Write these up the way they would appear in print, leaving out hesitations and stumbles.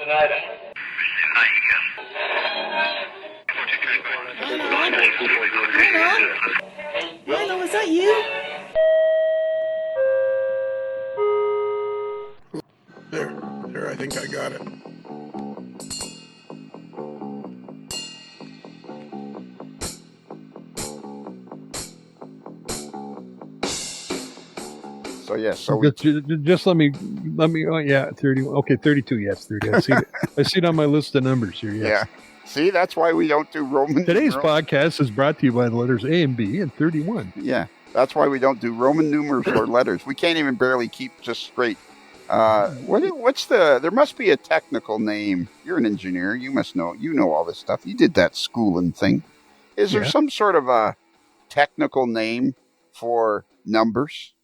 Hello, is that you? There, I think I got it. So yes, just let me. Oh yeah, 30. Okay, 32. Yes, 30. I see it on my list of numbers here. Yes. Yeah. See, that's why we don't do Roman. Today's podcast is brought to you by the letters A and B and 31. Yeah, that's why we don't do Roman numerals or letters. We can't even barely keep just straight. What's the? There must be a technical name. You're an engineer. You must know. You know all this stuff. You did that schooling thing. Is there some sort of a technical name for numbers?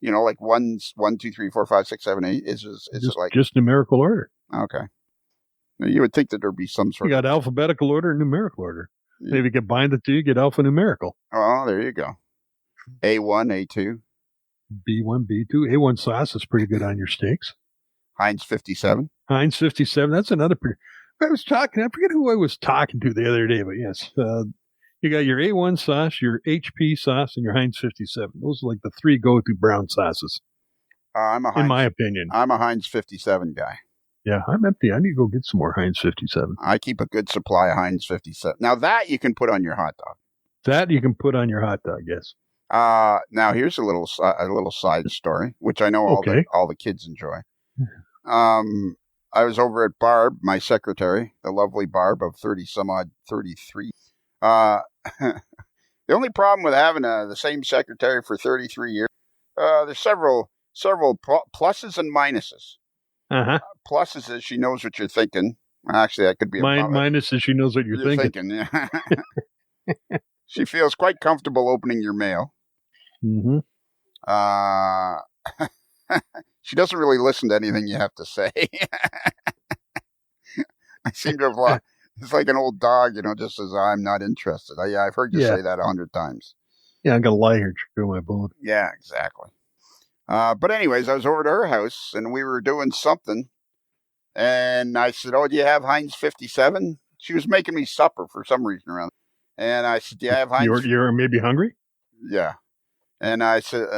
You know, like 1, 2, 3, 4, 5, 6, 7, 8. Is it like just numerical order? Okay. Now, you would think that there'd be some sort. You got alphabetical order and numerical order. Yeah. Maybe you combine the two, you get alphanumerical. Oh, there you go. A1, A2. B1, B2. A1 sauce is pretty good on your steaks. Heinz 57. Heinz 57. That's another pretty. I forget who I was talking to the other day, but yes. You got your A1 sauce, your HP sauce, and your Heinz 57. Those are like the three go-to brown sauces. In my opinion. I'm a Heinz 57 guy. Yeah, I'm empty. I need to go get some more Heinz 57. I keep a good supply of Heinz 57. Now that you can put on your hot dog. Yes. Now here's a little side story, which I know all the kids enjoy. I was over at Barb, my secretary, the lovely Barb of 33. The only problem with having the same secretary for 33 years, there's several pluses and minuses. Pluses is she knows what you're thinking. Actually, that could be a minus is she knows what you're thinking. Yeah. She feels quite comfortable opening your mail. Mm-hmm. She doesn't really listen to anything you have to say. I seem to have lost. It's like an old dog, just says, I'm not interested. I've heard you say that 100 times. Yeah, I'm going to lie here, chew my bone. Yeah, exactly. But anyways, I was over to her house, and we were doing something. And I said, do you have Heinz 57? She was making me supper for some reason around. And I said, do you have Heinz? You're maybe hungry? Yeah. And I said,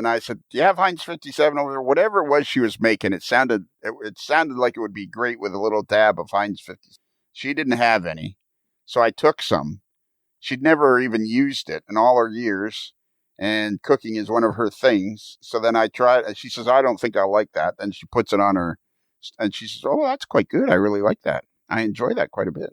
do you have Heinz 57 over there? Whatever it was she was making, it sounded like it would be great with a little dab of Heinz 57. She didn't have any, so I took some. She'd never even used it in all her years, and cooking is one of her things. So then I tried. She says, I don't think I'll like that. Then she puts it on her, and she says, oh, that's quite good. I really like that. I enjoy that quite a bit.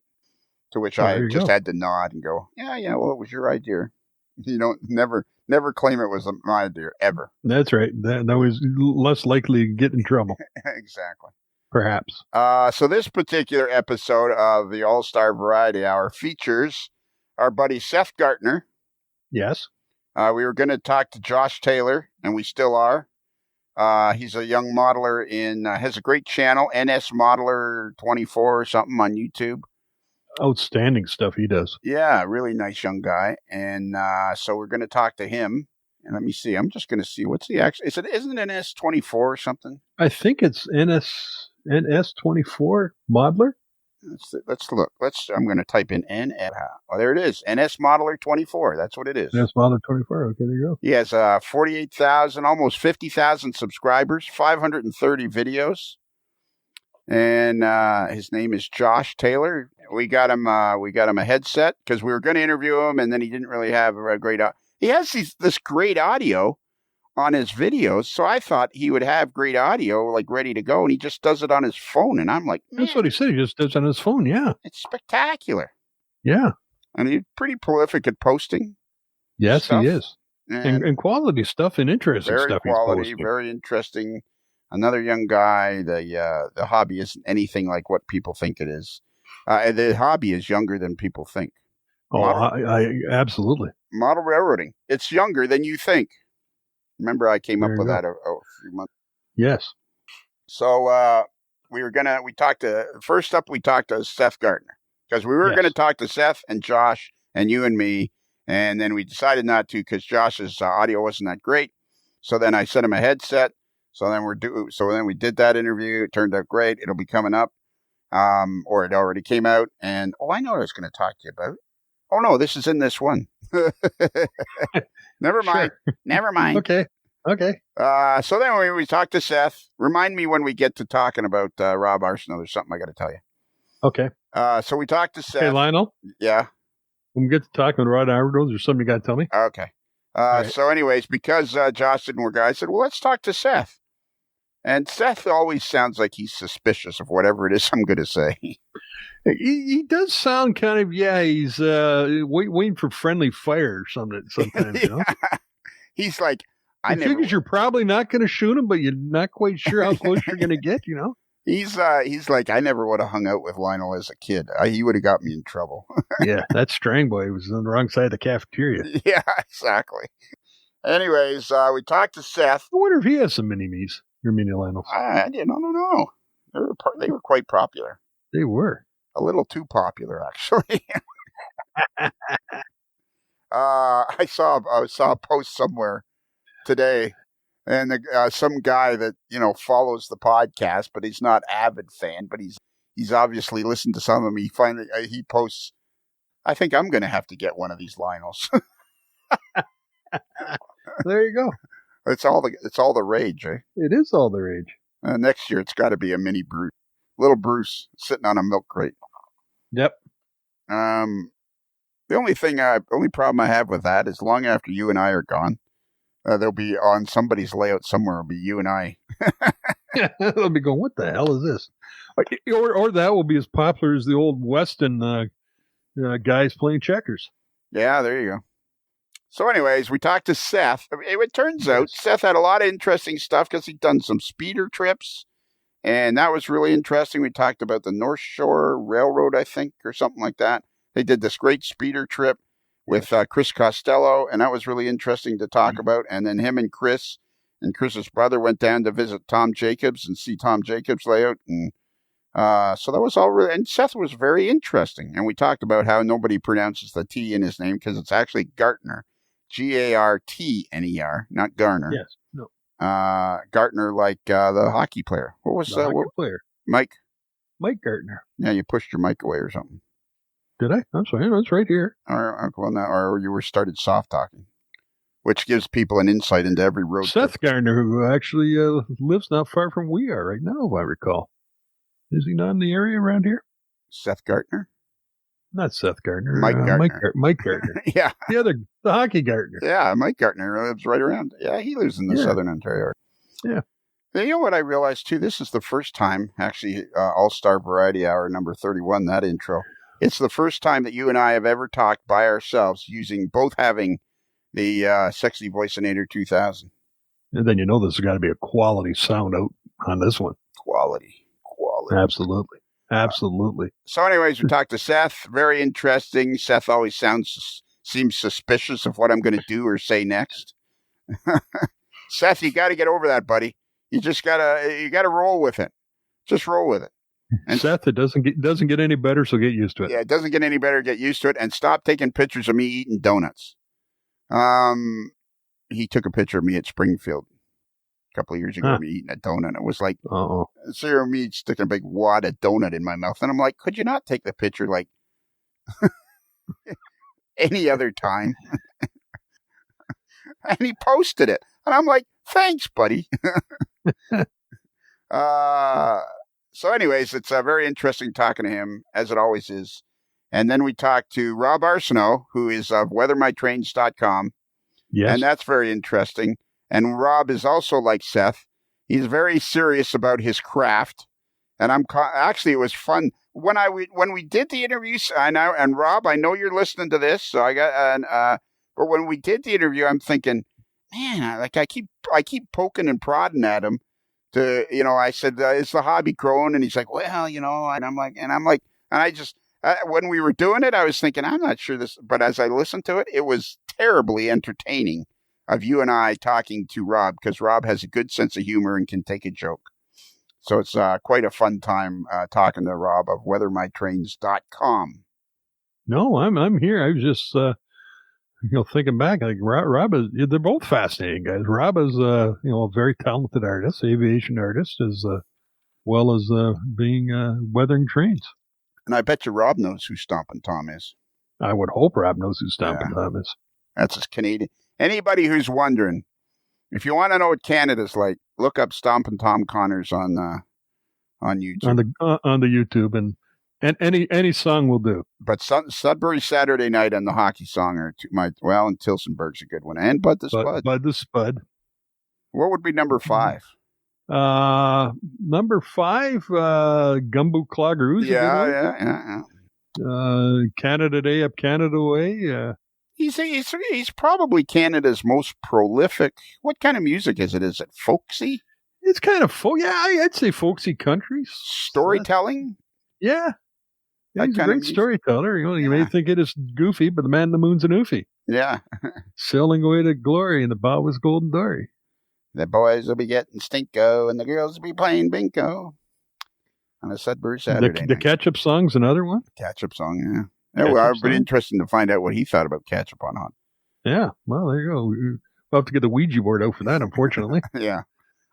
To which I just had to nod and go, yeah, well, it was your idea. Never claim it was my idea, ever. That's right. That was less likely to get in trouble. Exactly. Perhaps. So this particular episode of the All-Star Variety Hour features our buddy Seth Gartner. Yes. We were going to talk to Josh Taylor, and we still are. He's a young modeler has a great channel, NS Modeler 24 or something on YouTube. Outstanding stuff he does. Yeah, really nice young guy. And so we're going to talk to him. And let me see. I'm just going to see. What's the actual? Isn't it NS24 or something? I think it's NS24 Modeler. Let's look. I'm going to type in NS. Oh, there it is. NS Modeler 24. That's what it is. NS Modeler 24. Okay, there you go. He has 48,000, almost 50,000 subscribers, 530 videos. And his name is Josh Taylor. We got him a headset because we were going to interview him, and then he didn't really have a great. He has this great audio on his videos, so I thought he would have great audio, like ready to go, and he just does it on his phone, and I'm like, that's what he said. He just does it on his phone. Yeah, it's spectacular. Yeah, and he's pretty prolific at posting. Yes, stuff. He is, and quality stuff and interesting very stuff. Quality, he's posting. Very interesting. Another young guy. The hobby isn't anything like what people think it is. The hobby is younger than people think. I absolutely. Model railroading. It's younger than you think. Remember, I came up with that a few months. Yes. So we talked to Seth Gartner because we were going to talk to Seth and Josh and you and me, and then we decided not to because Josh's audio wasn't that great. So then I sent him a headset. So then we did that interview. It turned out great. It'll be coming up. or it already came out. And, I know what I was going to talk to you about. Oh, no, this is in this one. Never mind. Sure. Never mind. Okay. So then when we talk to Seth, remind me when we get to talking about Rob Arsenault. There's something I got to tell you. Okay. So we talked to Seth. Hey, Lionel. Yeah. When we get to talking about Rod Arsenault, there's something you got to tell me. Okay. Right. So anyways, because Josh didn't work out, I said, well, let's talk to Seth. And Seth always sounds like he's suspicious of whatever it is I'm going to say. He does sound kind of, he's waiting for friendly fire or something sometimes, you know? He's like, I figures you're probably not going to shoot him, but you're not quite sure how close you're going to get, you know? He's like, I never would have hung out with Lionel as a kid. He would have got me in trouble. Yeah, that Strang boy was on the wrong side of the cafeteria. Yeah, exactly. Anyways, we talked to Seth. I wonder if he has some mini-me's, or mini Lionels. I don't know. They were quite popular. They were. A little too popular, actually. I saw a post somewhere today, and some guy that follows the podcast, but he's not avid fan, but he's obviously listened to some of them. He posts, I think I'm going to have to get one of these Lionels. There you go. It's all the rage, eh? It is all the rage. Next year it's got to be a mini Bruce, little Bruce sitting on a milk crate. Yep. The only problem I have with that is long after you and I are gone, there'll be on somebody's layout somewhere. It'll be you and I. They'll be going, what the hell is this? Or that will be as popular as the old Weston guys playing checkers. Yeah, there you go. So anyways, we talked to Seth. It turns out Seth had a lot of interesting stuff because he'd done some speeder trips, and that was really interesting. We talked about the North Shore Railroad, I think, or something like that. They did this great speeder trip with Chris Costello, and that was really interesting to talk about. And then him and Chris's brother went down to visit Tom Jacobs and see Tom Jacobs' layout. And so that was all really, and Seth was very interesting. And we talked about how nobody pronounces the T in his name because it's actually Gartner, Gartner, not Garner. Yes, no. Gartner, like the hockey player. What was that? Hockey player? Mike Gartner. Yeah, you pushed your mic away or something. Did I? I'm sorry. No, it's right here. Or you were started soft talking, which gives people an insight into every road. Seth Gardner, who actually lives not far from we are right now, if I recall. Is he not in the area around here? Seth Gardner? Not Seth Gardner. Mike Gardner. Mike Gardner. Yeah. The hockey Gardner. Yeah, Mike Gardner lives right around. Yeah, he lives in the southern Ontario. Yeah. You know what I realized, too? This is the first time, actually, All-Star Variety Hour number 31, that intro. It's the first time that you and I have ever talked by ourselves using both having the Sexy Voicinator 2000. And then there's got to be a quality sound out on this one. Quality. Absolutely. So anyways, we talked to Seth. Very interesting. Seth always seems suspicious of what I'm going to do or say next. Seth, you got to get over that, buddy. You gotta roll with it. Just roll with it. And Seth, it doesn't get any better, so get used to it. Yeah, it doesn't get any better. Get used to it, and stop taking pictures of me eating donuts. He took a picture of me at Springfield a couple of years ago. Me eating a donut. It was like, so me sticking a big wad of donut in my mouth, and I'm like, could you not take the picture like any other time? And he posted it, and I'm like, thanks, buddy. So anyways, it's very interesting talking to him, as it always is. And then we talked to Rob Arsenault, who is of weathermytrains.com. Yes. And that's very interesting. And Rob is also like Seth. He's very serious about his craft. And actually, it was fun. When we did the interviews, and Rob, I know you're listening to this, so but when we did the interview, I'm thinking, man, I keep poking and prodding at him. I said, is the hobby growing? And he's like, well, and I'm like, when we were doing it, I was thinking, I'm not sure this, but as I listened to it, it was terribly entertaining of you and I talking to Rob, because Rob has a good sense of humor and can take a joke. So it's quite a fun time talking to Rob of weathermytrains.com. No, I'm here. I was just, thinking back, like Rob is, they're both fascinating guys. Rob is, a very talented artist, aviation artist, is well as being weathering trains. And I bet you Rob knows who Stompin' Tom is. I would hope Rob knows who Stompin' Tom is. That's his Canadian. Anybody who's wondering, if you want to know what Canada's like, look up Stompin' Tom Connors on YouTube. On the YouTube, and any song will do. But Sudbury Saturday Night and the Hockey Song are and Tilsonburg's a good one. And Bud the Spud. Bud the Spud. What would be number 5? Number 5, Gumbo Cloggeroos. Yeah. Canada Day Up Canada Way. He's probably Canada's most prolific. What kind of music is it? Is it folksy? It's kind of I'd say folksy country. Storytelling? Yeah. He's a great storyteller. You may think it is goofy, but the man in the moon's an oofy. Yeah. Sailing away to glory in the bow was golden dory. The boys will be getting stinko, and the girls will be playing bingo on a Sudbury Saturday night. The Ketchup Song's another one? Ketchup Song, yeah. It would be interesting to find out what he thought about Ketchup on Hot. Yeah, well, there you go. We'll have to get the Ouija board out for that, unfortunately. Yeah.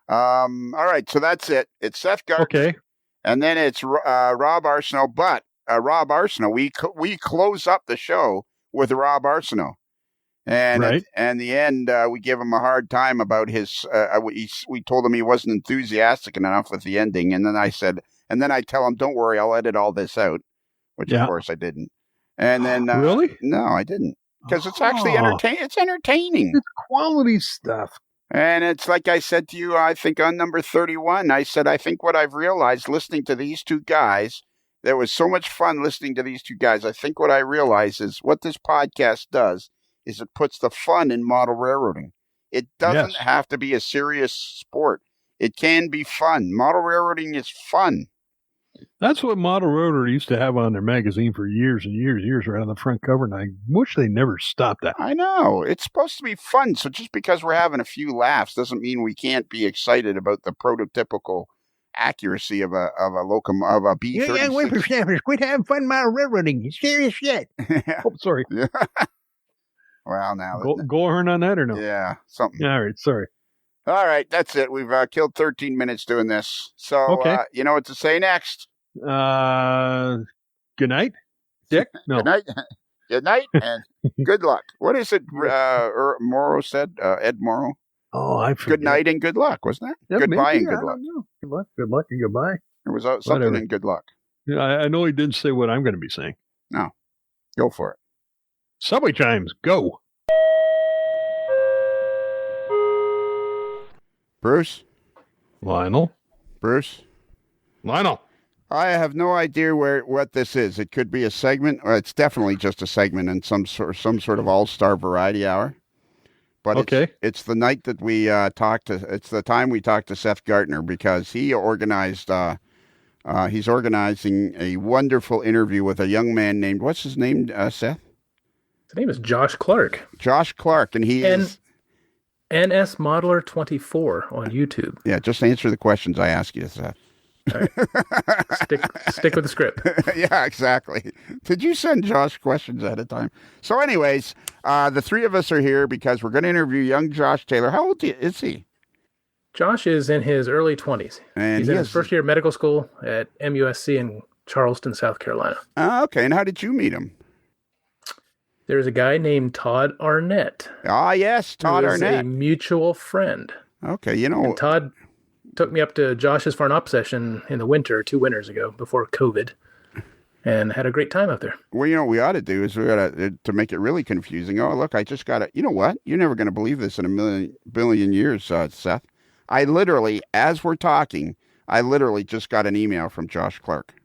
All right, so that's it. It's Seth Gardner. Okay. And then it's Rob Arsenault. But Rob Arsenault, we close up the show with Rob Arsenault. And right. In the end, we give him a hard time about his. We told him he wasn't enthusiastic enough with the ending, and then I tell him, "Don't worry, I'll edit all this out," which of course I didn't. And then really, no, I didn't, because it's actually entertaining. It's entertaining. It's quality stuff. And it's like I said to you, I think on number 31, I said, I think what I've realized listening to these two guys, there was so much fun listening to these two guys. I think what I realize is what this podcast does is it puts the fun in model railroading. It doesn't have to be a serious sport. It can be fun. Model railroading is fun. That's what Model Railroad used to have on their magazine for years and years, right on the front cover, and I wish they never stopped that. I know. It's supposed to be fun, so just because we're having a few laughs doesn't mean we can't be excited about the prototypical accuracy of a B-36. Yeah, wait for Snappers. Quit having fun model railroading. It's serious shit. Yeah. Oh, sorry. Well, now. Go-horn on that or no? Yeah, something. All right, sorry. All right, that's it. We've killed 13 minutes doing this. So, you know what to say next? Good night, Dick? No. Good night. Good night and good luck. What is it Morrow said? Ed Morrow? Oh, I forget. Good night and good luck, wasn't it? Yeah, goodbye maybe, and good luck. Good luck and goodbye. There was something in good luck. Yeah, I know he didn't say what I'm going to be saying. No. Go for it. Subway chimes, go. Bruce? Lionel? Bruce? Lionel? I have no idea what this is. It could be a segment, or it's definitely just a segment in some sort of all-star variety hour. But it's the night that we it's the time we talked to Seth Gardner, because he organized, he's organizing a wonderful interview with a young man named, what's his name, Seth? His name is Josh Clark. Josh Clark, and he is... NS Modeler 24 on YouTube. Yeah, just answer the questions I ask you, Seth. All right. stick with the script. Yeah, exactly. Did you send Josh questions ahead of time? So anyways, the three of us are here because we're going to interview young Josh Taylor. How old is he? Josh is in his early 20s. And he's in his first year of medical school at MUSC in Charleston, South Carolina. Okay, and how did you meet him? There's a guy named Todd Arnett. Ah, yes, Todd Arnett. A mutual friend. Okay, And Todd took me up to Josh's Farm Up session in the winter, 2 winters ago, before COVID, and had a great time up there. Well, what we ought to do is to make it really confusing. Oh, look, I just got it. You know what? You're never going to believe this in a billion years, Seth. I literally, as we're talking, just got an email from Josh Clark.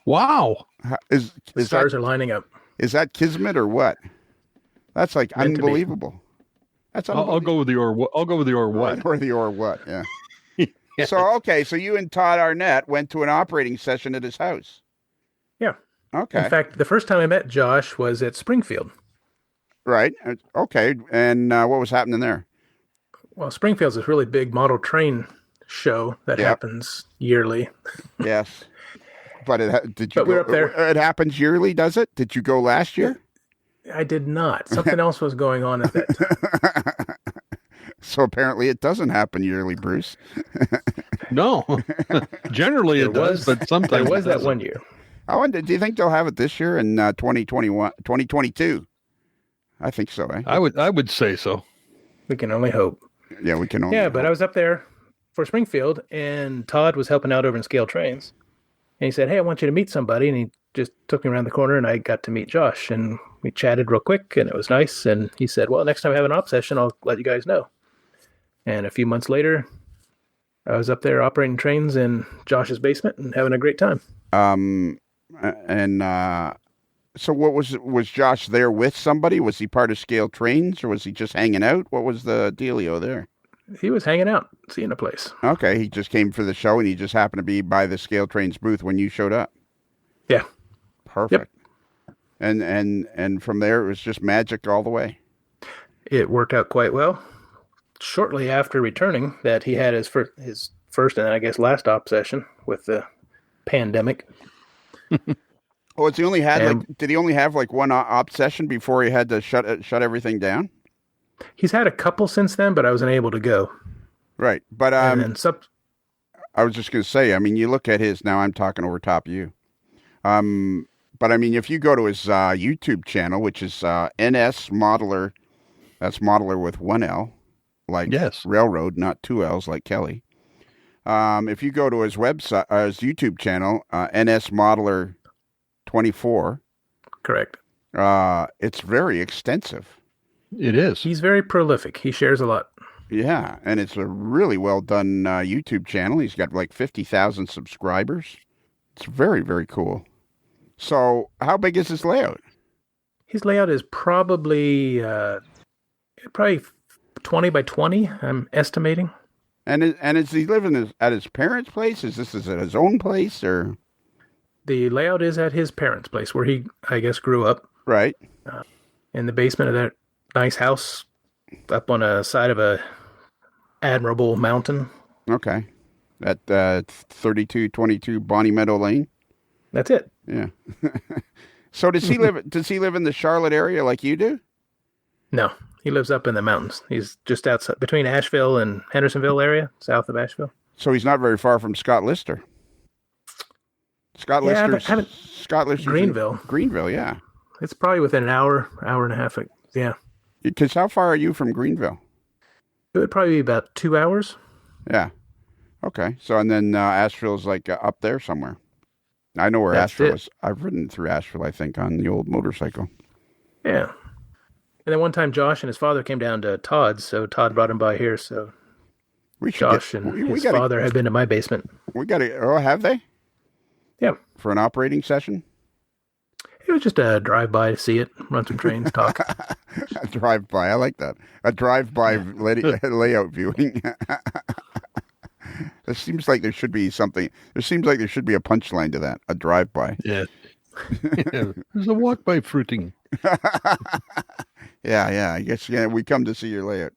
Wow. The stars are lining up. Is that kismet or what? That's like meant unbelievable. That's I'll go with the or what. I'll go with the or what. Or the or what, yeah. Yes. So you and Todd Arnett went to an operating session at his house. Yeah. Okay. In fact, the first time I met Josh was at Springfield. Right. Okay. And what was happening there? Well, Springfield's this really big model train show that happens yearly. Yes. But we're up there. It happens yearly, does it? Did you go last year? I did not. Something else was going on at that time. So apparently it doesn't happen yearly, Bruce. No, generally it does, but sometimes There was it that doesn't. one year. I wonder, do you think they'll have it this year in 2022? I think so, eh? I would say so. We can only hope. Yeah, we can only. Yeah, but I was up there for Springfield, and Todd was helping out over in Scale Trains. And he said, hey, I want you to meet somebody. And he just took me around the corner, and I got to meet Josh. And we chatted real quick, and it was nice. And he said, well, next time I have an op session, I'll let you guys know. And a few months later, I was up there operating trains in Josh's basement and having a great time. So what was Josh there with somebody? Was he part of Scale Trains, or was he just hanging out? What was the dealio there? He was hanging out, seeing the place. Okay, he just came for the show, and he just happened to be by the Scale Trains booth when you showed up. Yeah. Perfect. Yep. And from there, it was just magic all the way. It worked out quite well. Shortly after returning, that he had his first and I guess last op session with the pandemic. Oh, did he only have like one op session before he had to shut everything down? He's had a couple since then, but I wasn't able to go. Right, but I was just going to say, I mean, you look at his now. I'm talking over top of you. But I mean, if you go to his YouTube channel, which is NS Modeler, that's Modeler with one L, like railroad, not two L's like Kelly. If you go to his website, his YouTube channel, NS Modeler 24, correct. It's very extensive. It is. He's very prolific. He shares a lot. Yeah, and it's a really well done YouTube channel. He's got like 50,000 subscribers. It's very, very cool. So, how big is his layout? His layout is probably 20 by 20. I'm estimating. And is he living at his parents' place? Is this at his own place, or? The layout is at his parents' place, where he, I guess, grew up. Right. In the basement of that nice house, up on a side of a admirable mountain. Okay. At 3222 Bonnie Meadow Lane. That's it. Yeah. So does he live in the Charlotte area like you do? No, he lives up in the mountains. He's just outside, between Asheville and Hendersonville area, south of Asheville. So he's not very far from Scott Lister. Scott Lister's Greenville. Greenville, yeah. It's probably within an hour and a half. Yeah. Because how far are you from Greenville? It would probably be about 2 hours. Yeah. Okay. So, and then Asheville's like up there somewhere. I know where Asheville is. I've ridden through Asheville, I think, on the old motorcycle. Yeah. And then one time Josh and his father came down to Todd's, so Todd brought him by here. So Josh and his father have been to my basement. Have they? Yeah. For an operating session? It was just a drive-by to see it, run some trains, talk. A drive-by. I like that. A drive-by layout viewing. It seems like there should be something. There seems like there should be a punchline to that. A drive-by. Yeah. There's a walk-by fruiting. Yeah. I guess we come to see your layout.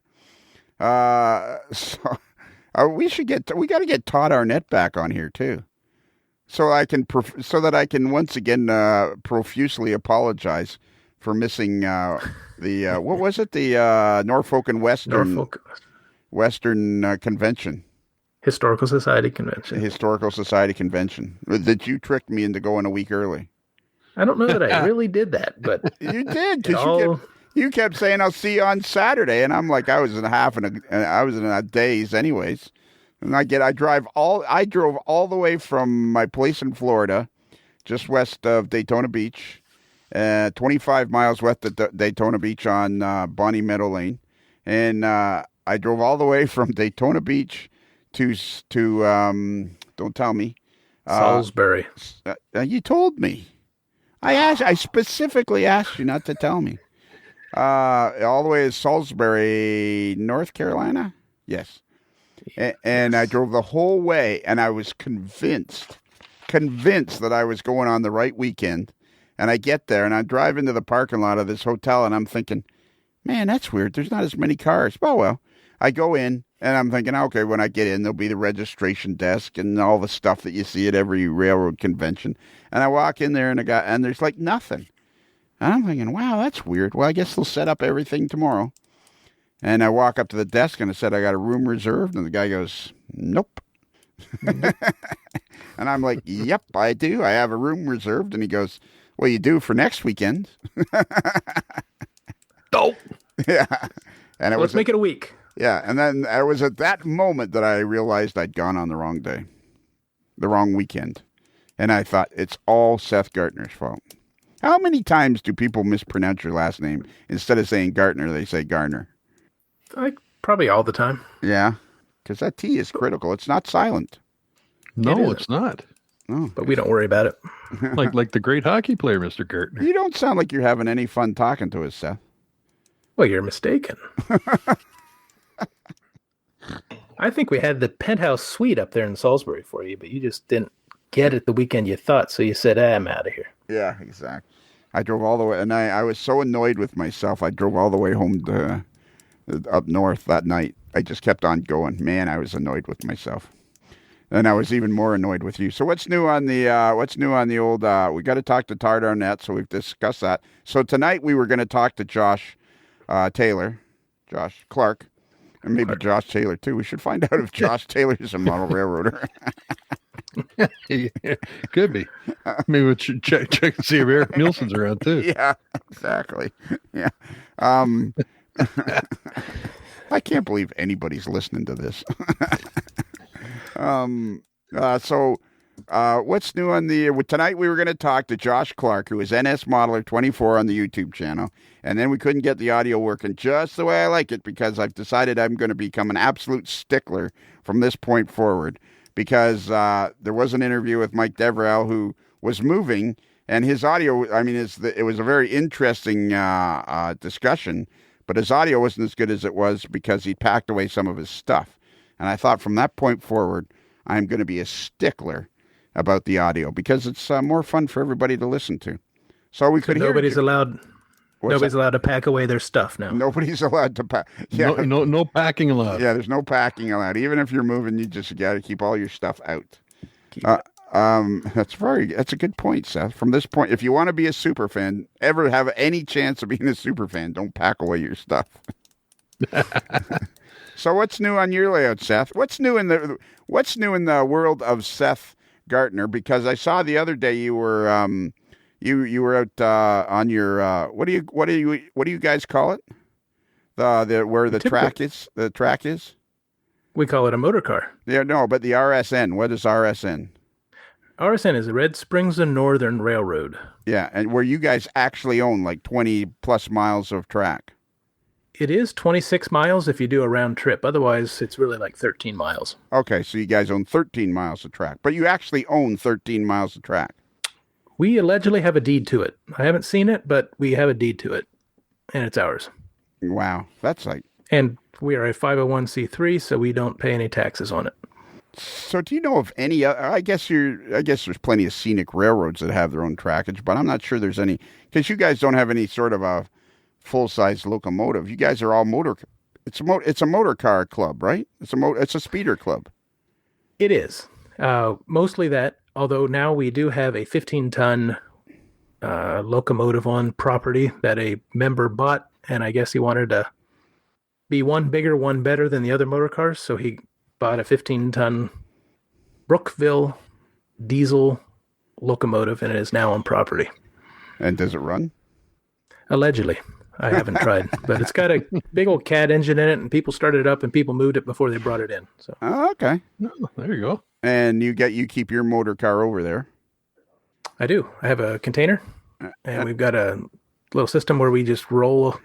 We got to get Todd Arnett back on here too. So that I can once again profusely apologize for missing the what was it, the Norfolk and Western Convention, Historical Society Convention that you tricked me into going a week early. I don't know that I really did that, but you did, because you kept saying I'll see you on Saturday, and I'm like, I was in a daze anyways. And I drove all the way from my place in Florida, just west of Daytona Beach, 25 miles west of Daytona Beach on Bonnie Meadow Lane. And I drove all the way from Daytona Beach to don't tell me. Salisbury. You told me. I specifically asked you not to tell me. All the way to Salisbury, North Carolina? Yes. And I drove the whole way, and I was convinced that I was going on the right weekend. And I get there, and I drive into the parking lot of this hotel, and I'm thinking, man, that's weird. There's not as many cars. Oh, well, I go in, and I'm thinking, okay, when I get in, there'll be the registration desk and all the stuff that you see at every railroad convention. And I walk in there, and there's like nothing. And I'm thinking, wow, that's weird. Well, I guess they'll set up everything tomorrow. And I walk up to the desk and I said, I got a room reserved. And the guy goes, nope. And I'm like, yep, I do. I have a room reserved. And he goes, well, you do for next weekend. Nope. Yeah. And Let's make it a week. Yeah. And then it was at that moment that I realized I'd gone on the wrong day, the wrong weekend. And I thought, it's all Seth Gartner's fault. How many times do people mispronounce your last name? Instead of saying Gartner, they say Garner. Probably all the time. Yeah, because that T is critical. It's not silent. No, it's not. No. But we don't worry about it. like the great hockey player, Mr. Gartner. You don't sound like you're having any fun talking to us, Seth. Well, you're mistaken. I think we had the penthouse suite up there in Salisbury for you, but you just didn't get it the weekend you thought, so you said, I'm out of here. Yeah, exactly. I drove all the way, and I was so annoyed with myself. I drove all the way home to up north that night. I just kept on going. Man, I was annoyed with myself. And I was even more annoyed with you. So what's new on the old, we got to talk to Tard Arnett, so we've discussed that. So tonight we were going to talk to Josh Clark, and maybe Josh Taylor too. We should find out if Josh Taylor is a model railroader. Could be. Maybe we'll check and see if Eric Nielsen's around too. Yeah, exactly. Yeah. I can't believe anybody's listening to this. So what's new on tonight we were going to talk to Josh Clark, who is NS Modeler 24 on the YouTube channel. And then we couldn't get the audio working just the way I like it because I've decided I'm going to become an absolute stickler from this point forward because there was an interview with Mike Deverell who was moving and his audio, it was a very interesting discussion, but his audio wasn't as good as it was because he packed away some of his stuff. And I thought from that point forward, I'm going to be a stickler about the audio because it's more fun for everybody to listen to. So we could hear Nobody's allowed to pack away their stuff now. Nobody's allowed to pack. Yeah. No packing allowed. Yeah, there's no packing allowed. Even if you're moving, you just got to keep all your stuff out. That's a good point, Seth. From this point, if you want to be a super fan, ever have any chance of being a super fan, don't pack away your stuff. So what's new on your layout, Seth? What's new in the world of Seth Gartner? Because I saw the other day you were you were out on your what do you guys call it? Where the track is? The track is? We call it a motor car. Yeah, no, but the RSN. What is RSN? RSN is the Red Springs and Northern Railroad. Yeah, and where you guys actually own like 20 plus miles of track. It is 26 miles if you do a round trip. Otherwise, it's really like 13 miles. Okay, so you guys own 13 miles of track. But you actually own 13 miles of track. We allegedly have a deed to it. I haven't seen it, but we have a deed to it. And it's ours. Wow, that's like... And we are a 501c3, so we don't pay any taxes on it. So do you know of any... I guess there's plenty of scenic railroads that have their own trackage, but I'm not sure there's any... Because you guys don't have any sort of a full-size locomotive. You guys are all motor. It's a motor car club, right? It's a speeder club. It is mostly that. Although now we do have a 15-ton locomotive on property that a member bought, and I guess he wanted to be one bigger, one better than the other motor cars, so he bought a 15-ton Brookville diesel locomotive, and it is now on property. And does it run? Allegedly. I haven't tried, but it's got a big old cat engine in it, and people started it up, and people moved it before they brought it in. So, okay, oh, there you go. And you keep your motor car over there. I do. I have a container, and we've got a little system where we just roll.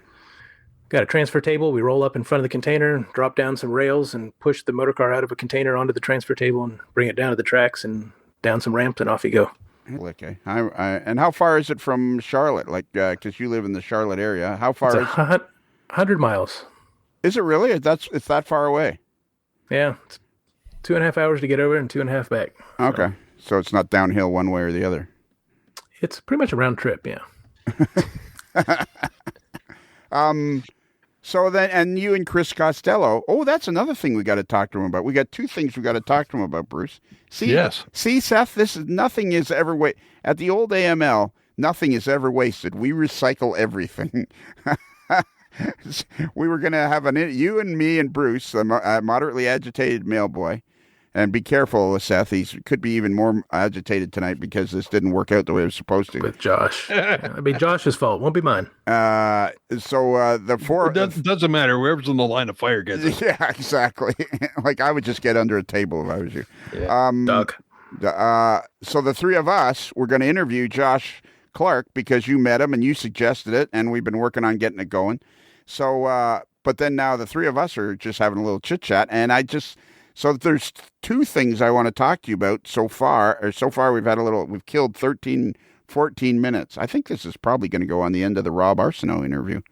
Got a transfer table. We roll up in front of the container, drop down some rails, and push the motor car out of a container onto the transfer table, and bring it down to the tracks and down some ramps, and off you go. Okay. And how far is it from Charlotte? Like, because you live in the Charlotte area. How far is it? 100 miles. Is it really? It's that far away? Yeah. It's 2.5 hours to get over and 2.5 back. Okay. So it's not downhill one way or the other. It's pretty much a round trip, yeah. So then, and you and Chris Costello. Oh, that's another thing we got to talk to him about. We got two things we got to talk to him about, Bruce. Yes. See, Seth, nothing is ever at the old AML. Nothing is ever wasted. We recycle everything. we were going to have you and me and Bruce, a moderately agitated mail boy. And be careful with Seth. He could be even more agitated tonight because this didn't work out the way it was supposed to. With Josh. It'd be Josh's fault. Won't be mine. The four... It doesn't matter. Whoever's in the line of fire gets it. Yeah, exactly. Like, I would just get under a table if I was you. Yeah, Doug. So the three of us, we're going to interview Josh Clark because you met him and you suggested it, and we've been working on getting it going. So, but then now the three of us are just having a little chit-chat, and So there's two things I want to talk to you about so far. We've killed 13, 14 minutes. I think this is probably going to go on the end of the Rob Arsenault interview.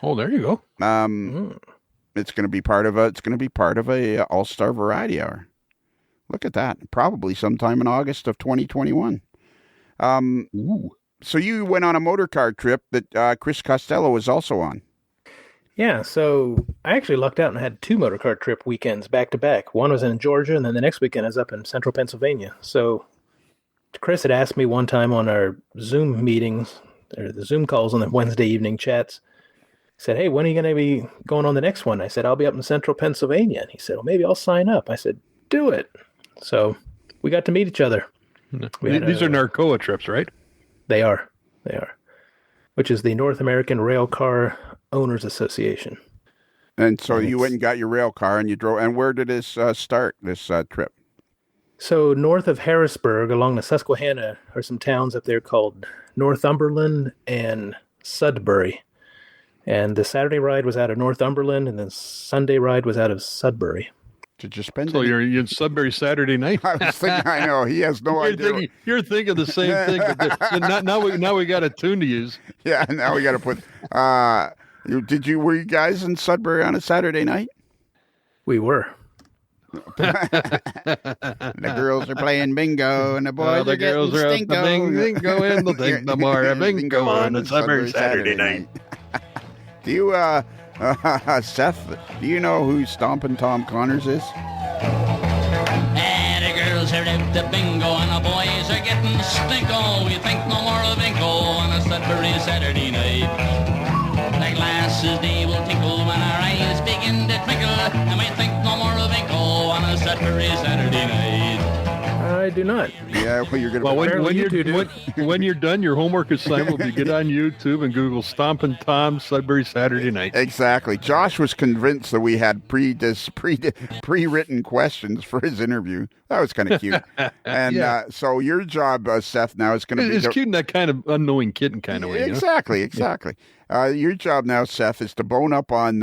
Oh, there you go. It's going to be part of a All-Star Variety Hour. Look at that. Probably sometime in August of 2021. So you went on a motor car trip that Chris Costello was also on. Yeah, so I actually lucked out and had 2 motorcar trip weekends back to back. One was in Georgia, and then the next weekend I was up in central Pennsylvania. So Chris had asked me one time on our Zoom meetings, or the Zoom calls on the Wednesday evening chats, he said, hey, when are you going to be going on the next one? I said, I'll be up in central Pennsylvania. And he said, well, maybe I'll sign up. I said, do it. So we got to meet each other. These are Narcoa trips, right? They are. Which is the North American Rail Car Owners Association. And so you went and got your rail car and you drove. And where did this start, this trip? So north of Harrisburg, along the Susquehanna, are some towns up there called Northumberland and Sudbury. And the Saturday ride was out of Northumberland, and the Sunday ride was out of Sudbury. Did you spend? So you're in Sudbury Saturday night. I was thinking. I know he has no idea. You're thinking the same thing. But now we got a tune to use. Yeah. Now we got to put. Were you guys in Sudbury on a Saturday night? We were. The girls are playing bingo, and the boys are getting stinko. Bingo and the more bingo on a Sudbury Saturday night. Do you, Seth? Do you know who Stompin' Tom Connors is? And the girls are out the bingo, and the boys are getting stinko. We think no more of bingo on a Sudbury Saturday night. The glasses they will tinkle when our eyes begin to twinkle, and we think no more of bingo on a Sudbury Saturday night. I do not. Yeah, well, you're gonna. Well, when you're done, your homework assignment will be get on YouTube and Google Stompin' Tom Sudbury Saturday Night. Exactly. Josh was convinced that we had pre-written questions for his interview. That was kind of cute. And Yeah. So your job, Seth, now is going to be. It's cute in that kind of unknowing kitten kind of way. Exactly, exactly. Your job now, Seth, is to bone up on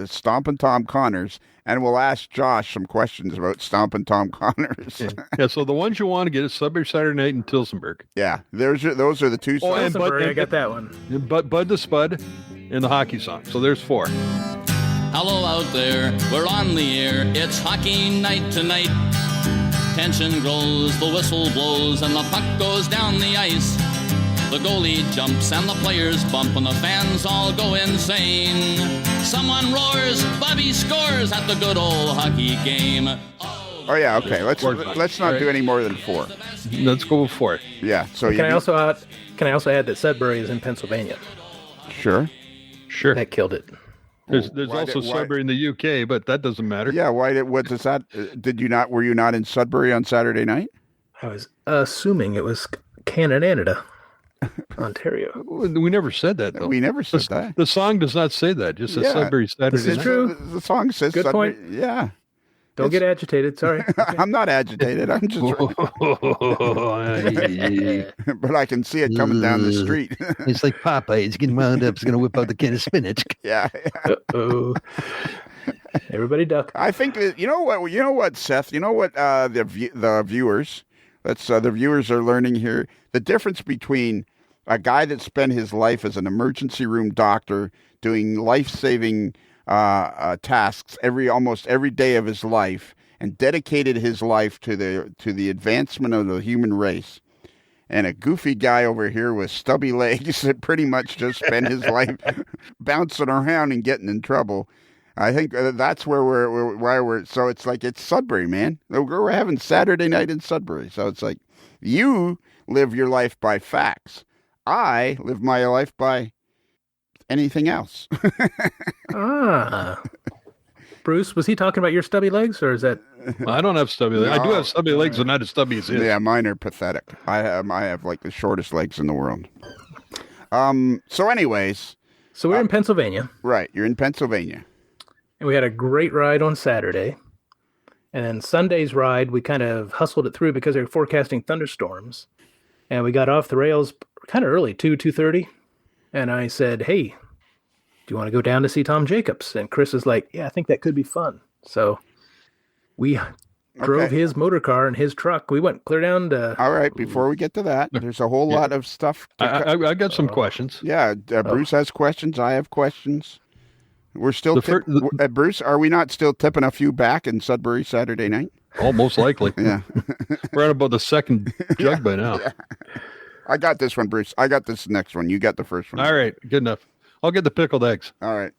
Stompin' Tom Connors, and we'll ask Josh some questions about Stompin' Tom Connors. Yeah, so the ones you want to get is Sudbury Saturday Night and Tilsonburg. Yeah, those are the two songs. and I got that one. Bud to Spud and the hockey song. So there's 4. Hello out there, we're on the air. It's hockey night tonight. Tension grows, the whistle blows, and the puck goes down the ice. The goalie jumps and the players bump and the fans all go insane. Someone roars, Bobby scores at the good old hockey game. Oh yeah, okay. Let's not do any more than 4. Let's go with 4. Yeah. So Can I also add that Sudbury is in Pennsylvania? Sure. That killed it. There's also Sudbury in the UK, but that doesn't matter. Yeah. What does that? Were you not in Sudbury on Saturday night? I was assuming it was Canada, Ontario. We never said that, though. We never said that. The song does not say that. It just says Sudbury Saturday This is Night. true. The song says Good Sudbury. point. Yeah. Don't get agitated. Sorry. Okay. I'm not agitated. I'm just. But I can see it coming down the street. It's like Popeye. He's getting wound up. He's going to whip out the can of spinach. Yeah. Uh-oh. Everybody duck. I think that, you know what, Seth. You know what the viewers. The viewers are learning here the difference between a guy that spent his life as an emergency room doctor doing life-saving tasks almost every day of his life, and dedicated his life to the advancement of the human race, and a goofy guy over here with stubby legs that pretty much just spent his life bouncing around and getting in trouble. I think that's where we're. So it's like it's Sudbury, man. We're having Saturday night in Sudbury. So it's like you live your life by facts. I live my life by anything else. Ah. Bruce, was he talking about your stubby legs, or is that? I don't have stubby legs. I do have stubby legs, but not as stubby as his. Yeah, mine are pathetic. I have like the shortest legs in the world. So anyways. So we're in Pennsylvania. Right, you're in Pennsylvania. And we had a great ride on Saturday. And then Sunday's ride, we kind of hustled it through because they were forecasting thunderstorms. And we got off the rails kind of early, 2:30. And I said, hey, do you want to go down to see Tom Jacobs? And Chris is like, yeah, I think that could be fun. So we drove his motor car and his truck. We went clear down to... All right, before we get to that, there's a whole lot of stuff. I got some questions. Yeah, Bruce has questions. I have questions. We're still... Bruce, are we not still tipping a few back in Sudbury Saturday night? Oh, most likely. Yeah. We're at about the second jug by now. Yeah. I got this one, Bruce. I got this next one. You got the first one. All right, good enough. I'll get the pickled eggs. All right.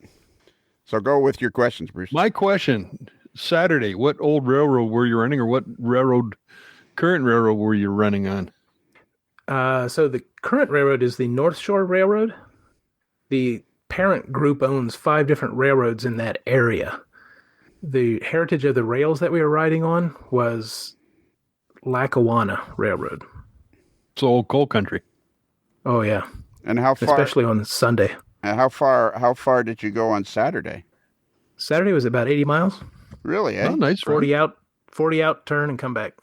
So go with your questions, Bruce. My question, Saturday, what old railroad were you running, or what current railroad were you running on? So the current railroad is the North Shore Railroad. The parent group owns 5 different railroads in that area. The heritage of the rails that we were riding on was Lackawanna Railroad. It's old coal country. Oh, yeah. And how far? Especially on Sunday. How far did you go on Saturday? Saturday was about 80 miles. Really, eh? Oh, nice. 40 out, turn, and come back.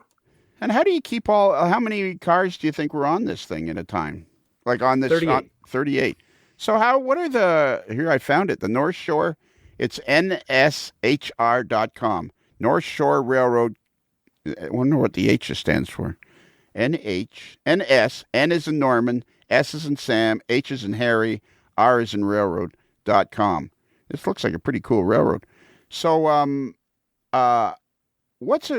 And how do you keep how many cars do you think were on this thing at a time? Like on this... 38. 38. So what are here I found it, the North Shore, it's nshr.com. North Shore Railroad, I wonder what the H stands for. NS, N is in Norman, S is in Sam, H is in Harry, R is in railroad.com. This looks like a pretty cool railroad. So, what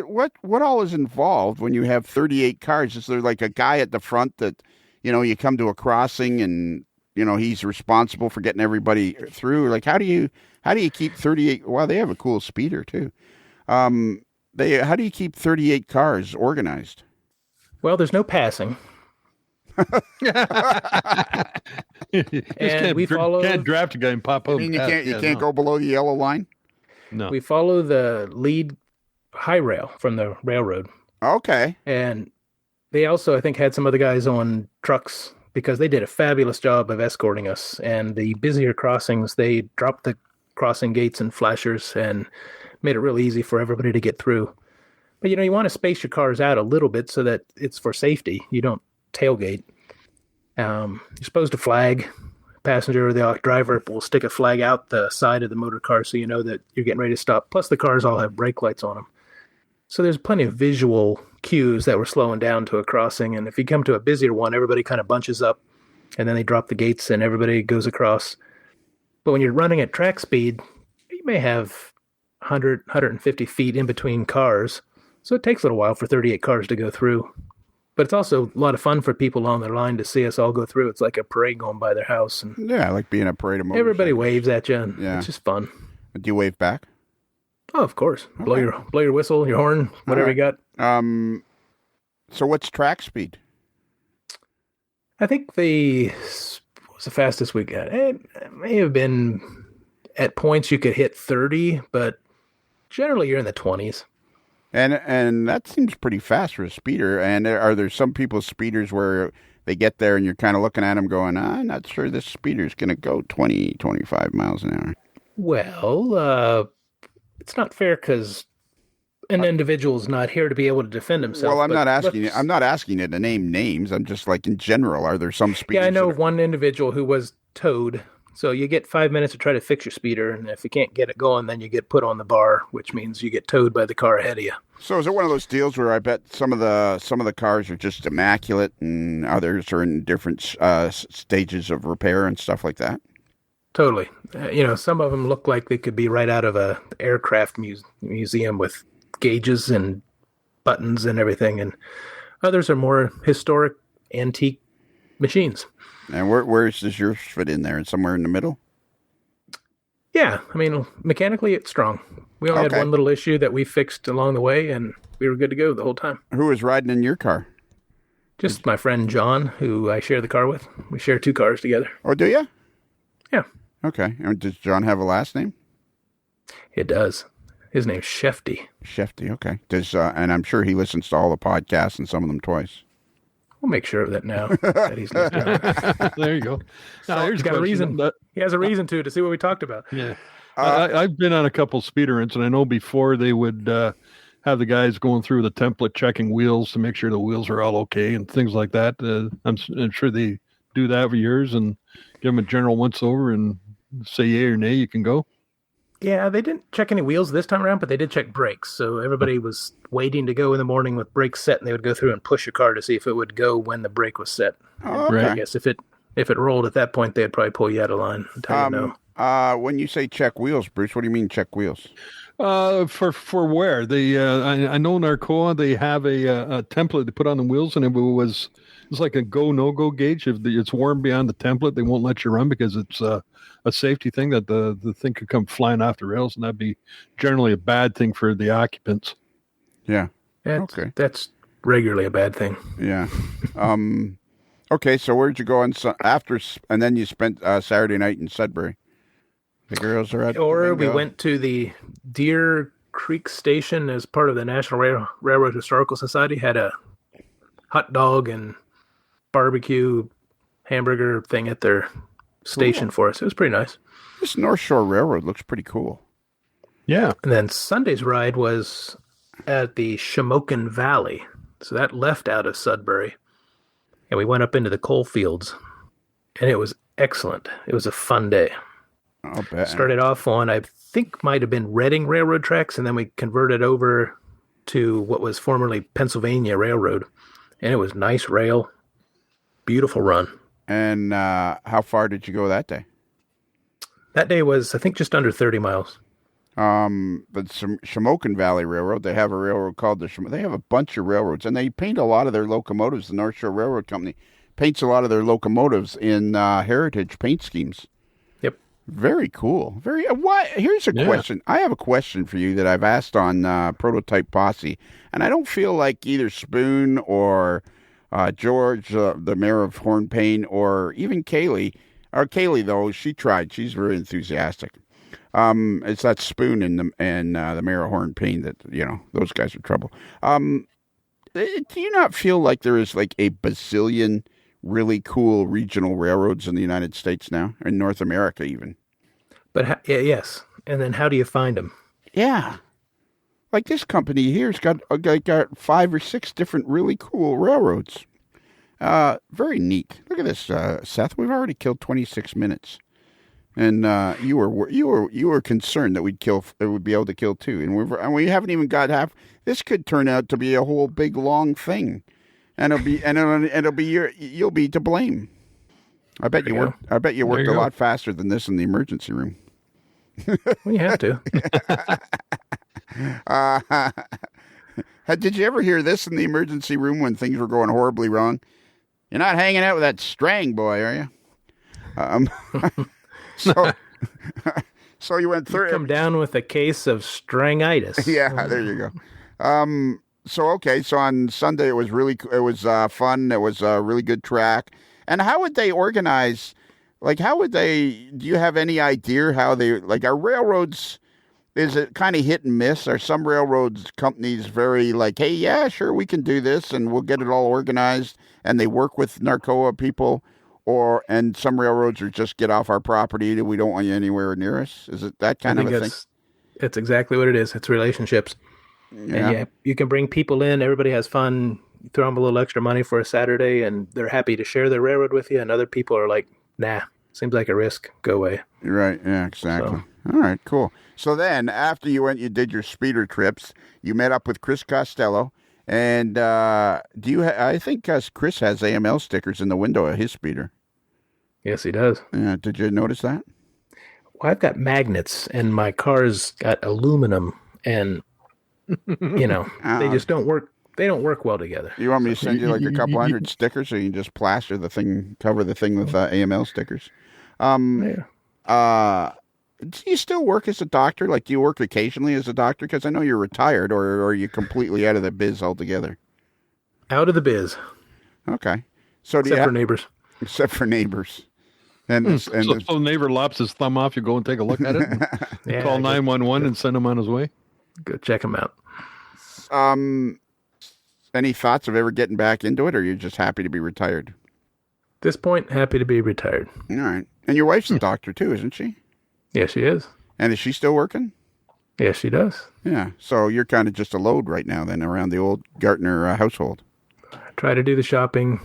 all is involved when you have 38 cars? Is there like a guy at the front that, you come to a crossing and, he's responsible for getting everybody through? Like, how do you keep 38? Well, they have a cool speeder too. How do you keep 38 cars organized? Well, there's no passing. And we can't draft a guy and pop up. You can't go below the yellow line? No. We follow the lead high rail from the railroad. Okay. And they also, I think, had some other guys on trucks because they did a fabulous job of escorting us. And the busier crossings, they dropped the crossing gates and flashers and made it real easy for everybody to get through. But, you want to space your cars out a little bit so that it's for safety. You don't tailgate. You're supposed to flag. Passenger or the driver will stick a flag out the side of the motor car so you know that you're getting ready to stop. Plus, the cars all have brake lights on them. So there's plenty of visual cues that we're slowing down to a crossing. And if you come to a busier one, everybody kind of bunches up, and then they drop the gates and everybody goes across. But when you're running at track speed, you may have 100, 150 feet in between cars. So it takes a little while for 38 cars to go through. But it's also a lot of fun for people on their line to see us all go through. It's like a parade going by their house. And yeah, I like being a parade of motorcycles. Everybody waves at you, and it's just fun. Do you wave back? Oh, of course. Okay. Blow your whistle, your horn, whatever you got. So what's track speed? I think what was the fastest we got? It may have been, at points you could hit 30, but generally you're in the 20s. And that seems pretty fast for a speeder. And are there some people's speeders where they get there and you're kind of looking at them going, I'm not sure this speeder's going to go 20, 25 miles an hour? Well, it's not fair because an individual's not here to be able to defend himself. Well, I'm not asking you to name names. I'm just like, in general, are there some speeders? Yeah, I know one individual who was towed. So you get 5 minutes to try to fix your speeder, and if you can't get it going, then you get put on the bar, which means you get towed by the car ahead of you. So is it one of those deals where I bet some of the cars are just immaculate and others are in different stages of repair and stuff like that? Totally. Some of them look like they could be right out of a aircraft museum with gauges and buttons and everything, and others are more historic, antique machines. And where does yours fit in there? Somewhere in the middle? Yeah. I mean, mechanically, it's strong. We only had one little issue that we fixed along the way, and we were good to go the whole time. Who was riding in your car? Just my friend John, who I share the car with. We share 2 cars together. Oh, do you? Yeah. Okay. And does John have a last name? It does. His name's Shefty. Shefty. Okay. And I'm sure he listens to all the podcasts and some of them twice. We'll make sure of that now. That he's listening. There you go. Now, here's He's got a reason. He has a reason to see what we talked about. Yeah. I've been on a couple speeder runs, and I know before they would have the guys going through the template, checking wheels to make sure the wheels are all okay and things like that. I'm sure they do that for years and give them a general once over and say yay or nay, you can go. Yeah, they didn't check any wheels this time around, but they did check brakes. So everybody was waiting to go in the morning with brakes set, and they would go through and push a car to see if it would go when the brake was set. Oh, okay. Right. I guess if it rolled at that point, they'd probably pull you out of line and tell you no. When you say check wheels, Bruce, what do you mean check wheels? For where they I know Narcoa, they have a template they put on the wheels, and it's like a go no go gauge. If it's warm beyond the template, they won't let you run because it's a safety thing that the thing could come flying off the rails, and that'd be generally a bad thing for the occupants. Yeah. Okay. That's regularly a bad thing. Yeah. Okay. So where'd you go and then you spent Saturday night in Sudbury? The girls are at. Or we went to the Deer Creek Station as part of the National Railroad Historical Society. Had a hot dog and barbecue hamburger thing at their station for us. It was pretty nice. This North Shore Railroad looks pretty cool. Yeah. And then Sunday's ride was at the Shamokin Valley. So that left out of Sudbury. And we went up into the coal fields. And it was excellent. It was a fun day. I'll bet. Started off on, I think, might have been Reading Railroad tracks, and then we converted over to what was formerly Pennsylvania Railroad. And it was nice rail. Beautiful run. And how far did you go that day? That day was, I think, just under 30 miles. But Shamokin Valley Railroad, they have a railroad called they have a bunch of railroads, and they paint a lot of their locomotives. The North Shore Railroad Company paints a lot of their locomotives in heritage paint schemes. Yep. Very cool. Here's a question. I have a question for you that I've asked on Prototype Posse, and I don't feel like either Spoon or George, the mayor of Hornpain, or even Kaylee, though, she tried. She's very enthusiastic. It's that Spoon and the mayor of Hornpain that, those guys are trouble. Do you not feel like there is like a bazillion really cool regional railroads in the United States now, or in North America even? But yes. And then how do you find them? Yeah. Like this company here's got 5 or 6 different really cool railroads. Very neat. Look at this, Seth. We've already killed 26 minutes, and you were concerned that it would be able to kill 2, and we haven't even got half. This could turn out to be a whole big long thing, and it'll be you'll be to blame. I bet you worked. I bet you worked a lot faster than this in the emergency room. Well, you have to. Did you ever hear this in the emergency room when things were going horribly wrong? You're not hanging out with that Strang boy, are you? So you went through. Come down with a case of strangitis. Yeah, there you go. So on Sunday it was fun. It was a really good track. And how would they organize? Like, do you have any idea how our railroads, is it kind of hit and miss? Are some railroads companies very like, hey, yeah, sure, we can do this and we'll get it all organized, and they work with Narcoa people, and some railroads are just get off our property, we don't want you anywhere near us? Is it that kind of a thing? It's exactly what it is. It's relationships. Yeah. And you can bring people in, everybody has fun, you throw them a little extra money for a Saturday, and they're happy to share their railroad with you, and other people are like, nah, seems like a risk, go away. Right, yeah, exactly. So. All right, cool. So then, after you did your speeder trips, you met up with Chris Costello, and I think Chris has AML stickers in the window of his speeder. Yes, he does. Yeah, did you notice that? Well, I've got magnets, and my car's got aluminum, and, they just don't work. They don't work well together. You want me to send you like a couple hundred stickers, so you can just plaster the thing, cover the thing with AML stickers? Do you still work as a doctor? Like, do you work occasionally as a doctor? Because I know you're retired, or are you completely out of the biz altogether? Out of the biz. Okay. So Except for neighbors. Except for neighbors. And so the neighbor lops his thumb off, you go and take a look at it, and Yeah, call 911 and send him on his way. Go check him out. Any thoughts of ever getting back into it, or you're just happy to be retired? At this point, happy to be retired. All right. And your wife's a doctor too, isn't she? Yeah, she is. And is she still working? Yes, she does. Yeah. So you're kind of just a load right now then around the old Gartner household. Try to do the shopping,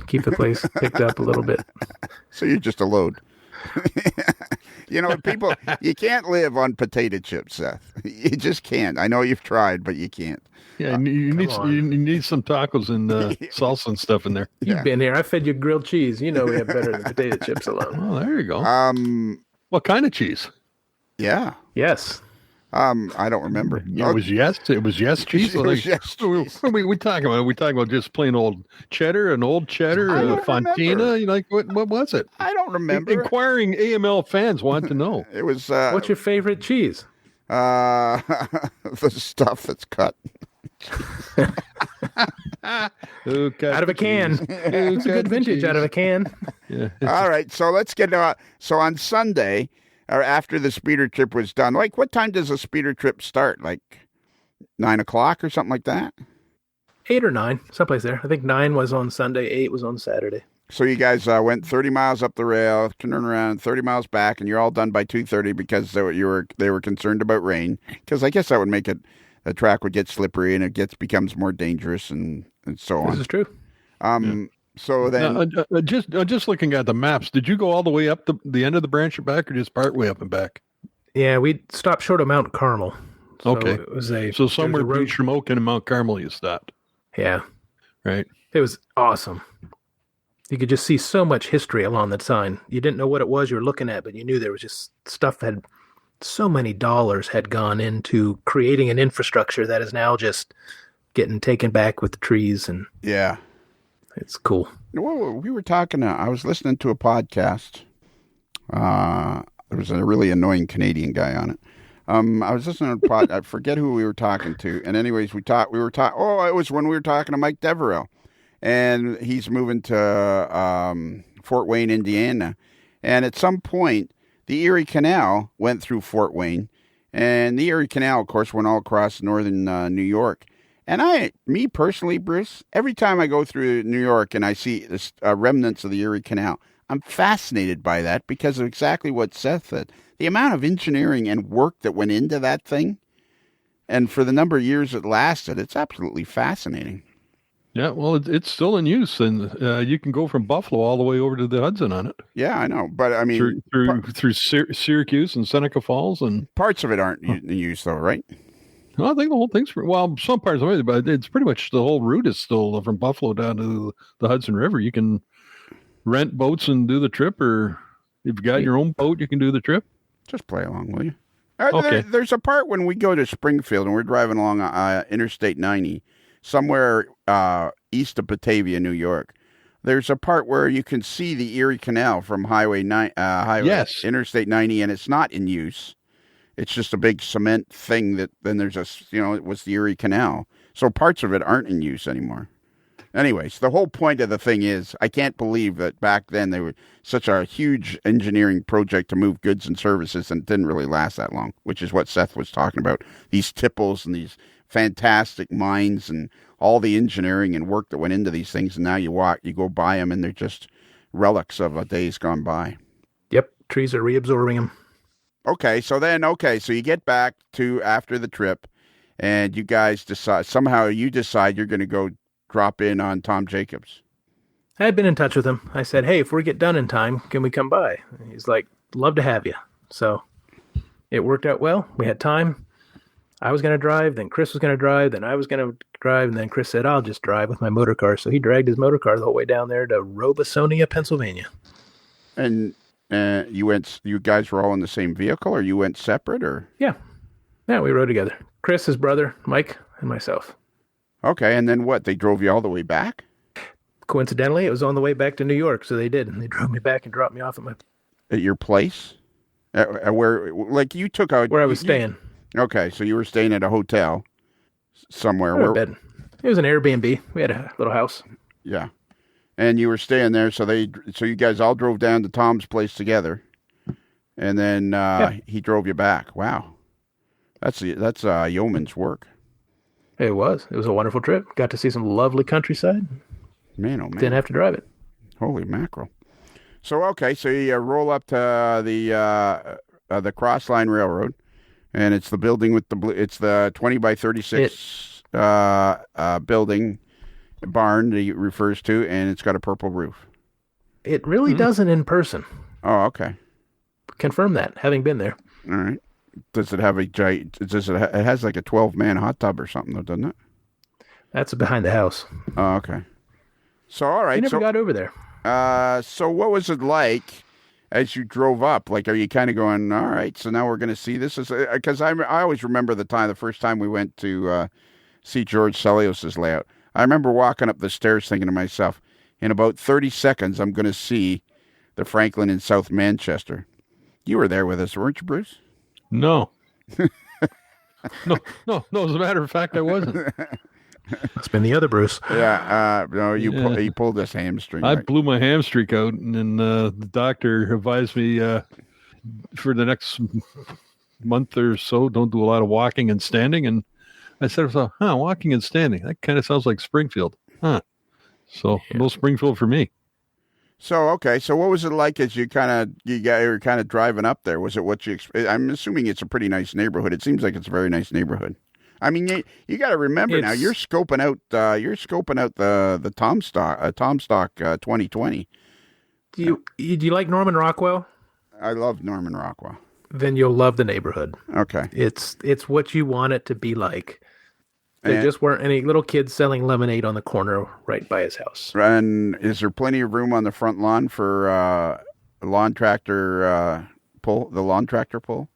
keep the place picked up a little bit. So you're just a load. People, you can't live on potato chips, Seth. You just can't. I know you've tried, but you can't. Yeah, you need some tacos and salsa and stuff in there. You've been here. I fed you grilled cheese. We have better than potato chips alone. Oh, there you go. What kind of cheese? Yeah. Yes. I don't remember. It was yes cheese. It was yes cheese. What are we talking about? Are we talking about just plain old cheddar, an old cheddar, Fontina? What was it? I don't remember. Inquiring AML fans want to know. It was. What's your favorite cheese? The stuff that's cut. Out of a can. It's a good vintage out of a can. Yeah. All right, so let's get so on Sunday, or after the speeder trip was done, what time does a speeder trip start? 9 o'clock or something like that? 8 or 9, someplace there. I think 9 was on Sunday, 8 was on Saturday. So you guys went 30 miles up the rail, turned around 30 miles back, and you're all done by 2:30 because they were concerned about rain. Because I guess that would make the track would get slippery and it becomes more dangerous and so on. This is true. So then, just looking at the maps, did you go all the way up the end of the branch and back, or just part way up and back? Yeah, we stopped short of Mount Carmel. So okay, it was somewhere between Shamokin and Mount Carmel you stopped. Yeah, right. It was awesome. You could just see so much history along that sign. You didn't know what it was you were looking at, but you knew there was just stuff that had so many dollars had gone into creating an infrastructure that is now just getting taken back with the trees, and yeah. It's cool. Well, we were talking, I was listening to a podcast. There was a really annoying Canadian guy on it. I was listening to a pod, I forget who we were talking to. And anyways, it was when we were talking to Mike Deverell. And he's moving to Fort Wayne, Indiana. And at some point, the Erie Canal went through Fort Wayne. And the Erie Canal, of course, went all across northern New York. And me personally, Bruce, every time I go through New York and I see the remnants of the Erie Canal, I'm fascinated by that because of exactly what Seth said. The amount of engineering and work that went into that thing, and for the number of years it lasted, it's absolutely fascinating. Yeah, well, it's still in use, and you can go from Buffalo all the way over to the Hudson on it. Yeah, I know, but I mean... Through Syracuse and Seneca Falls. And parts of it aren't in use, though, right? No, I think the whole thing's some parts of it, but it's pretty much the whole route is still from Buffalo down to the Hudson River. You can rent boats and do the trip, or if you got your own boat, you can do the trip. Just play along, will you? Okay. There's a part when we go to Springfield and we're driving along Interstate 90, somewhere east of Batavia, New York. There's a part where you can see the Erie Canal from Yes. Interstate 90, and it's not in use. It's just a big cement thing that then there's it was the Erie Canal. So parts of it aren't in use anymore. Anyways, the whole point of the thing is, I can't believe that back then they were such a huge engineering project to move goods and services, and it didn't really last that long, which is what Seth was talking about. These tipples and these fantastic mines and all the engineering and work that went into these things, and now you go by them and they're just relics of a days gone by. Yep, trees are reabsorbing them. So you get back to after the trip, and you guys decide you're going to go drop in on Tom Jacobs. I had been in touch with him. I said, hey, if we get done in time, can we come by? And he's like, love to have you. So it worked out well. We had time. I was going to drive, then Chris was going to drive, then I was going to drive, and then Chris said, I'll just drive with my motor car. So he dragged his motor car the whole way down there to Robesonia, Pennsylvania. And you guys were all in the same vehicle, or you went separate, or? Yeah, we rode together. Chris, his brother, Mike, and myself. Okay, and then what? They drove you all the way back? Coincidentally, it was on the way back to New York, so they did. And they drove me back and dropped me off at your place? Where you took out... Where I was staying. Okay, so you were staying at a hotel somewhere. Bed. It was an Airbnb. We had a little house. Yeah. And you were staying there, so you guys all drove down to Tom's place together, and then he drove you back. Wow, that's yeoman's work. It was a wonderful trip. Got to see some lovely countryside. Man, oh man, Didn't have to drive it. Holy mackerel! So so you roll up to the Crossline Railroad, and it's the building with it's the 20 by 36 building. Barn that he refers to, and it's got a purple roof. It really doesn't in person. Oh, okay. Confirm that, having been there. All right. Does it have it has like a 12-man hot tub or something, though, doesn't it? That's behind the house. Oh, okay. So, all right. You never got over there. So what was it like as you drove up? Like, are you kind of going, all right, so now we're going to see this? Because I always remember the first time we went to see George Celios's layout. I remember walking up the stairs thinking to myself, in about 30 seconds, I'm going to see the Franklin in South Manchester. You were there with us, weren't you, Bruce? No. No. As a matter of fact, I wasn't. It's been the other Bruce. Yeah. No, he pulled this hamstring. I blew my hamstring out, and then the doctor advised me for the next month or so, don't do a lot of walking and standing. And I said to myself, walking and standing. That kind of sounds like Springfield. So no Springfield for me. So, okay. So what was it like as you were kind of driving up there? Was it what you I'm assuming it's a pretty nice neighborhood. It seems like it's a very nice neighborhood. I mean, you got to remember now, you're scoping out the Tomstock 2020. Do you like Norman Rockwell? I love Norman Rockwell. Then you'll love the neighborhood. Okay. It's what you want it to be like. There just weren't any little kids selling lemonade on the corner right by his house. And is there plenty of room on the front lawn for a lawn tractor pull? The lawn tractor pull?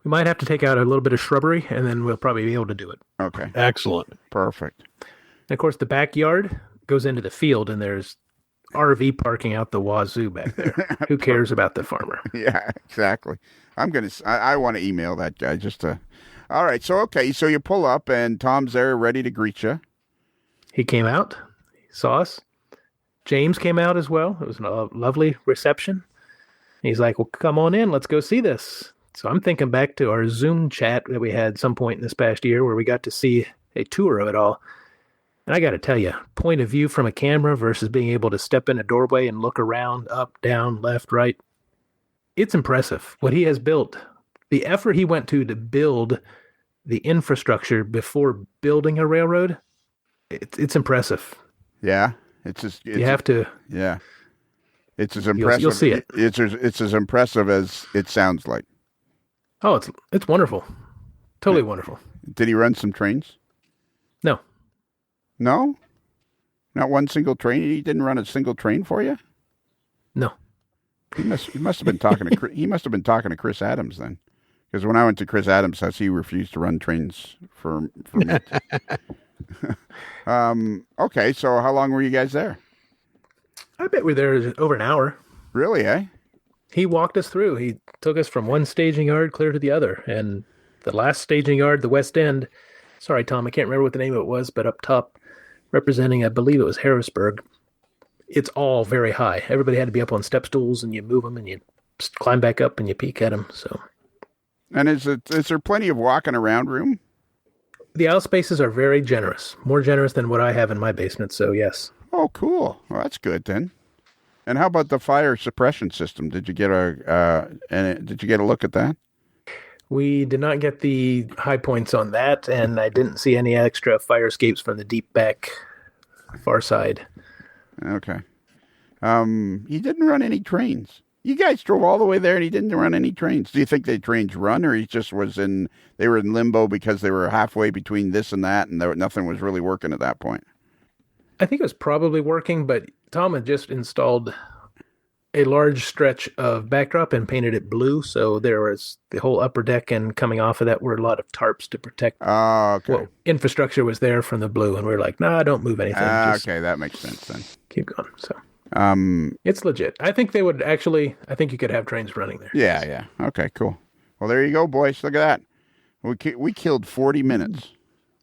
We might have to take out a little bit of shrubbery, and then we'll probably be able to do it. Okay. Excellent. Perfect. And of course, the backyard goes into the field, and there's RV parking out the wazoo back there. Who cares about the farmer? Yeah, exactly. I want to email that guy just to. All right. So, okay. So you pull up and Tom's there ready to greet you. He came out, he saw us. James came out as well. It was a lovely reception. He's like, well, come on in. Let's go see this. So I'm thinking back to our Zoom chat that we had some point in this past year where we got to see a tour of it all. And I got to tell you, point of view from a camera versus being able to step in a doorway and look around, up, down, left, right. It's impressive what he has built. The effort he went to build the infrastructure before building a railroad, it's impressive. Yeah. You have to. Yeah. It's as impressive. You'll see it. It's as impressive as it sounds like. Oh, it's wonderful. Totally wonderful. Did he run some trains? No. No? Not one single train? He didn't run a single train for you? No. He must have been talking to Chris Adams then. Because when I went to Chris Adams' house, he refused to run trains for me. Okay, so how long were you guys there? I bet we're there over an hour. Really, eh? He walked us through. He took us from one staging yard clear to the other. And the last staging yard, the West End, sorry, Tom, I can't remember what the name of it was, but up top, representing, I believe it was Harrisburg, it's all very high. Everybody had to be up on step stools, and you move them, and you climb back up, and you peek at them. So, and is there plenty of walking around room? The aisle spaces are very generous, more generous than what I have in my basement. So yes. Oh, cool. Well, that's good then. And how about the fire suppression system? Did you get a look at that? We did not get the high points on that, and I didn't see any extra fire escapes from the deep back far side. Okay. He didn't run any trains. You guys drove all the way there and he didn't run any trains. Do you think the trains run, or he just they were in limbo because they were halfway between this and that, and nothing was really working at that point? I think it was probably working, but Tom had just installed a large stretch of backdrop and painted it blue. So there was the whole upper deck, and coming off of that were a lot of tarps to protect. Oh, okay. Well, infrastructure was there from the blue, and we were like, nah, don't move anything. Okay, that makes sense then. Keep going. So it's legit. I think they would actually, I think you could have trains running there. Yeah. Okay, cool. Well, there you go, boys. Look at that. We killed 40 minutes.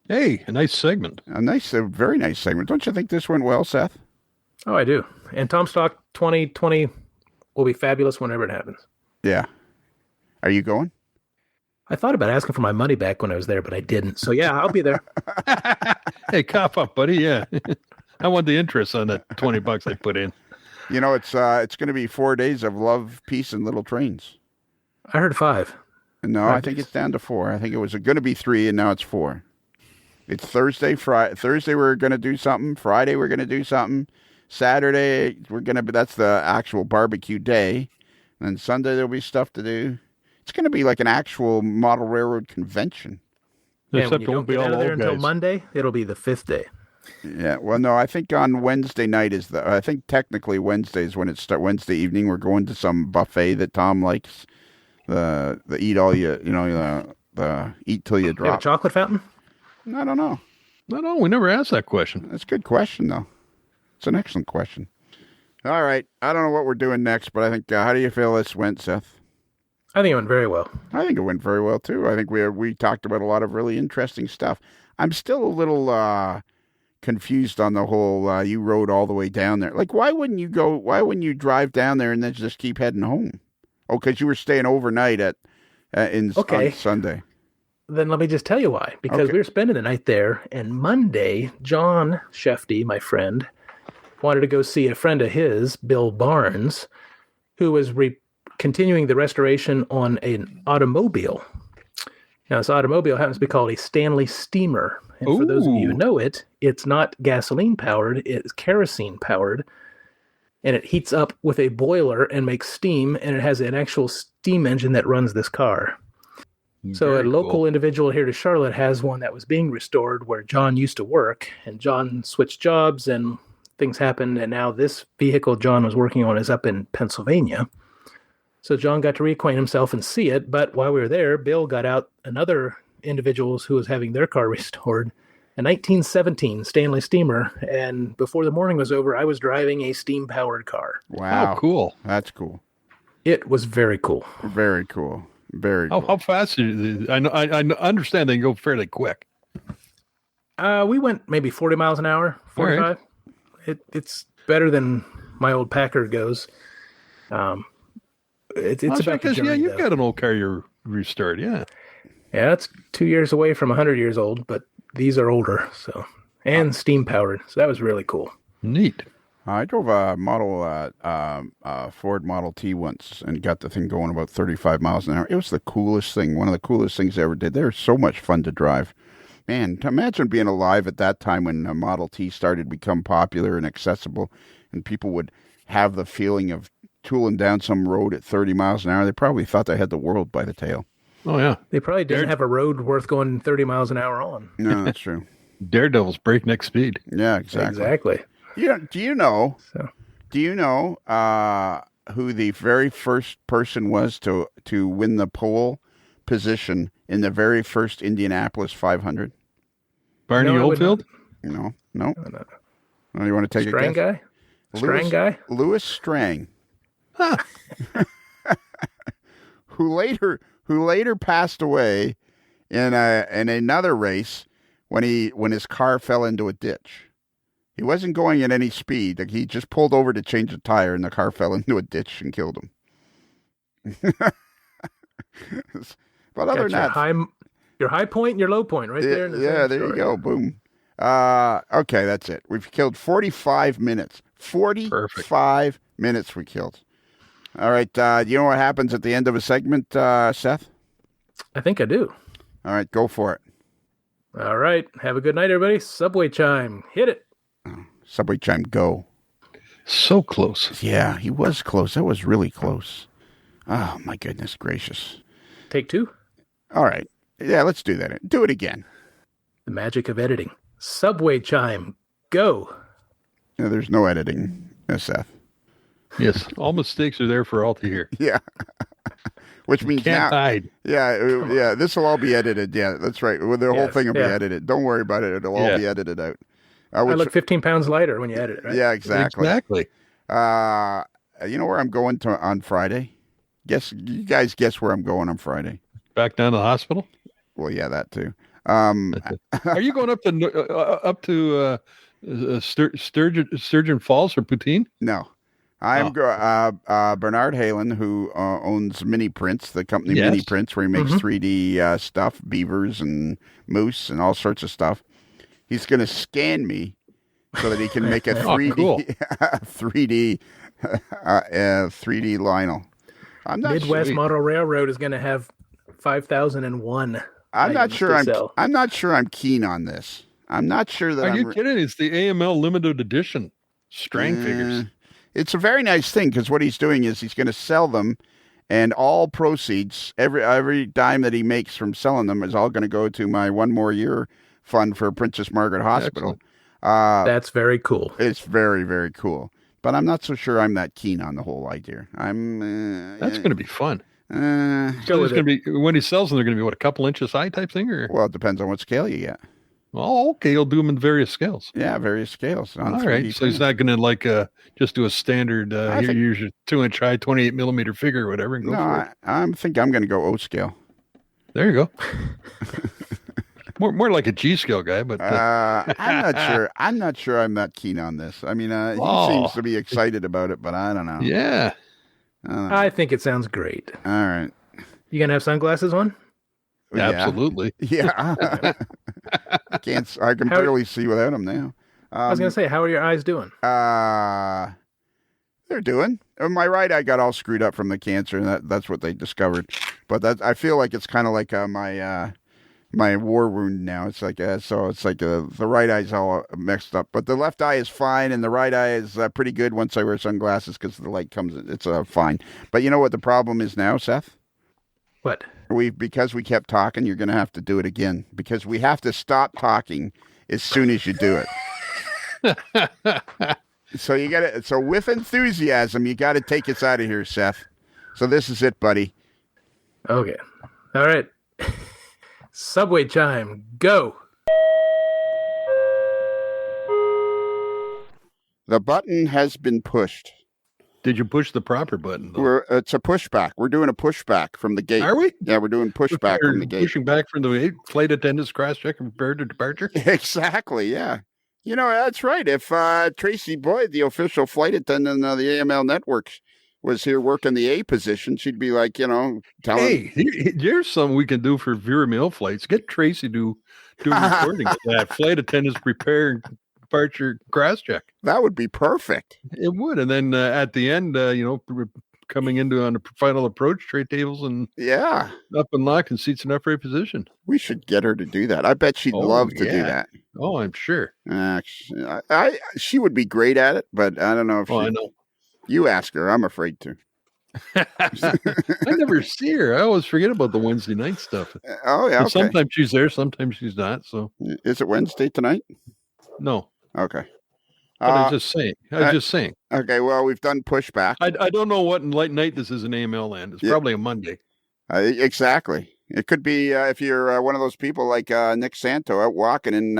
Hey, a nice segment. A very nice segment. Don't you think this went well, Seth? Oh, I do. And Tom Stock 2020 will be fabulous whenever it happens. Yeah. Are you going? I thought about asking for my money back when I was there, but I didn't. So yeah, I'll be there. Hey, cough up, buddy. Yeah. I want the interest on that $20 I put in. You know, it's going to be 4 days of love, peace, and little trains. I heard 5. No, I think it's down to 4. I think it was going to be 3, and now it's 4. It's Thursday, Friday. Thursday we're going to do something. Friday we're going to do something. Saturday that's the actual barbecue day. And then Sunday there'll be stuff to do. It's going to be like an actual model railroad convention. And Except when you it won't don't be get out all of there old until guys. Monday, it'll be the 5th day. Yeah, well, no, I think on Wednesday night I think technically Wednesday is when it starts. Wednesday evening, we're going to some buffet that Tom likes. The eat all the eat till you You have a drop. chocolate fountain? I don't know. No, we never asked that question. That's a good question, though. It's an excellent question. All right, I don't know what we're doing next, but I think, how do you feel this went, Seth? I think it went very well. I think it went very well, too. I think we talked about a lot of really interesting stuff. I'm still a little confused on the whole you rode all the way down there. Like, why wouldn't you drive down there and then just keep heading home? Oh, because you were staying overnight on Sunday. Then let me just tell you why. Because Okay. we were spending the night there, and Monday, John Shefty, my friend, wanted to go see a friend of his, Bill Barnes, who was continuing the restoration on an automobile. Now, this automobile happens to be called a Stanley Steamer. And for those of you who know it, it's not gasoline-powered, it's kerosene-powered. And it heats up with a boiler and makes steam, and it has an actual steam engine that runs this car. So Very a local cool. individual here to Charlotte has one that was being restored where John used to work, and John switched jobs and things happened, and now this vehicle John was working on is up in Pennsylvania. So John got to reacquaint himself and see it, but while we were there, Bill got out another individual who was having their car restored, a 1917 Stanley Steamer, and before the morning was over, I was driving a steam-powered car. Wow. Oh, cool. That's cool. It was very cool. Very cool. Very cool. How fast? I understand they can go fairly quick. We went maybe 40 miles an hour, 45. It's better than my old Packard goes. It's Well, about the because, journey, you've though. got an old car you're restored. Yeah. Yeah, it's 2 years away from 100 years old, but these are older, so and steam powered. So that was really cool. Neat. I drove a Ford Model T once and got the thing going about 35 miles an hour. It was the coolest thing. One of the coolest things I ever did. They were so much fun to drive. Man, to imagine being alive at that time when a Model T started to become popular and accessible, and people would have the feeling of tooling down some road at 30 miles an hour. They probably thought they had the world by the tail. Oh, yeah. They probably didn't have a road worth going 30 miles an hour on. No, that's true. Daredevil's breakneck speed. Yeah, exactly. Exactly. Do you know So who the very first person was to win the pole position in the very first Indianapolis 500? Barney No, I would Oldfield? No. Oh, you want to take Strang a guess? guy? Strang guy? Louis Strang, Huh. who later passed away in another race when his car fell into a ditch. He wasn't going at any speed. Like, he just pulled over to change a tire, and the car fell into a ditch and killed him. But other than that, Your high point and your low point right there. In the yeah, same there you story. go. Boom. Okay, that's it. We've killed 45 minutes. 45 minutes we killed. All right. You know what happens at the end of a segment, Seth? I think I do. All right, go for it. All right. Have a good night, everybody. Subway chime. Hit it. Subway chime, go. So close. Yeah, he was close. That was really close. Oh, my goodness gracious. Take 2. All right. Yeah, let's do that. Do it again. The magic of editing. Subway chime. Go. Yeah, there's no editing, Seth. Yes. All mistakes are there for all to hear. Yeah. Which means Can't now. hide. Yeah, this will all be edited. Yeah, that's right. Well, the whole Yes, thing will be yeah. edited. Don't worry about it. It'll all be edited out. I look 15 pounds lighter when you edit it, right? Yeah, exactly. Exactly. You know where I'm going to on Friday? You guys guess where I'm going on Friday? Back down to the hospital? Well, yeah, that too. Are you going up to Sturgeon Falls or Poutine? No. I'm Bernard Halen, who owns Mini Prints, the company Yes. Mini Prints, where he makes 3D stuff, beavers and moose and all sorts of stuff. He's going to scan me so that he can make a 3D, cool. 3D Lionel. I'm not Midwest sure. Model Railroad is going to have 5,001. I'm not items sure. to sell. I'm not sure. I'm keen on this. I'm not sure that. Are you kidding? It's the AML limited edition Strang figures. It's a very nice thing because what he's doing is he's going to sell them, and all proceeds, every dime that he makes from selling them, is all going to go to my One More Year fund for Princess Margaret Hospital. That's very cool. It's very, very cool. But I'm not so sure I'm that keen on the whole idea. That's going to be fun. Go So with it's going it. to be, when he sells them, they're going to be, what, a couple inches high type thing? Or Well, it depends on what scale you get. Oh, okay. He'll do them in various scales. Yeah, various scales. On All 3D right. So he's print. not going to just do a standard, think- here's your 2-inch high, 28 millimeter figure or whatever. And go No, for it. I think I'm going to go O scale. There you go. more like a G scale guy, but I'm not sure. I'm not sure I'm that keen on this. I mean, he seems to be excited about it, but I don't know. yeah. I think it sounds great. All right. You going to have sunglasses on? Yeah. Absolutely. Yeah. I can barely see without them now. I was going to say, how are your eyes doing? They're doing. My right eye got all screwed up from the cancer, and that's what they discovered. But I feel like it's kind of like my war wound now. It's like the right eye's all messed up, but the left eye is fine, and the right eye is pretty good once I wear sunglasses because the light comes in. It's fine. But you know what the problem is now, Seth? What? Because we kept talking, you're going to have to do it again because we have to stop talking as soon as you do it. So you got to. So with enthusiasm, you got to take us out of here, Seth. So this is it, buddy. Okay. All right. Subway chime. Go. The button has been pushed. Did you push the proper button, though? It's a pushback. We're doing a pushback from the gate. Are we? Yeah, we're doing pushback from the gate. Pushing back from the gate. Flight attendants cross-check and prepare to departure. Exactly, yeah. You know, that's right. If Tracy Boyd, the official flight attendant of the AML network, was here working the A position, she'd be like, telling... Hey, here's something we can do for Vera Mail flights. Get Tracy to do recording of that. Flight attendants prepare and departure cross-check. That would be perfect. It would. And then at the end, coming into on the final approach, tray tables and Yeah. up and lock and seats in upright position. We should get her to do that. I bet she'd love to do yeah. that. Oh, I'm sure. She would be great at it, but I don't know if I know. You ask her. I'm afraid to. I never see her. I always forget about the Wednesday night stuff. Oh, yeah. Okay. Sometimes she's there, sometimes she's not. So Is it Wednesday tonight? no. Okay. But I was just saying. Okay, well, we've done pushback. I don't know what night this is in AML land. It's probably a Monday. Exactly. It could be if you're one of those people like Nick Santo out walking in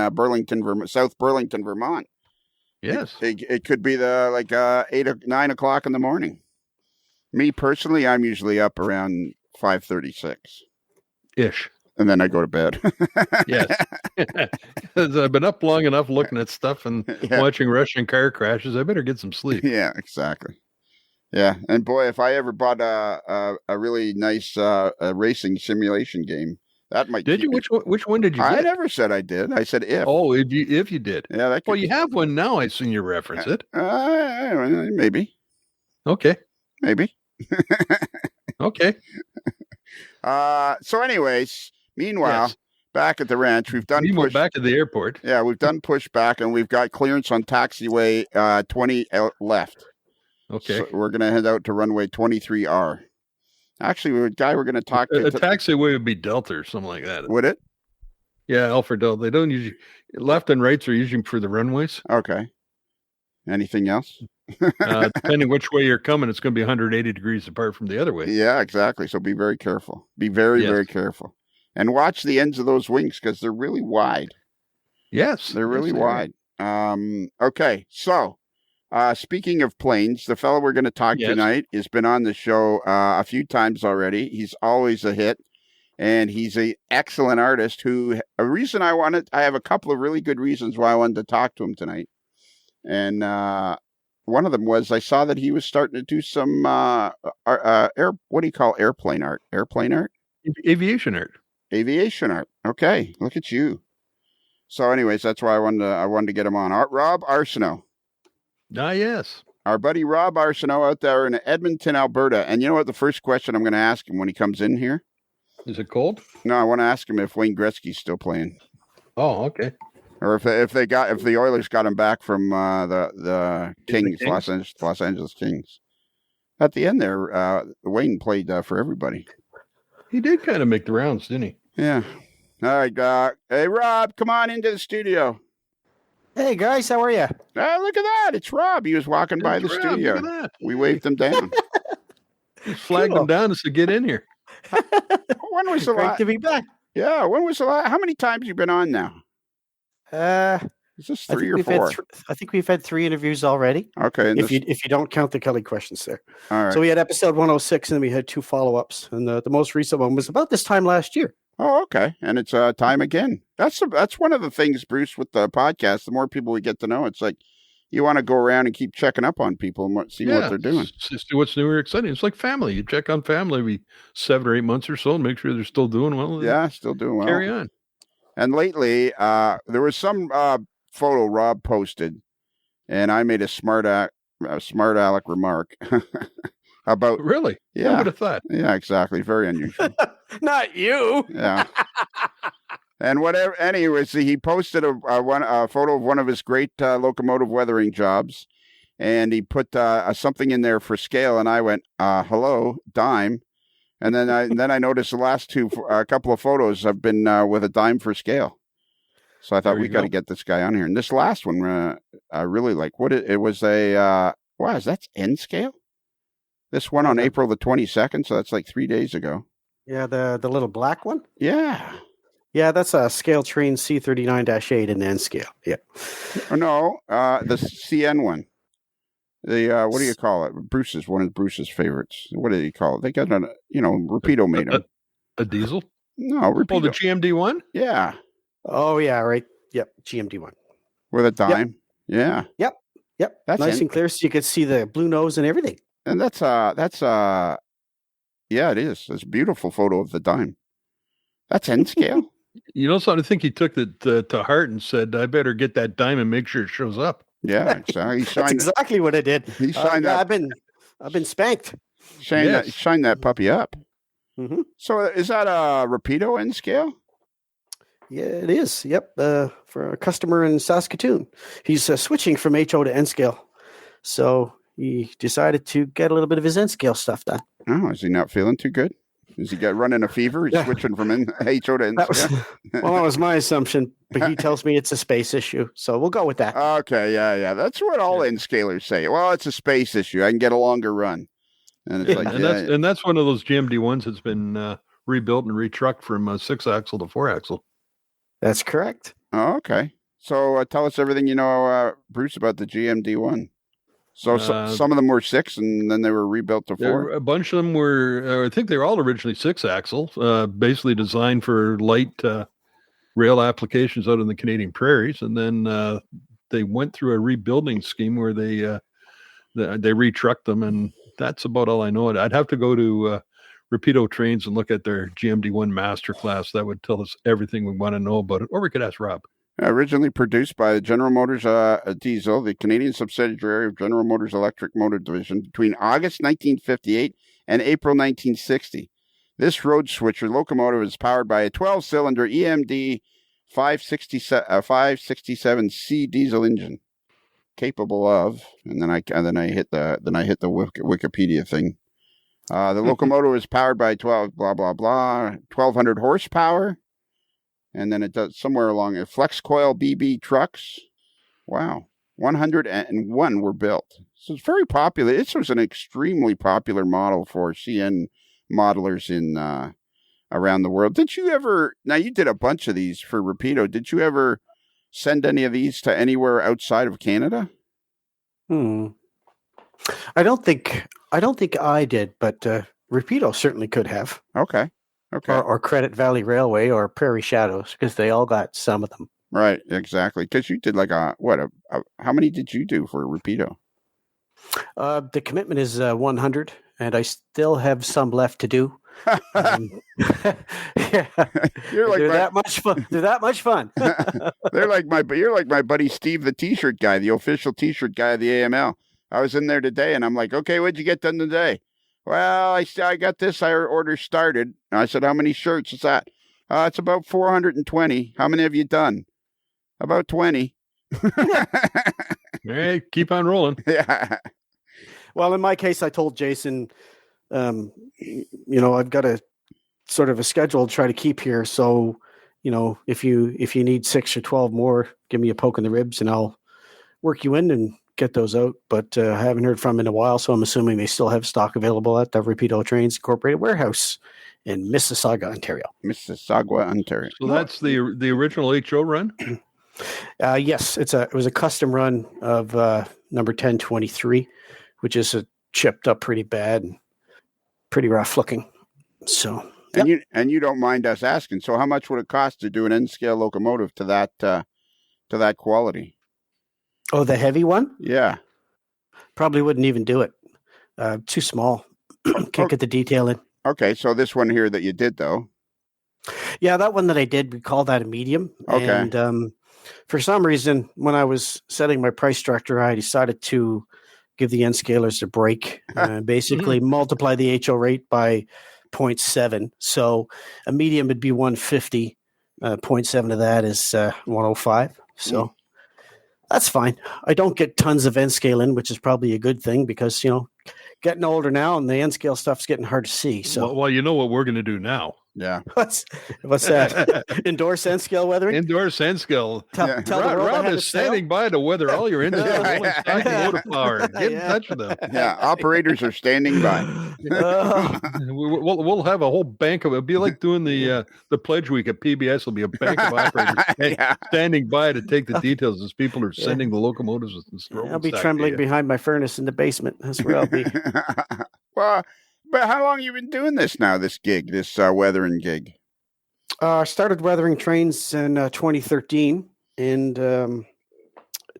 South Burlington, Vermont. Yes. It could be 8 or 9 o'clock in the morning. Me personally, I'm usually up around 5:36. Ish. And then I go to bed. Yes. I've been up long enough looking at stuff and watching Russian car crashes. I better get some sleep. Yeah, exactly. Yeah, and boy, if I ever bought a really nice racing simulation game, that might. Did you? Which one did you get? I never said I did. I said if. Oh, if you did. Yeah, that could you have one now. I seen you reference it. Maybe. Okay. Maybe. Okay. So anyways, meanwhile, back at the ranch, we've done back at the airport. Yeah, we've done pushback, and we've got clearance on taxiway 20 left. Okay. So we're going to head out to runway 23R. Actually, we're going to talk to... A taxiway would be Delta or something like that. Would it? Yeah, Alpha Delta. They don't usually... Left and rights are usually for the runways. Okay. Anything else? Depending which way you're coming, it's going to be 180 degrees apart from the other way. Yeah, exactly. So be very careful. Be very, very careful. And watch the ends of those wings because they're really wide. Yes. They're really wide. Okay, so... speaking of planes, the fellow we're going to talk tonight has been on the show a few times already. He's always a hit, and he's an excellent artist I have a couple of really good reasons why I wanted to talk to him tonight. And one of them was I saw that he was starting to do some what do you call airplane art? Airplane art? Aviation art. Aviation art. Okay, look at you. So, anyways, that's why I wanted to get him on. Rob Arsenault. Ah, yes. Our buddy Rob Arsenault out there in Edmonton, Alberta. And you know what? The first question I'm going to ask him when he comes in here? Is it cold? No, I want to ask him if Wayne Gretzky's still playing. Oh, okay. Or if the Oilers got him back from the Kings, Los Angeles Kings. At the end there, Wayne played for everybody. He did kind of make the rounds, didn't he? Yeah. All right. Hey, Rob, come on into the studio. Hey, guys, how are you? Look at that. It's Rob. He was walking by the studio. Look at that. We waved him down. Just flagged him down to get in here. When was the Great last? to be back. Yeah, when was the last? How many times have you been on now? Is this 3 or 4? I think we've had 3 interviews already. Okay. If you don't count the Kelly questions there. All right. So we had episode 106, and then we had 2 follow-ups, and the most recent one was about this time last year. Oh, okay. And it's time again. That's one of the things, Bruce, with the podcast. The more people we get to know, it's like you want to go around and keep checking up on people and see what they're doing. Just do what's new or exciting. It's like family. You check on family every 7 or 8 months or so and make sure they're still doing well. Yeah, still doing well. Carry on. And lately, there was some photo Rob posted, and I made a smart aleck remark about. Really? Yeah. I would have thought. Yeah, exactly. Very unusual. Not you. Yeah. And whatever. Anyways, he posted a photo of one of his great locomotive weathering jobs, and he put something in there for scale, and I went, "Hello, dime." And then I noticed the last couple of photos have been with a dime for scale. So I thought we got to get this guy on here. And this last one, I really like. It was a wow, that's N scale. This one on April the 22nd, so that's like 3 days ago. Yeah, the little black one. Yeah. Yeah, that's a scale train C39-8 in N scale. Yeah. Oh, no, the CN one. The what do you call it? One of Bruce's favorites. What do you call it? They got Rapido made them. A diesel? No, Rapido. Oh, the GMD one? Yeah. Oh yeah, right. Yep, GMD one with a dime. Yep. Yeah. Yep. That's nice and clear, so you could see the blue nose and everything. And that's yeah, it is. It's a beautiful photo of the dime. That's N scale. You know, so I think he took it to heart and said, "I better get that dime and make sure it shows up." Yeah, exactly. That's exactly what I did. He signed that. I've been spanked. Shine that puppy up. Mm-hmm. So is that a Rapido N scale? Yeah, it is. Yep. For a customer in Saskatoon, he's switching from HO to N scale, so he decided to get a little bit of his N scale stuff done. Oh, is he not feeling too good? Is he running a fever? He's switching from HO to N scale? Well, that was my assumption, but he tells me it's a space issue, so we'll go with that. Okay, yeah. That's what all N scalers say. Well, it's a space issue. I can get a longer run. And it's that's one of those GMD ones that's been rebuilt and retrucked from 6-axle to 4-axle. That's correct. Oh, okay. So tell us everything you know, Bruce, about the GMD one. So some of them were 6, and then they were rebuilt to 4. A bunch of them were, I think they were all originally 6-axle, basically designed for light rail applications out in the Canadian prairies. And then they went through a rebuilding scheme where they retrucked them, and that's about all I know. I'd have to go to Rapido Trains and look at their GMD1 masterclass. That would tell us everything we want to know about it. Or we could ask Rob. Originally produced by General Motors Diesel, the Canadian subsidiary of General Motors Electric Motor Division, between August 1958 and April 1960. This road switcher locomotive is powered by a 12-cylinder EMD 567C diesel engine, capable of. And then I hit the Wikipedia thing. The locomotive is powered by 1,200 horsepower. And then it does somewhere along it. Flex coil BB trucks. Wow. 101 were built. So it's very popular. This was an extremely popular model for CN modelers in around the world. Did you ever, now you did a bunch of these for Rapido. Did you ever send any of these to anywhere outside of Canada? I don't think I did, but Rapido certainly could have. Okay. Or Credit Valley Railway or Prairie Shadows, because they all got some of them. Right, exactly. Because you did like how many did you do for Rapido? The commitment is 100, and I still have some left to do. Yeah. They're that much fun. They're that much fun. You're like my buddy Steve, the T-shirt guy, the official T-shirt guy of the AML. I was in there today, and I'm like, okay, what'd you get done today? Well, I got this. Our order started. And I said, how many shirts is that? It's about 420. How many have you done? About 20. Hey, keep on rolling. Yeah. Well, in my case, I told Jason, I've got a sort of a schedule to try to keep here. So, if you need 6 or 12 more, give me a poke in the ribs and I'll work you in and get those out. But I haven't heard from them in a while, so I'm assuming they still have stock available at the Rapido Trains Incorporated warehouse in Mississauga, Ontario. So that's the original HO run? Yes, it was a custom run of number 1023, which is chipped up pretty bad and pretty rough looking. So, and you don't mind us asking. So, how much would it cost to do an N-scale locomotive to that quality? Oh, the heavy one? Yeah, probably wouldn't even do it. Too small. Can't get the detail in. Okay, so this one here that you did though. Yeah, that one that I did, we call that a medium. Okay. And for some reason, when I was setting my price structure, I decided to give the N scalers a break, basically multiply the HO rate by 0.7. So a medium would be 150. 0.7 of that is 105. So that's fine. I don't get tons of N scale in, which is probably a good thing because, getting older now and the N scale stuff's getting hard to see. So, well, you know what we're going to do now. Yeah. What's that? Endorse N scale weathering? Endorse N scale. Tell the world Rob is standing by to weather all your N scale rolling stock and motor power. Get in touch with them. Yeah, operators are standing by. We'll have a whole bank of it. It'll be like doing the pledge week at PBS. Will be a bank of operators standing by to take the details as people are sending the locomotives. I'll be trembling behind my furnace in the basement. That's where I'll be. Well, but how long have you been doing this now, this gig, this weathering gig? I started weathering trains in 2013 and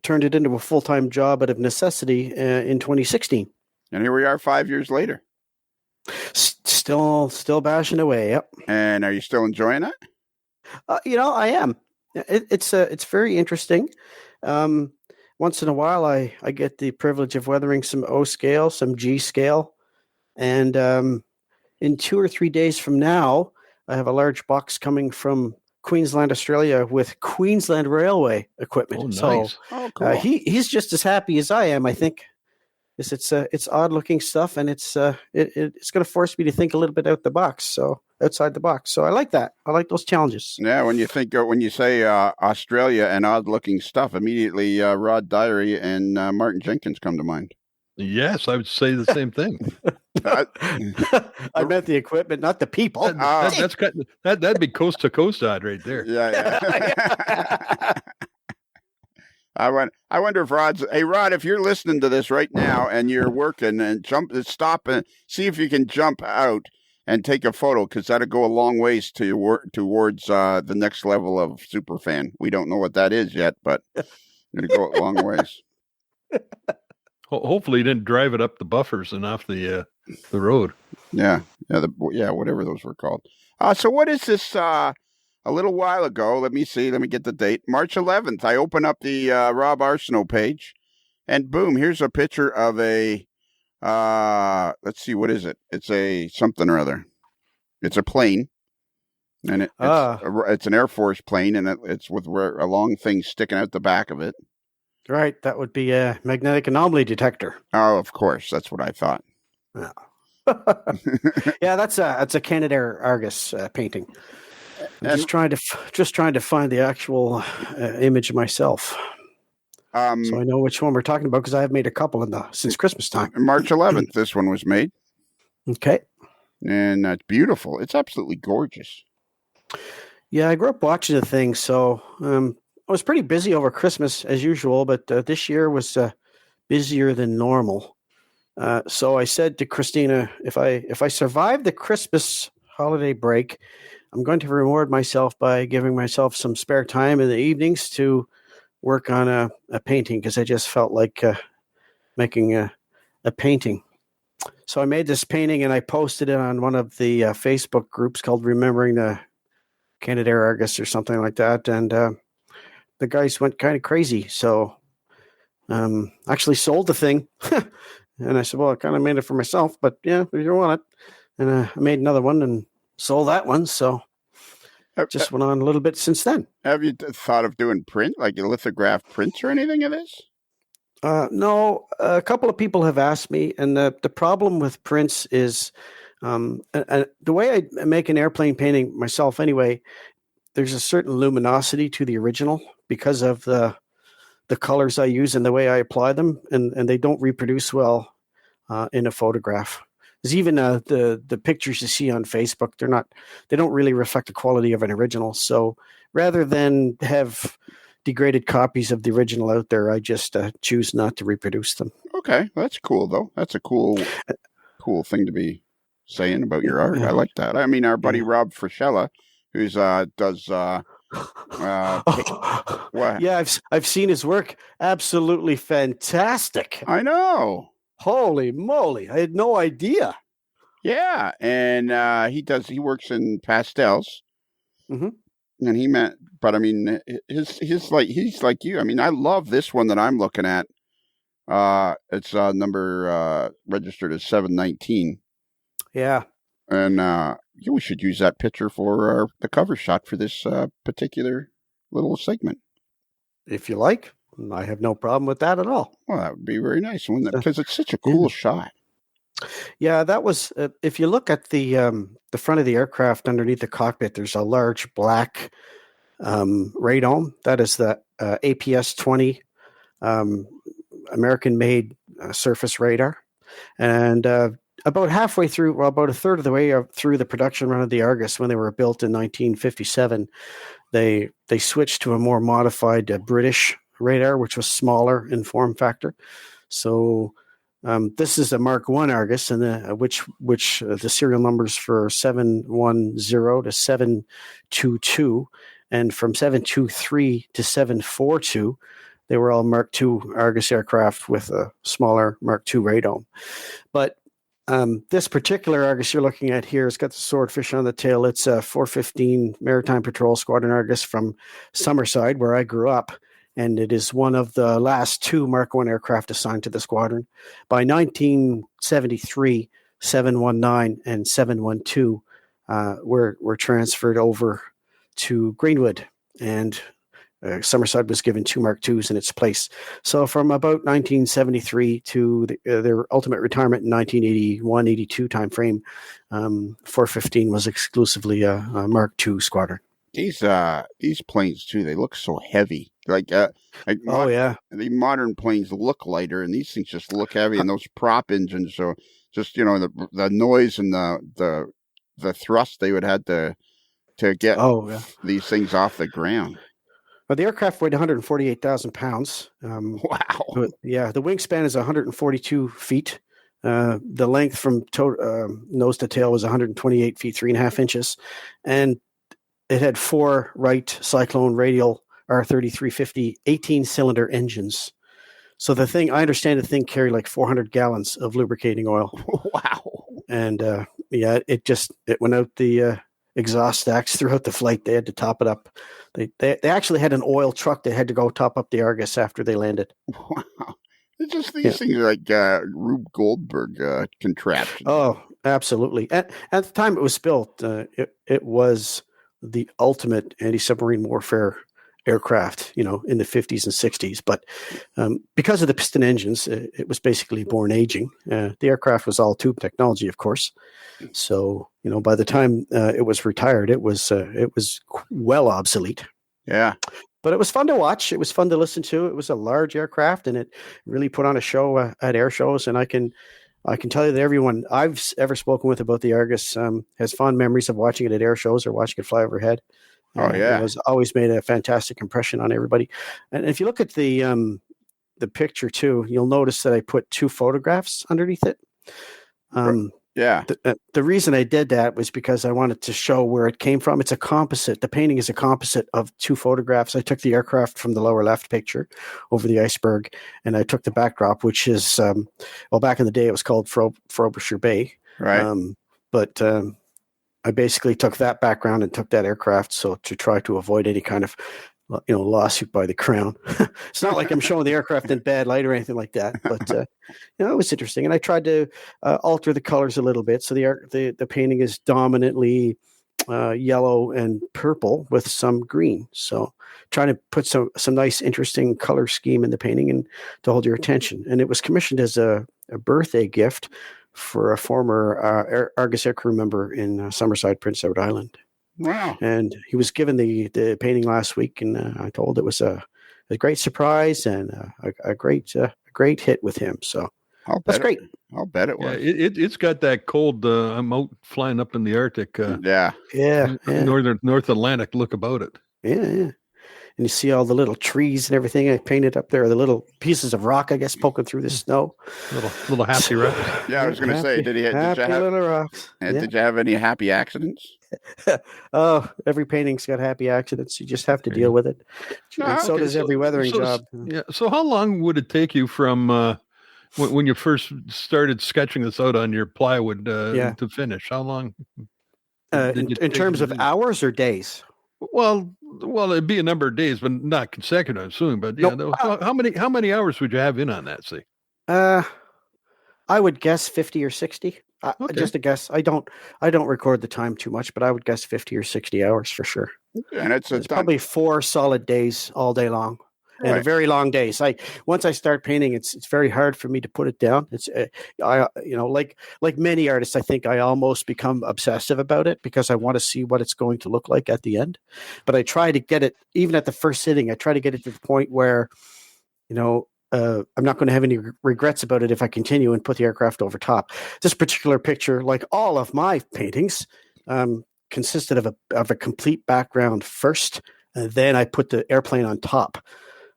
turned it into a full-time job out of necessity in 2016. And here we are 5 years later. Still bashing away, yep. And are you still enjoying it? I am. It's very interesting. Once in a while, I get the privilege of weathering some O scale, some G scale. And in 2 or 3 days from now, I have a large box coming from Queensland, Australia, with Queensland Railway equipment. Oh, nice. So cool. He's just as happy as I am, I think. It's odd looking stuff, and it's going to force me to think a little bit outside the box. So I like that. I like those challenges. Yeah, when you say Australia and odd looking stuff, immediately Rod Diary and Martin Jenkins come to mind. Yes, I would say the same thing. I meant the equipment, not the people. That'd be coast to coast odd right there. Yeah. I wonder if Rod's. Hey, Rod, if you're listening to this right now and you're working and stop and see if you can jump out and take a photo, because that'll go a long ways towards the next level of superfan. We don't know what that is yet, but it'll go a long ways. Hopefully, you didn't drive it up the buffers and off the road. Yeah, whatever those were called. So what is this? A little while ago, let me get the date. March 11th, I open up the Rob Arsenault page, and boom, here's a picture of a. Let's see, what is it? It's a something or other. It's a plane, and it's an Air Force plane, and it's with a long thing sticking out the back of it. Right, that would be a magnetic anomaly detector. Oh, of course, that's what I thought. Yeah, that's a Canadair Argus painting. I'm just trying to find the actual image myself, so I know which one we're talking about because I have made a couple since Christmas time. March 11th, this one was made. Okay, and that's beautiful. It's absolutely gorgeous. Yeah, I grew up watching the thing, so I was pretty busy over Christmas as usual, but this year was busier than normal. So I said to Christina, if I survive the Christmas holiday break, I'm going to reward myself by giving myself some spare time in the evenings to work on a painting, because I just felt like making a painting. So I made this painting and I posted it on one of the Facebook groups called Remembering the Canadair Argus or something like that. And the guys went kind of crazy. So actually sold the thing. And I said, well, I kind of made it for myself, but yeah, if you want it. And I made another one and sold that one. So just went on a little bit since then. Have you thought of doing print, like a lithograph prints or anything of this? No, a couple of people have asked me, and the problem with prints is the way I make an airplane painting myself anyway, there's a certain luminosity to the original because of the colors I use and the way I apply them, and they don't reproduce well in a photograph. There's even the pictures you see on Facebook, they don't really reflect the quality of an original. So rather than have degraded copies of the original out there, I just choose not to reproduce them. Okay, that's cool though. That's a cool thing to be saying about your art. I like that. I mean, our buddy Rob Fercella, who's does what? Yeah, I've seen his work. Absolutely fantastic. I know. Holy moly! I had no idea. Yeah, and he works in pastels. Mm-hmm. And but I mean, he's like you. I mean, I love this one that I'm looking at. It's number registered as 719. Yeah. And we should use that picture for the cover shot for this particular little segment. If you like, I have no problem with that at all. Well, that would be very nice, because it's such a cool shot. Yeah, that was. If you look at the front of the aircraft underneath the cockpit, there's a large black radome. That is the APS 20 American-made surface radar, and about halfway through, well, about a third of the way through the production run of the Argus, when they were built in 1957, they switched to a more modified British radar, which was smaller in form factor. So this is a Mark I Argus, and which the serial numbers for 710 to 722, and from 723 to 742, they were all Mark II Argus aircraft with a smaller Mark II radome. But this particular Argus you're looking at here has got the swordfish on the tail. It's a 415 Maritime Patrol Squadron Argus from Summerside, where I grew up. And it is one of the last two Mark I aircraft assigned to the squadron. By 1973, 719 and 712 were transferred over to Greenwood, and Summerside was given two Mark IIs in its place. So from about 1973 to their ultimate retirement in 1981-82 timeframe, 415 was exclusively a Mark II squadron. These planes too, they look so heavy. The modern planes look lighter, and these things just look heavy. And those prop engines, so just the noise and the thrust they would have to get these things off the ground. Well, the aircraft weighed 148,000 pounds. Wow. Yeah, the wingspan is 142 feet. The length from nose to tail was 128 feet 3.5 inches, and it had four Wright Cyclone radial R3350 18-cylinder engines. So I understand the thing carried like 400 gallons of lubricating oil. Wow. And it went out the exhaust stacks throughout the flight. They had to top it up. They actually had an oil truck that had to go top up the Argus after they landed. Wow. It's just these things are like Rube Goldberg contraptions. Oh, absolutely. At the time it was built, it was the ultimate anti-submarine warfare aircraft, in the 50s and 60s. But because of the piston engines, it was basically born aging. The aircraft was all tube technology, of course. So, by the time it was retired, it was well obsolete. Yeah. But it was fun to watch. It was fun to listen to. It was a large aircraft, and it really put on a show at air shows. And I can tell you that everyone I've ever spoken with about the Argus has fond memories of watching it at air shows or watching it fly overhead. Oh, yeah. It has always made a fantastic impression on everybody. And if you look at the picture too, you'll notice that I put two photographs underneath it. Yeah. The reason I did that was because I wanted to show where it came from. It's a composite. The painting is a composite of two photographs. I took the aircraft from the lower left picture over the iceberg, and I took the backdrop, which is, back in the day, it was called Frobisher Bay. Right. But I basically took that background and took that aircraft, so to try to avoid any kind of lawsuit by the Crown. It's not like I'm showing the aircraft in bad light or anything like that, but it was interesting. And I tried to alter the colors a little bit. So the painting is dominantly yellow and purple with some green. So trying to put some nice, interesting color scheme in the painting and to hold your attention. And it was commissioned as a birthday gift for a former Argus aircrew member in Summerside, Prince Edward Island. Wow. And he was given the painting last week, and I told it was a great surprise and a great hit with him. So that's great. I'll bet it was. Yeah, it's got that cold. I'm out flying up in the Arctic. Yeah. North Atlantic look about it. Yeah. And you see all the little trees and everything I painted up there, the little pieces of rock, I guess, poking through the snow. Little happy rocks. Yeah, I was going to say, did you have little rocks? Did you have any happy accidents? Oh, every painting's got happy accidents. You just have to deal with it. So does every weathering job. Yeah. So how long would it take you from when you first started sketching this out on your plywood to finish? How long? In terms of hours or days? Well, it'd be a number of days, but not consecutive, I'm assuming. But yeah, how many hours would you have in on that? See, I would guess 50 or 60. Okay. Just a guess. I don't record the time too much, but I would guess 50 or 60 hours for sure. And it's probably 4 solid days all day long. And a very long days. Once I start painting, it's very hard for me to put it down. It's like many artists, I think I almost become obsessive about it because I want to see what it's going to look like at the end. But I try to get it, even at the first sitting, I try to get it to the point where, I'm not going to have any regrets about it if I continue and put the aircraft over top. This particular picture, like all of my paintings, consisted of a complete background first, and then I put the airplane on top.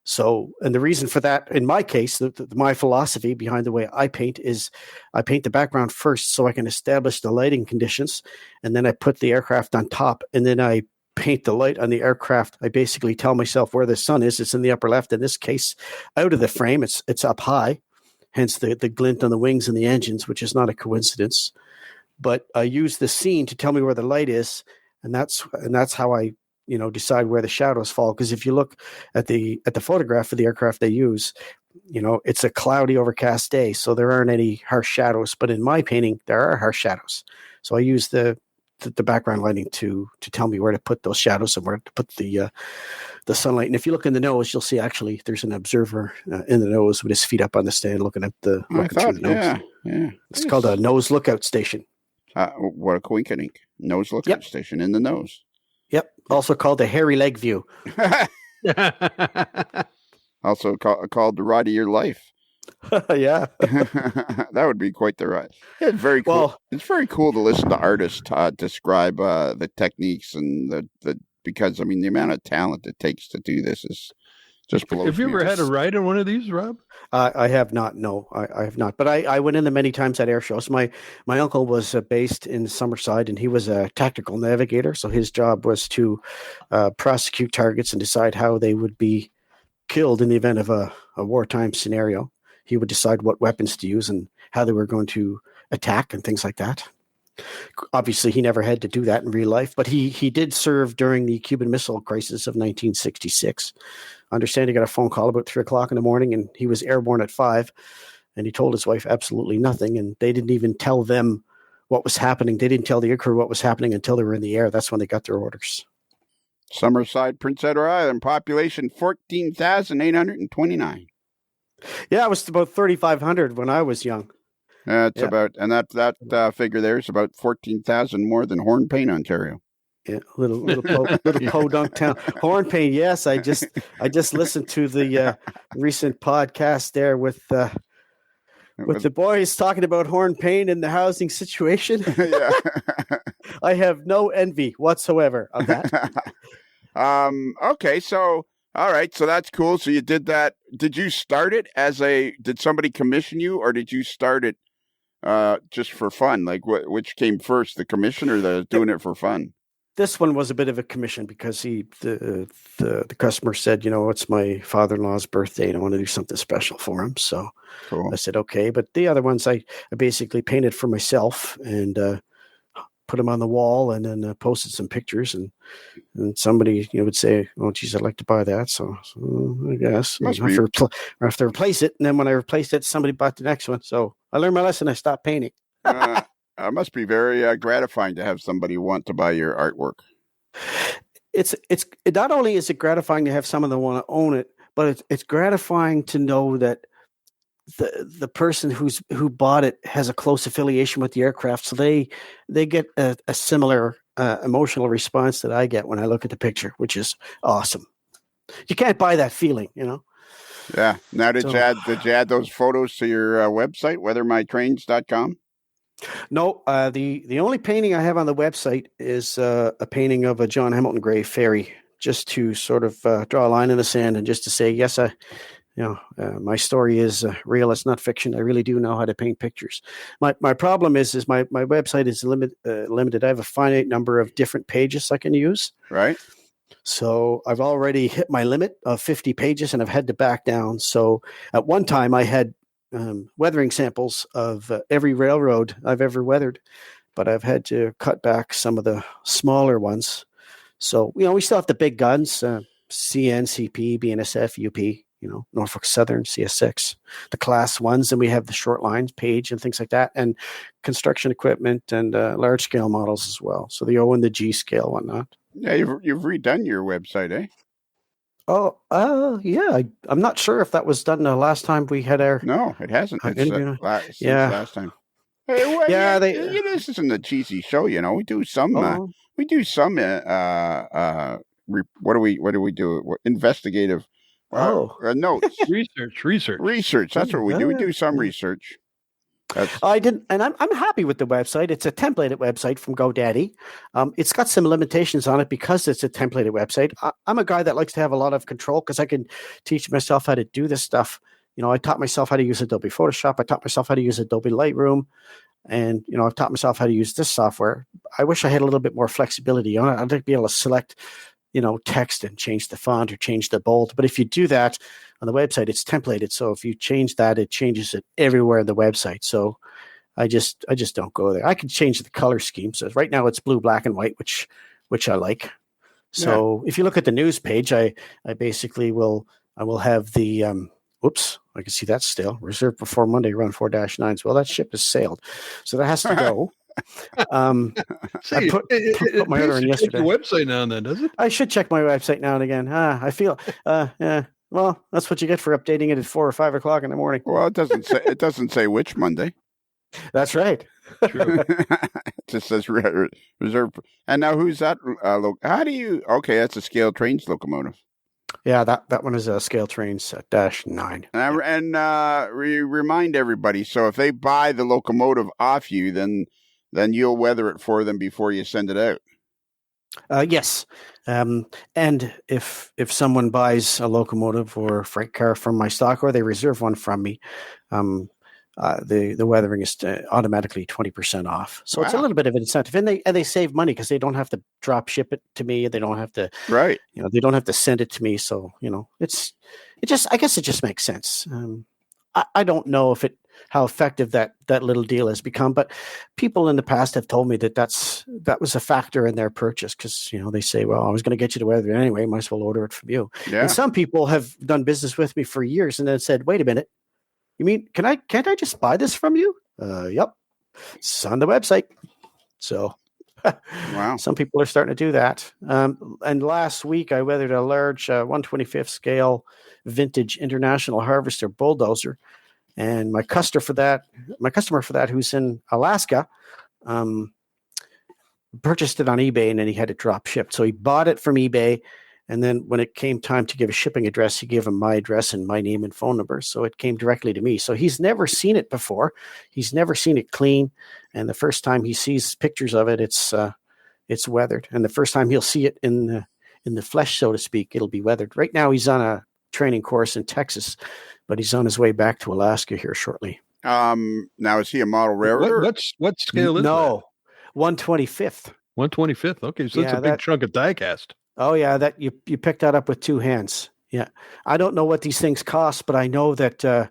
So, and the reason for that, in my case, my philosophy behind the way I paint is I paint the background first so I can establish the lighting conditions, and then I put the aircraft on top, and then I paint the light on the aircraft. I basically tell myself where the sun is. It's in the upper left. In this case, out of the frame, it's up high, hence the glint on the wings and the engines, which is not a coincidence. But I use the scene to tell me where the light is, and that's how I decide where the shadows fall. Because if you look at the photograph of the aircraft they use, it's a cloudy, overcast day, so there aren't any harsh shadows. But in my painting, there are harsh shadows. So I use the background lighting to tell me where to put those shadows and where to put the sunlight. And if you look in the nose, you'll see actually there's an observer in the nose with his feet up on the stand looking through the nose. Yeah. It's called a nose lookout station. What a coinkydink. Nose lookout station in the nose. Yep. Also called the hairy leg view. Also called the ride of your life. Yeah. That would be quite the ride. It's very cool. Well, it's very cool to listen to artists describe the techniques and the because the amount of talent it takes to do this is just blows. Have you ever had a ride on one of these, Rob? I have not. No, I have not. But I went in them many times at air shows. My uncle was based in Summerside, and he was a tactical navigator. So his job was to prosecute targets and decide how they would be killed in the event of a wartime scenario. He would decide what weapons to use and how they were going to attack and things like that. Obviously, he never had to do that in real life, but he did serve during the Cuban Missile Crisis of 1966. I understand he got a phone call about 3 o'clock in the morning, and he was airborne at 5, and he told his wife absolutely nothing, and they didn't even tell them what was happening. They didn't tell the aircrew what was happening until they were in the air. That's when they got their orders. Summerside, Prince Edward Island, population 14,829. Yeah, it was about 3,500 when I was young. It's about, and that figure there is about 14,000 more than Hornpain, Ontario. Yeah, little podunk town. Hornpain, yes. I just listened to the recent podcast there with the boys talking about Hornpain and the housing situation. Yeah. I have no envy whatsoever of that. Okay, so all right, so that's cool. So you did that. Did you start it did somebody commission you, or did you start it just for fun? Like, which came first, the commission or the doing it for fun? This one was a bit of a commission because the customer said, it's my father-in-law's birthday and I want to do something special for him. So Cool. I said, okay. But the other ones I basically painted for myself and put them on the wall and then posted some pictures. And somebody would say, oh, geez, I'd like to buy that. So I guess I have to replace it. And then when I replaced it, somebody bought the next one. So I learned my lesson. I stopped painting. It must be very gratifying to have somebody want to buy your artwork. It's not only is it gratifying to have someone that want to own it, but it's gratifying to know that the person who bought it has a close affiliation with the aircraft, so they get a similar emotional response that I get when I look at the picture, which is awesome. You can't buy that feeling, Yeah. Now, did you add those photos to your website, weathermytrains.com? No, the only painting I have on the website is a painting of a John Hamilton Gray ferry, just to sort of draw a line in the sand and just to say, yes, my story is real. It's not fiction. I really do know how to paint pictures. My problem is my website is limited. I have a finite number of different pages I can use. Right. So I've already hit my limit of 50 pages and I've had to back down. So at one time I had weathering samples of every railroad I've ever weathered, but I've had to cut back some of the smaller ones. So, we still have the big guns, CN, CP, BNSF, UP, Norfolk Southern, CS6, the class ones, and we have the short lines, Page and things like that, and construction equipment and large scale models as well. So the O and the G scale, whatnot. Yeah, you've redone your website, eh? Oh, yeah. I'm not sure if that was done the last time we had our. No, it hasn't. It's last time. Hey, this isn't a cheesy show, We do some. We do some. What do we do? Investigative. Notes. Research. That's what we do. We do some research. I didn't, and I'm happy with the website. It's a templated website from GoDaddy. It's got some limitations on it because it's a templated website. I'm a guy that likes to have a lot of control because I can teach myself how to do this stuff. I taught myself how to use Adobe Photoshop. I taught myself how to use Adobe Lightroom, and I've taught myself how to use this software. I wish I had a little bit more flexibility. I'd like to be able to select, text and change the font or change the bold. But if you do that on the website, it's templated. So if you change that, it changes it everywhere in the website. So I just don't go there. I can change the color scheme. So right now it's blue, black, and white, which I like. So if you look at the news page, I basically will have the whoops, I can see that still reserved before Monday around 4-9s. Well, that ship has sailed, so that has to go. I put my order in yesterday. Check the website now and then, does it? I should check my website now and again. I feel, yeah. Well, that's what you get for updating it at 4 or 5 o'clock in the morning. Well, it doesn't say which Monday. That's right. True. It just says reserve. And now who's that? How do you? Okay, that's a Scale Trains locomotive. Yeah, that one is a Scale Trains -9. And remind everybody. So if they buy the locomotive off you, then you'll weather it for them before you send it out. Yes. And if someone buys a locomotive or a freight car from my stock, or they reserve one from me, the weathering is automatically 20% off. So It's a little bit of an incentive, and they save money because they don't have to drop ship it to me. They don't have to, right. They don't have to send it to me. So, I guess it just makes sense. I don't know how effective that little deal has become, but people in the past have told me that was a factor in their purchase because, they say, well, I was going to get you to weather it anyway. Might as well order it from you. Yeah. And some people have done business with me for years and then said, wait a minute, you mean, can't I just buy this from you? Yep. It's on the website. So wow. Some people are starting to do that. And last week I weathered a large 1/25th scale vintage International Harvester bulldozer. And my customer for that, who's in Alaska, purchased it on eBay and then he had it drop shipped. So he bought it from eBay. And then when it came time to give a shipping address, he gave him my address and my name and phone number. So it came directly to me. So he's never seen it before. He's never seen it clean. And the first time he sees pictures of it, it's weathered. And the first time he'll see it in the flesh, so to speak, it'll be weathered. Right now he's on a training course in Texas, but he's on his way back to Alaska here shortly. Now is he a model railroad? What scale is No, 1/25th. 1/25th. Okay, so Yeah, that's a big chunk of die cast. Oh yeah, that you picked that up with two hands. Yeah, I don't know what these things cost, but I know that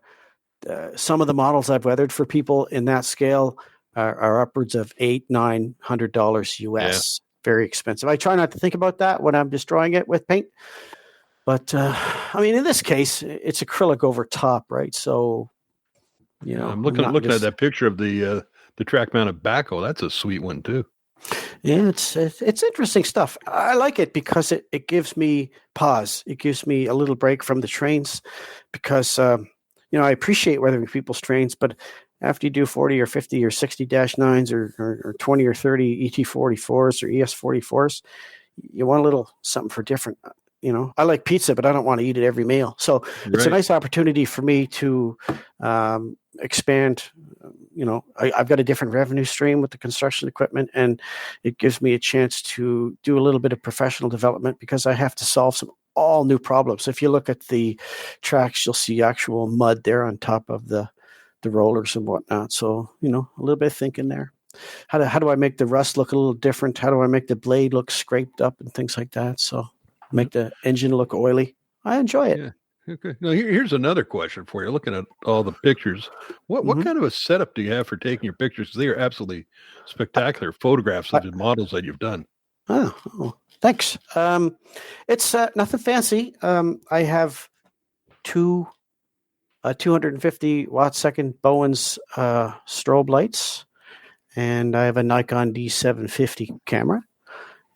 some of the models I've weathered for people in that scale are upwards of $800-900 US. Very expensive. I try not to think about that when I'm destroying it with paint. But I mean, in this case, it's acrylic over top, right? So, you know, I'm looking at that picture of the track mounted backhoe. That's a sweet one too. Yeah, it's interesting stuff. I like it because it gives me pause. It gives me a little break from the trains because you know, I appreciate weathering people's trains, but after you do 40 or 50 or 60 -9s or 20 or 30 ET44s or ES44s, you want a little something for different. You know, I like pizza, but I don't want to eat it every meal. So it's a nice opportunity for me to expand. You know, I've got a different revenue stream with the construction equipment, and it gives me a chance to do a little bit of professional development because I have to solve some all new problems. If you look at the tracks, you'll see actual mud there on top of the rollers and whatnot. So, you know, a little bit of thinking there. How do I make the rust look a little different? How do I make the blade look scraped up and things like that? So make the engine look oily. I enjoy it. Yeah. Okay. Now here's another question for you. Looking at all the pictures, what kind of a setup do you have for taking your pictures? They are absolutely spectacular photographs of the models that you've done. Oh, thanks. It's nothing fancy. I have two 250 watt second Bowens strobe lights, and I have a Nikon D750 camera.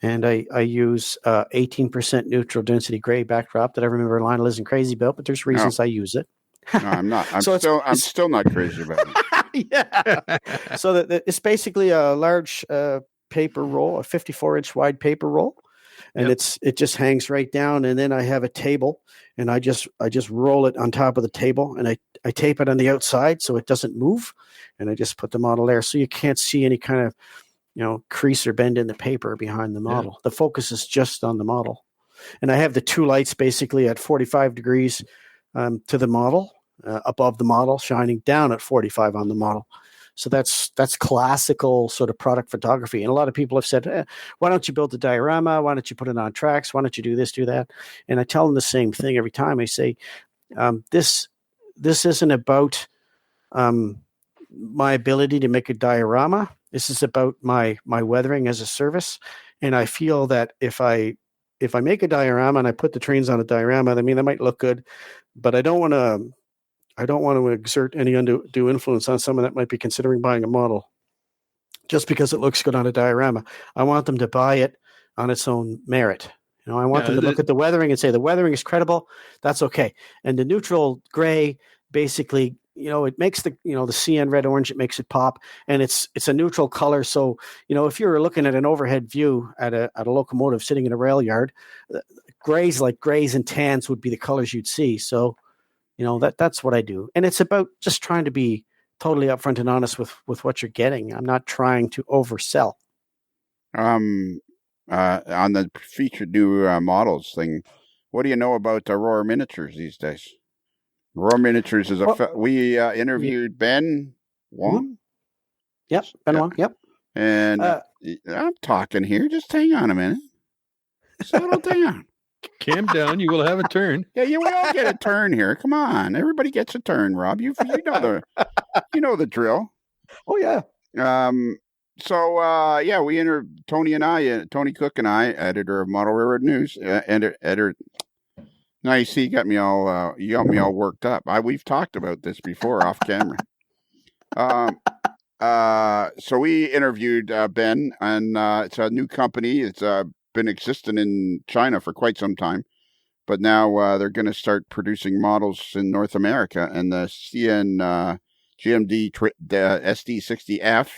And I use 18% neutral density gray backdrop that I remember Lionel isn't crazy about, but there's reasons I use it. No, I'm not. I'm still not crazy about it. Yeah. So it's basically a large paper roll, a 54-inch wide paper roll, and it just hangs right down. And then I have a table, and I just roll it on top of the table, and I tape it on the outside so it doesn't move, and I just put the model there, so you can't see any kind of, you know, crease or bend in the paper behind the model. Yeah. The focus is just on the model. And I have the two lights basically at 45 degrees to the model, above the model, shining down at 45 on the model. So that's classical sort of product photography. And a lot of people have said, why don't you build a diorama? Why don't you put it on tracks? Why don't you do this, do that? And I tell them the same thing every time. I say, this isn't about my ability to make a diorama. This is about my weathering as a service. And I feel that if I make a diorama and I put the trains on a diorama, I mean, that might look good, but I don't want to exert any undue influence on someone that might be considering buying a model just because it looks good on a diorama. I want them to buy it on its own merit. You know, I want them to look at the weathering and say the weathering is credible. That's okay. And the neutral gray basically, you know, it makes the CN red orange, it makes it pop, and it's a neutral color. So, you know, if you're looking at an overhead view at a locomotive sitting in a rail yard, grays and tans would be the colors you'd see. So, you know, that's what I do. And it's about just trying to be totally upfront and honest with what you're getting. I'm not trying to oversell. On the featured new models thing, what do you know about Aurora Miniatures these days? Aurora Miniatures is we interviewed Ben Wong. Yep, Ben Wong. Yep. And I'm talking here. Just hang on a minute. Settle down. Calm down. You will have a turn. Yeah, we all get a turn here. Come on, everybody gets a turn. Rob, you know the drill. Oh yeah. So we interviewed Tony Cook and I, editor of Model Railroad News, editor. Now you see, you got me all worked up. We've talked about this before off camera. So we interviewed Ben, and it's a new company. It's been existing in China for quite some time, but now they're going to start producing models in North America. And the CN GMD SD60F,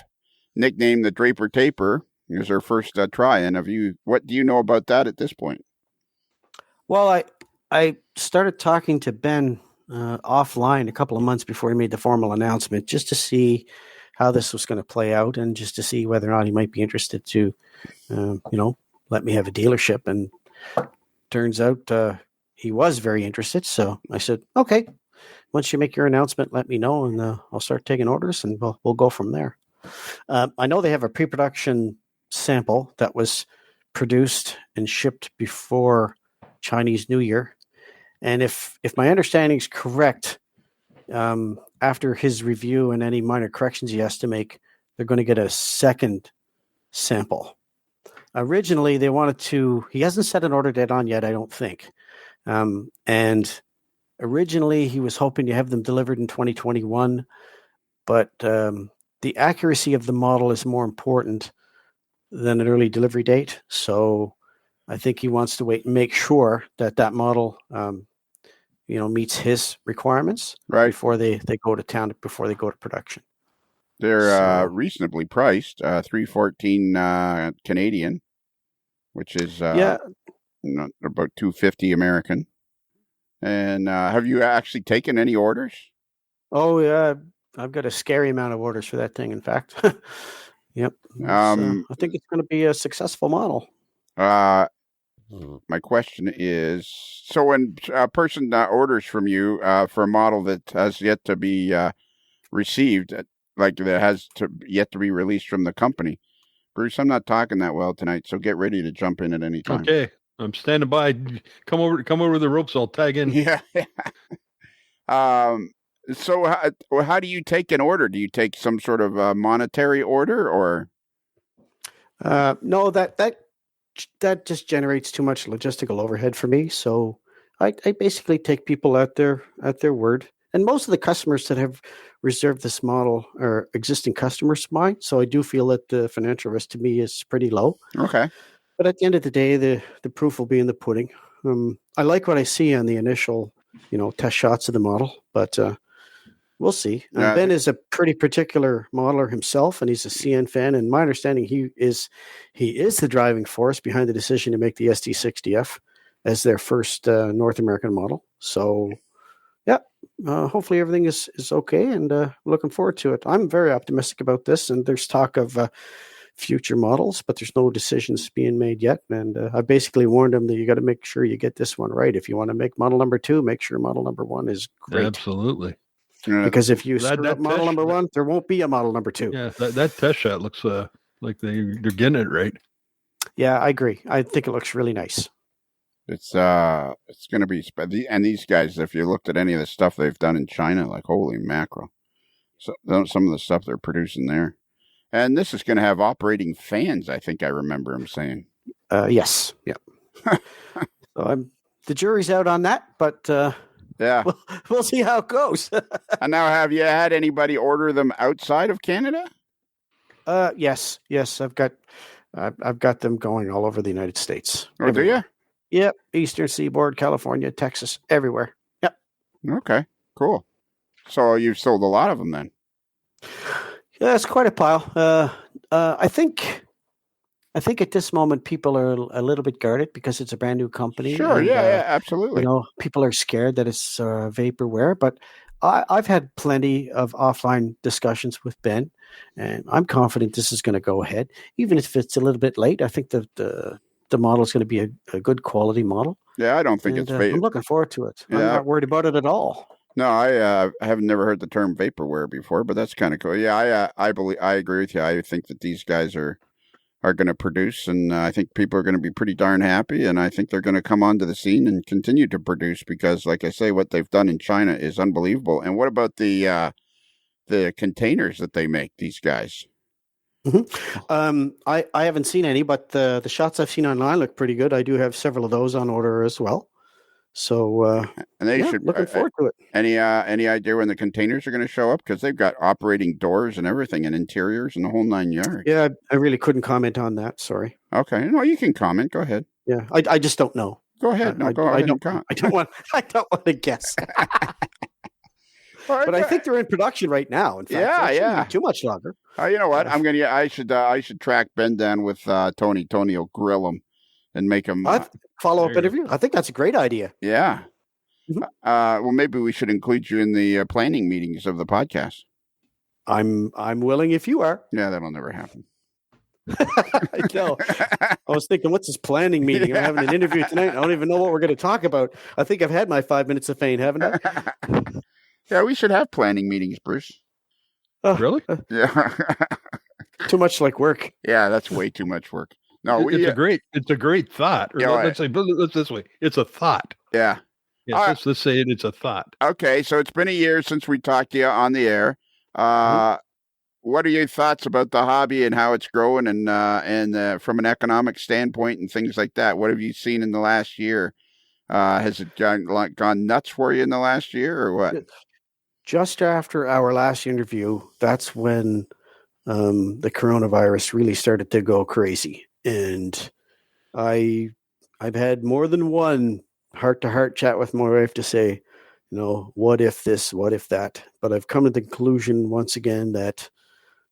nicknamed the Draper Taper, is our first try. And what do you know about that at this point? Well, I started talking to Ben offline a couple of months before he made the formal announcement, just to see how this was going to play out and just to see whether or not he might be interested to, let me have a dealership. And turns out he was very interested. So I said, okay. once you make your announcement, let me know, and I'll start taking orders, and we'll go from there. I know they have a pre-production sample that was produced and shipped before Chinese New Year, and if my understanding is correct, after his review and any minor corrections he has to make, they're going to get a second sample. Originally, they wanted to. He hasn't set an order date on yet, I don't think. And originally, he was hoping to have them delivered in 2021, but the accuracy of the model is more important than an early delivery date. So I think he wants to wait and make sure that model, meets his requirements before they go to town, before they go to production. They're reasonably priced, $314 Canadian, which is about $250 American. And have you actually taken any orders? Oh yeah, I've got a scary amount of orders for that thing. In fact, yep. I think it's going to be a successful model. My question is: so when a person orders from you for a model that has yet to be received, like that has yet to be released from the company. Bruce, I'm not talking that well tonight, so get ready to jump in at any time. Okay, I'm standing by. Come over the ropes. I'll tag in. Yeah. So how do you take an order? Do you take some sort of monetary order, or? No, that just generates too much logistical overhead for me. So I basically take people at their word. And most of the customers that have reserved this model are existing customers of mine. So I do feel that the financial risk to me is pretty low. Okay. But at the end of the day, the proof will be in the pudding. I like what I see on the initial, test shots of the model, but we'll see. Ben is a pretty particular modeler himself, and he's a CN fan. And my understanding, he is the driving force behind the decision to make the ST60F as their first North American model. So, yeah, hopefully everything is okay, and looking forward to it. I'm very optimistic about this, and there's talk of future models, but there's no decisions being made yet. And I basically warned him that you got to make sure you get this one right. If you want to make model number 2, make sure model number 1 is great. Absolutely. Because if you screw up model number 1, there won't be a model number 2. Yeah, that test shot looks like they're getting it right. Yeah, I agree. I think it looks really nice. It's going to be, and these guys, if you looked at any of the stuff they've done in China, like holy mackerel, so some of the stuff they're producing there, and this is going to have operating fans. I think I remember him saying. Yes. Yeah. So the jury's out on that, but yeah, we'll see how it goes. And now, have you had anybody order them outside of Canada? Yes. I've got them going all over the United States. Oh, do you? Yep. Eastern Seaboard, California, Texas, everywhere. Yep. Okay, cool. So you've sold a lot of them then? Yeah, it's quite a pile. I think at this moment people are a little bit guarded because it's a brand new company. Sure, and, yeah, absolutely. People are scared that it's vaporware, but I've had plenty of offline discussions with Ben, and I'm confident this is going to go ahead. Even if it's a little bit late, I think the model is going to be a good quality modle. Yeah, I don't think it's vaporware. I'm looking forward to it. Yeah. I'm not worried about it at all. No, I have never heard the term vaporware before, but that's kind of cool. Yeah, I agree with you. I think that these guys are going to produce, and I think people are going to be pretty darn happy, and I think they're going to come onto the scene and continue to produce because, like I say, what they've done in China is unbelievable. And what about the containers that they make, these guys? Mm-hmm. I haven't seen any, but the shots I've seen online look pretty good. I do have several of those on order as well. So, and they should looking forward to it. Any idea when the containers are going to show up? Because they've got operating doors and everything, and interiors and the whole 9 yards. Yeah, I really couldn't comment on that. Sorry. Okay, no, you can comment. Go ahead. Yeah, I just don't know. Go ahead. No, go ahead. I don't want to guess. But I think they're in production right now. In fact, yeah. Too much longer. You know what? I should track Ben down with Tony. Tony will grill him and make him follow-up interview. I think that's a great idea. Yeah. Mm-hmm. Well, maybe we should include you in the planning meetings of the podcast. I'm willing if you are. Yeah, that'll never happen. I know. I was thinking, what's this planning meeting? I'm having an interview tonight. I don't even know what we're going to talk about. I think I've had my 5 minutes of fame, haven't I? Yeah, we should have planning meetings, Bruce. Really? Yeah. Too much like work. Yeah, that's way too much work. No, It's a great thought. Or Yeah, let's this way. It's a thought. yeah. Yes, let's say it's a thought. Okay, so it's been a year since we talked to you on the air. What are your thoughts about the hobby and how it's growing, and from an economic standpoint and things like that? What have you seen in the last year? Has it gone nuts for you in the last year, or what? Just after our last interview, that's when the coronavirus really started to go crazy, and I've had more than one heart-to-heart chat with my wife to say, what if this, what if that? But I've come to the conclusion once again that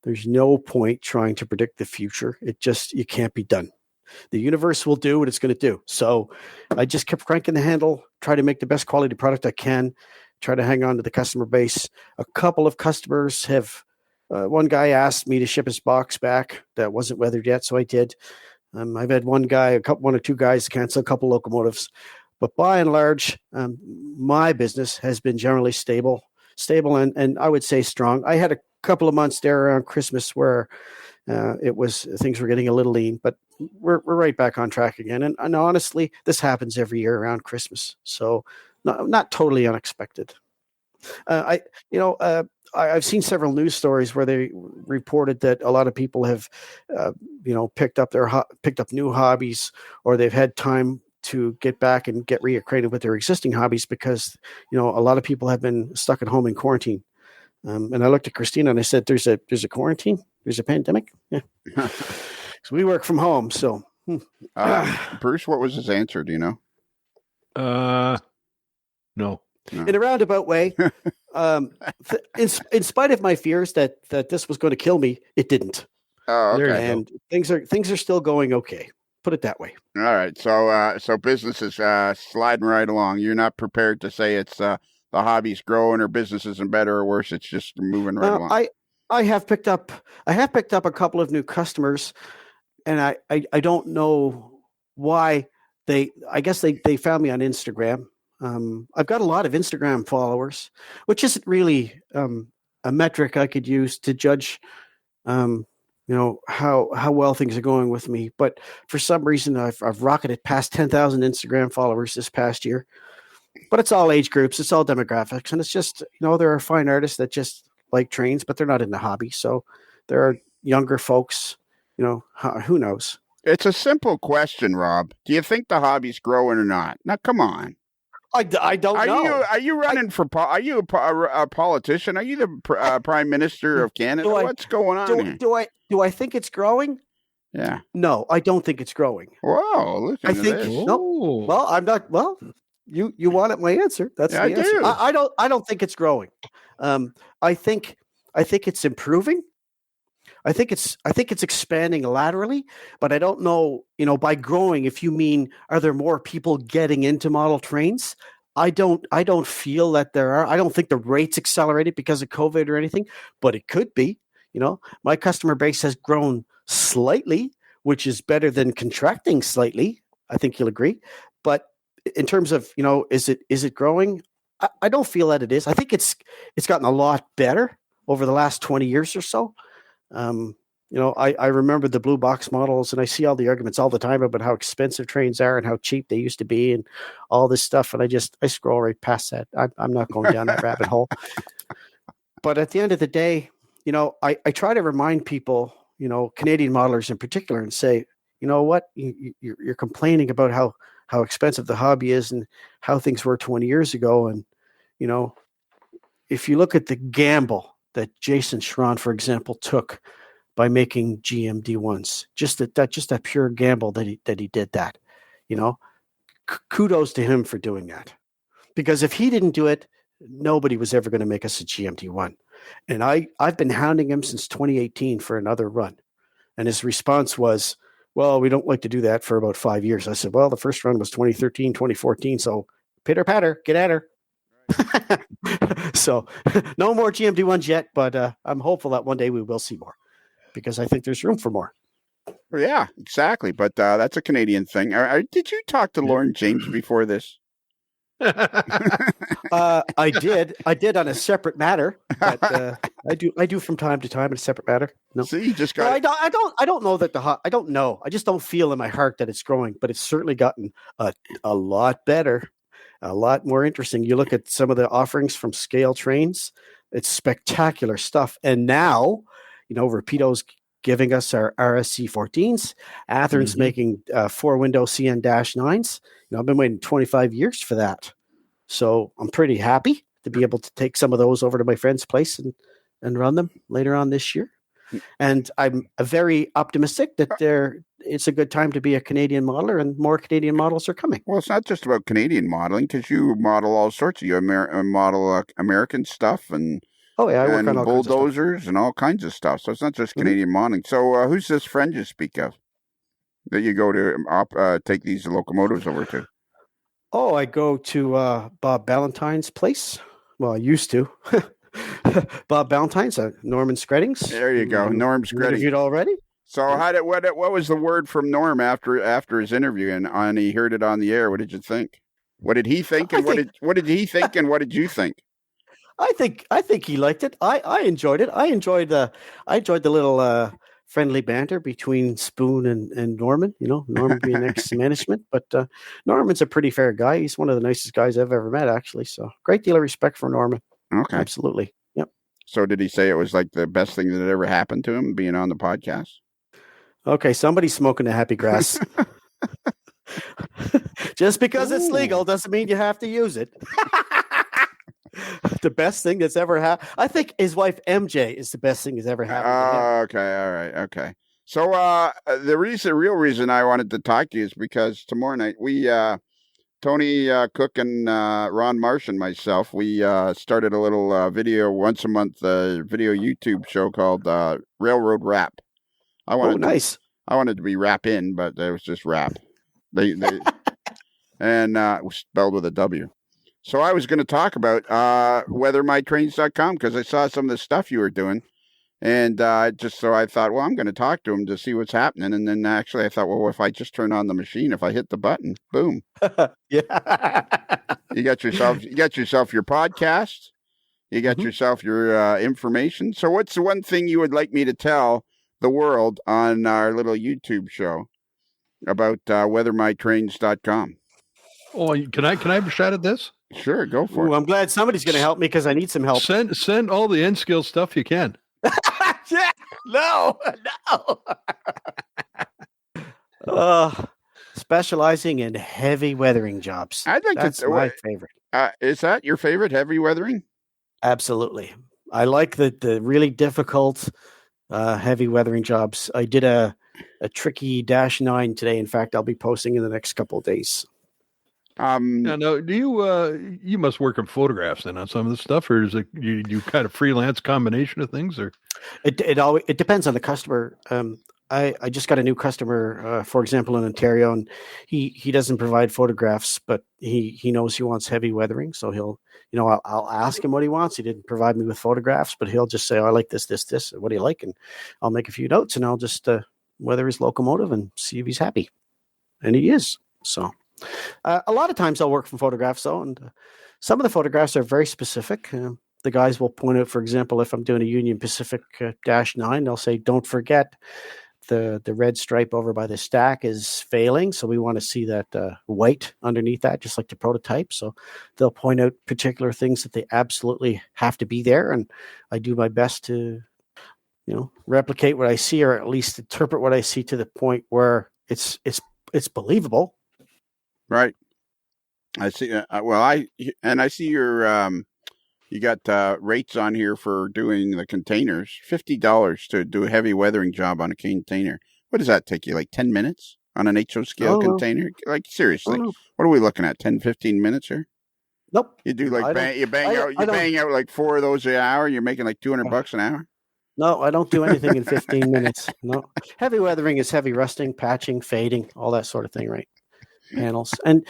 there's no point trying to predict the future. It can't be done. The universe will do what it's going to do. So I just kept cranking the handle, try to make the best quality product I can, try to hang on to the customer base. A couple of customers have, one guy asked me to ship his box back that wasn't weathered yet, so I did. I've had one or two guys cancel a couple locomotives. But by and large, my business has been generally stable and I would say strong. I had a couple of months there around Christmas where things were getting a little lean, but we're right back on track again. And honestly, this happens every year around Christmas, so not totally unexpected. I've seen several news stories where they reported that a lot of people have, picked up new hobbies, or they've had time to get back and get reacquainted with their existing hobbies because, a lot of people have been stuck at home in quarantine. And I looked at Christina and I said, there's a quarantine? There's a pandemic? Yeah. So we work from home. So, Bruce, what was his answer? Do you know? No. In a roundabout way, in spite of my fears that this was going to kill me, it didn't. Oh, okay. And things are still going okay. Put it that way. All right. So business is sliding right along. You're not prepared to say it's the hobby's growing or business isn't better or worse. It's just moving right along. I have picked up a couple of new customers, and I don't know why I guess they found me on Instagram. I've got a lot of Instagram followers, which isn't really a metric I could use to judge how well things are going with me. But for some reason, I've rocketed past 10,000 Instagram followers this past year. But it's all age groups, it's all demographics, and it's just, there are fine artists that just like trains, but they're not in the hobby. So there are younger folks, who knows? It's a simple question, Rob. Do you think the hobby's growing or not? Now, come on. I don't know. Are you running for? Are you a politician? Are you the Prime Minister of Canada? What's going on here? Do I think it's growing? Yeah. No, I don't think it's growing. Whoa! Look at this. No. Well, I'm not. Well, you wanted my answer. That's the answer. Do. I don't think it's growing. I think it's improving. I think it's expanding laterally, but I don't know, by growing, if you mean, are there more people getting into model trains? I don't feel that there are. I don't think the rate's accelerated because of COVID or anything, but it could be. My customer base has grown slightly, which is better than contracting slightly. I think you'll agree. But in terms of, is it growing? I don't feel that it is. I think it's gotten a lot better over the last 20 years or so. I remember the blue box models, and I see all the arguments all the time about how expensive trains are and how cheap they used to be and all this stuff. And I scroll right past that. I'm not going down that rabbit hole. But at the end of the day, I try to remind people, Canadian modelers in particular, and say, you know what, you're complaining about how expensive the hobby is and how things were 20 years ago. And, if you look at the gamble that Jason Schron, for example, took by making GMD1s, just that pure gamble that he did that, kudos to him for doing that. Because if he didn't do it, nobody was ever going to make us a GMD1. And I've been hounding him since 2018 for another run. And his response was, well, we don't like to do that for about 5 years. I said, well, the first run was 2013, 2014. So pitter patter, get at her. So no more GMD1s yet, but I'm hopeful that one day we will see more because I think there's room for more. Yeah, exactly. But that's a Canadian thing. Did you talk to Lauren James before this? I did on a separate matter. But, I do from time to time in a separate matter. No, See, you just no, got. I don't know that I don't know. I just don't feel in my heart that it's growing, but it's certainly gotten a lot better, a lot more interesting. You look at some of the offerings from Scale Trains; it's spectacular stuff. And now, Rapido's giving us our RSC 14s. Athearn's making 4-window CN-9s. I've been waiting 25 years for that. So I'm pretty happy to be able to take some of those over to my friend's place and run them later on this year. And I'm very optimistic that it's a good time to be a Canadian modeler, and more Canadian models are coming. Well, it's not just about Canadian modeling, because you model all sorts of. You model American stuff and I work on all bulldozers and all kinds of stuff. So it's not just Canadian modeling. So who's this friend you speak of that you go to take these locomotives over to? Oh, I go to Bob Ballantyne's place. Well, I used to. Bob Ballantyne's, Norman Screddings. There you go, Norm Screddings. Interviewed already. So what was the word from Norm after his interview and he heard it on the air? What did you think? What did he think? And what did he think? And what did you think? I think he liked it. I enjoyed it. I enjoyed the little friendly banter between Spoon and Norman. Norman being ex-management, but Norman's a pretty fair guy. He's one of the nicest guys I've ever met, actually. So great deal of respect for Norman. Okay, absolutely. Yep. So did he say it was like the best thing that ever happened to him being on the podcast? Okay, somebody's smoking the happy grass. Just because it's legal doesn't mean you have to use it. The best thing that's ever happened. I think his wife MJ is the best thing that's ever happened. Okay, all right, okay. So the real reason I wanted to talk to you is because tomorrow night we, Tony Cook and Ron Marsh and myself, we started a little video once a month video YouTube show called Railroad Rap. Nice. I wanted to be Rap In, but it was just Rap. They and it was spelled with a W. So I was going to talk about weathermytrains.com because I saw some of the stuff you were doing. And I thought, well, I'm going to talk to him to see what's happening. And then actually I thought, well, if I just turn on the machine, if I hit the button, boom. Yeah. You got yourself your podcast. You got yourself your information. So what's the one thing you would like me to tell the world on our little YouTube show about weathermytrains.com? Oh, can I have a shot at this? Sure, go for it. I'm glad somebody's going to help me because I need some help. Send all the N-Skill stuff you can. No. Specializing in heavy weathering jobs. That's my favorite. Is that your favorite, heavy weathering? Absolutely. I like the really difficult heavy weathering jobs. I did a tricky -9 today. In fact, I'll be posting in the next couple of days. No, do you must work on photographs then on some of this stuff, or is it you kind of freelance combination of things, or it depends on the customer. I just got a new customer, for example, in Ontario, and he doesn't provide photographs, but he knows he wants heavy weathering, so he'll, I'll ask him what he wants. He didn't provide me with photographs, but he'll just say, oh, I like this. What do you like? And I'll make a few notes, and I'll just weather his locomotive and see if he's happy, and he is. So. A lot of times I'll work from photographs though, and some of the photographs are very specific. The guys will point out, for example, if I'm doing a Union Pacific -9, they'll say, don't forget the red stripe over by the stack is failing. So we want to see that white underneath that, just like the prototype. So they'll point out particular things that they absolutely have to be there. And I do my best to, replicate what I see, or at least interpret what I see to the point where it's believable. Right. I see. I see your, you got rates on here for doing the containers, $50 to do a heavy weathering job on a container. What does that take you? Like 10 minutes on an HO scale container? Like seriously, what are we looking at? 10, 15 minutes here? Nope. You do like bang out like 4 of those an hour. You're making like $200 an hour. No, I don't do anything in 15 minutes. No, heavy weathering is heavy rusting, patching, fading, all that sort of thing, right? Panels. And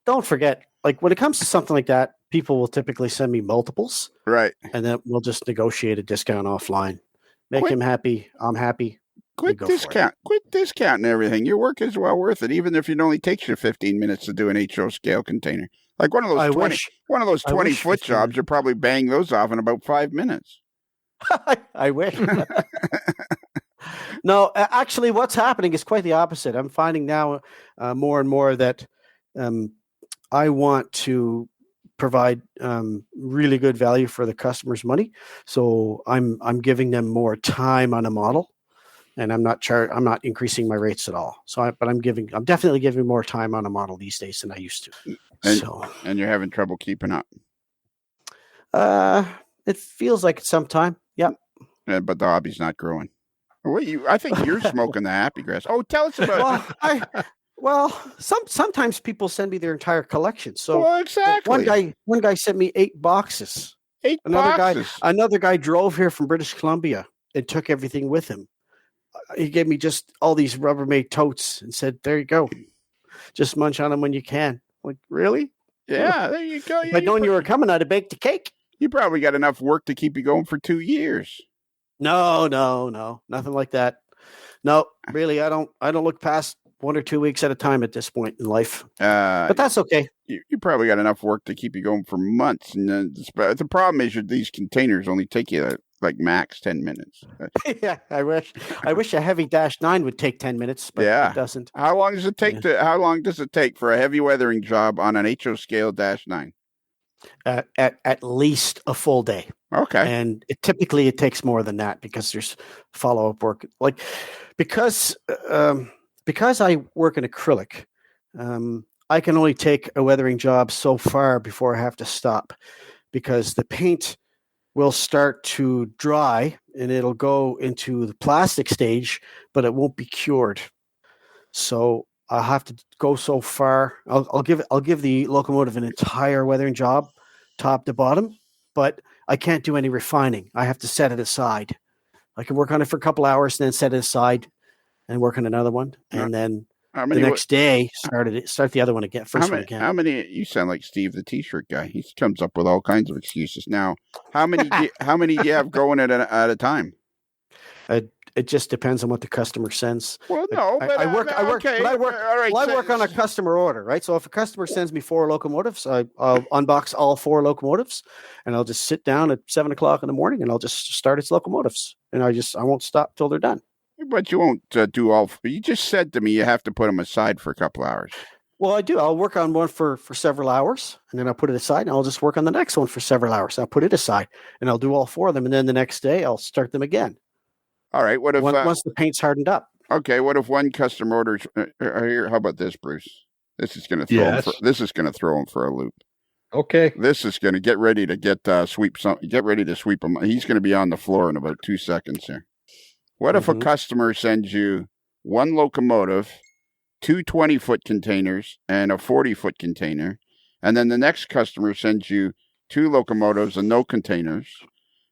don't forget, like when it comes to something like that, people will typically send me multiples. Right. And then we'll just negotiate a discount offline. Make him happy. I'm happy. Quit discounting everything. Your work is well worth it, even if it only takes you 15 minutes to do an HO scale container. Like one of those I 20, wish. one of those I wish 20-foot 15 jobs, you're probably bang those off in about 5 minutes. I wish. No, actually, what's happening is quite the opposite. I'm finding now more and more that I want to provide really good value for the customer's money. So I'm giving them more time on a model, and I'm not increasing my rates at all. So, I'm definitely giving more time on a model these days than I used to. And you're having trouble keeping up. It feels like it's some time. Yep. But the hobby's not growing. I think you're smoking the happy grass. Oh, tell us about sometimes people send me their entire collection. So well, exactly. One guy sent me 8 boxes. Another guy drove here from British Columbia and took everything with him. He gave me just all these Rubbermaid totes and said, "There you go. Just munch on them when you can." Like, really? Yeah, there you go. If I'd known you were coming, I'd have baked a cake. You probably got enough work to keep you going for 2 years. No, nothing like that. No, really, I don't look past 1 or 2 weeks at a time at this point in life. But that's okay. You probably got enough work to keep you going for months. And the problem is these containers only take you like max 10 minutes. Yeah, I wish a heavy -9 would take 10 minutes, but it doesn't. How long does it take how long does it take for a heavy weathering job on an HO scale -9? At least a full day. Okay. And typically it takes more than that because there's follow-up work. Like because I work in acrylic, I can only take a weathering job so far before I have to stop, because the paint will start to dry and it'll go into the plastic stage, but it won't be cured. So I'll have to go so far. I'll give the Locomotive an entire weathering job, top to bottom, but I can't do any refining. I have to set it aside. I can work on it for a couple hours and then set it aside and work on another one, and then the next day start the other one again. First one again. How many? You sound like Steve, the T-shirt guy. He comes up with all kinds of excuses. Now, how many? How many do you have going at a time? It just depends on what the customer sends. Well, no, but I work on a customer order, right? So if a customer sends me 4 locomotives, I'll unbox all 4 locomotives, and I'll just sit down at 7:00 in the morning, and I'll just start its locomotives, and I won't stop till they're done. But you won't do all. You just said to me you have to put them aside for a couple hours. Well, I do. I'll work on one for several hours, and then I'll put it aside, and I'll just work on the next one for several hours. I'll put it aside, and I'll do all 4 of them, and then the next day I'll start them again. All right. What if once the paint's hardened up? Okay. What if one customer orders? Here, how about this, Bruce? This is going to throw. This is going to throw him for a loop. Okay. This is going to get ready to sweep some. Get ready to sweep him. He's going to be on the floor in about 2 seconds here. What if a customer sends you 1 locomotive, 2 20-foot containers, and a 40-foot container, and then the next customer sends you 2 locomotives and no containers,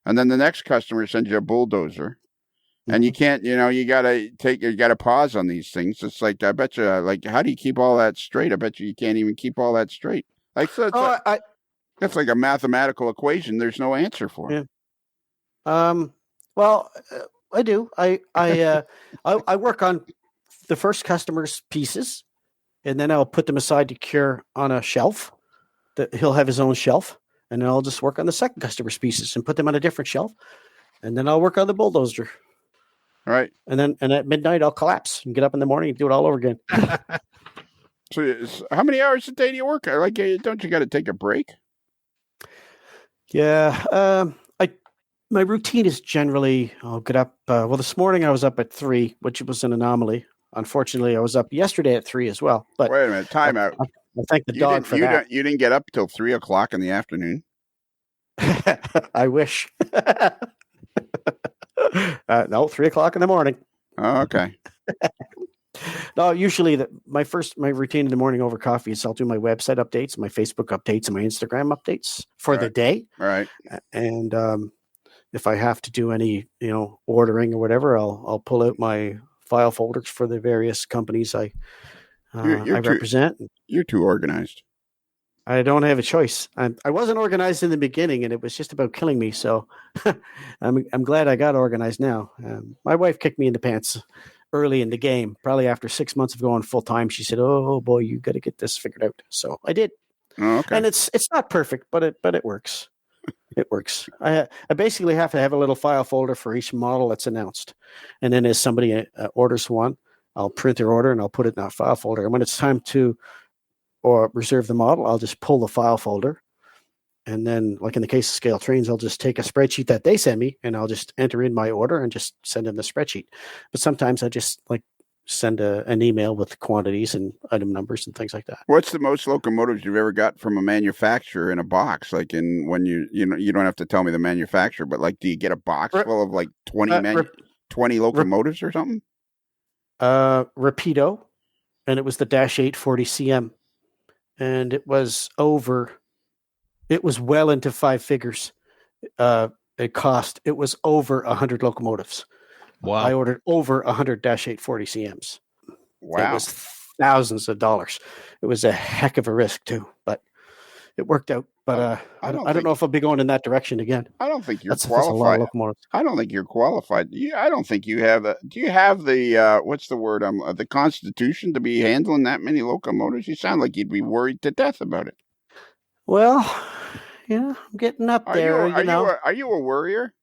and then the next customer sends you a bulldozer? And you can't, you gotta pause on these things. It's like, I bet you, how do you keep all that straight? I bet you can't even keep all that straight. Like, so that's like a mathematical equation. There's no answer for it. Yeah. Well, I do. I work on the first customer's pieces, and then I'll put them aside to cure on a shelf. That he'll have his own shelf, and then I'll just work on the second customer's pieces and put them on a different shelf, and then I'll work on the bulldozer. All right. And at midnight, I'll collapse and get up in the morning and do it all over again. So how many hours a day do you work? Like, don't you got to take a break? Yeah. My routine is generally, I'll get up. This morning I was up at 3, which was an anomaly. Unfortunately, I was up yesterday at 3 as well. But wait a minute, time out. I thank the dog for that. You didn't get up till 3:00 in the afternoon? I wish. No, 3:00 in the morning. Oh, okay. No, usually my routine in the morning over coffee is I'll do my website updates, my Facebook updates, and my Instagram updates for the day. All right. And if I have to do any, ordering or whatever, I'll pull out my file folders for the various companies I represent. You're too organized. I don't have a choice. I wasn't organized in the beginning, and it was just about killing me. So I'm glad I got organized now. My wife kicked me in the pants early in the game, probably after 6 months of going full time. She said, "Oh boy, you got to get this figured out." So I did. Oh, okay. And it's not perfect, but it works. It works. I basically have to have a little file folder for each model that's announced, and then as somebody orders one, I'll print their order and I'll put it in that file folder. And when it's time to reserve the model, I'll just pull the file folder, and then, like in the case of Scale Trains, I'll just take a spreadsheet that they send me, and I'll just enter in my order and just send them the spreadsheet. But sometimes I just send an email with quantities and item numbers and things like that. What's the most locomotives you've ever got from a manufacturer in a box? Like when you don't have to tell me the manufacturer, but like, do you get a box full of like 20 locomotives or something? Rapido, and it was the -8 40cm, and it was well into five figures. It was over 100 locomotives. Wow. I ordered over 100 -8 40cms. Wow. It was thousands of dollars. It was a heck of a risk too, but it worked out. But I don't know if I'll be going in that direction again. I don't think you're That's a lot qualified. of locomotives. I don't think you're qualified. I don't think you have do you have the what's the word? The Constitution to be handling that many locomotives? You sound like you'd be worried to death about it. Well, yeah, I'm getting up there. Are you a worrier?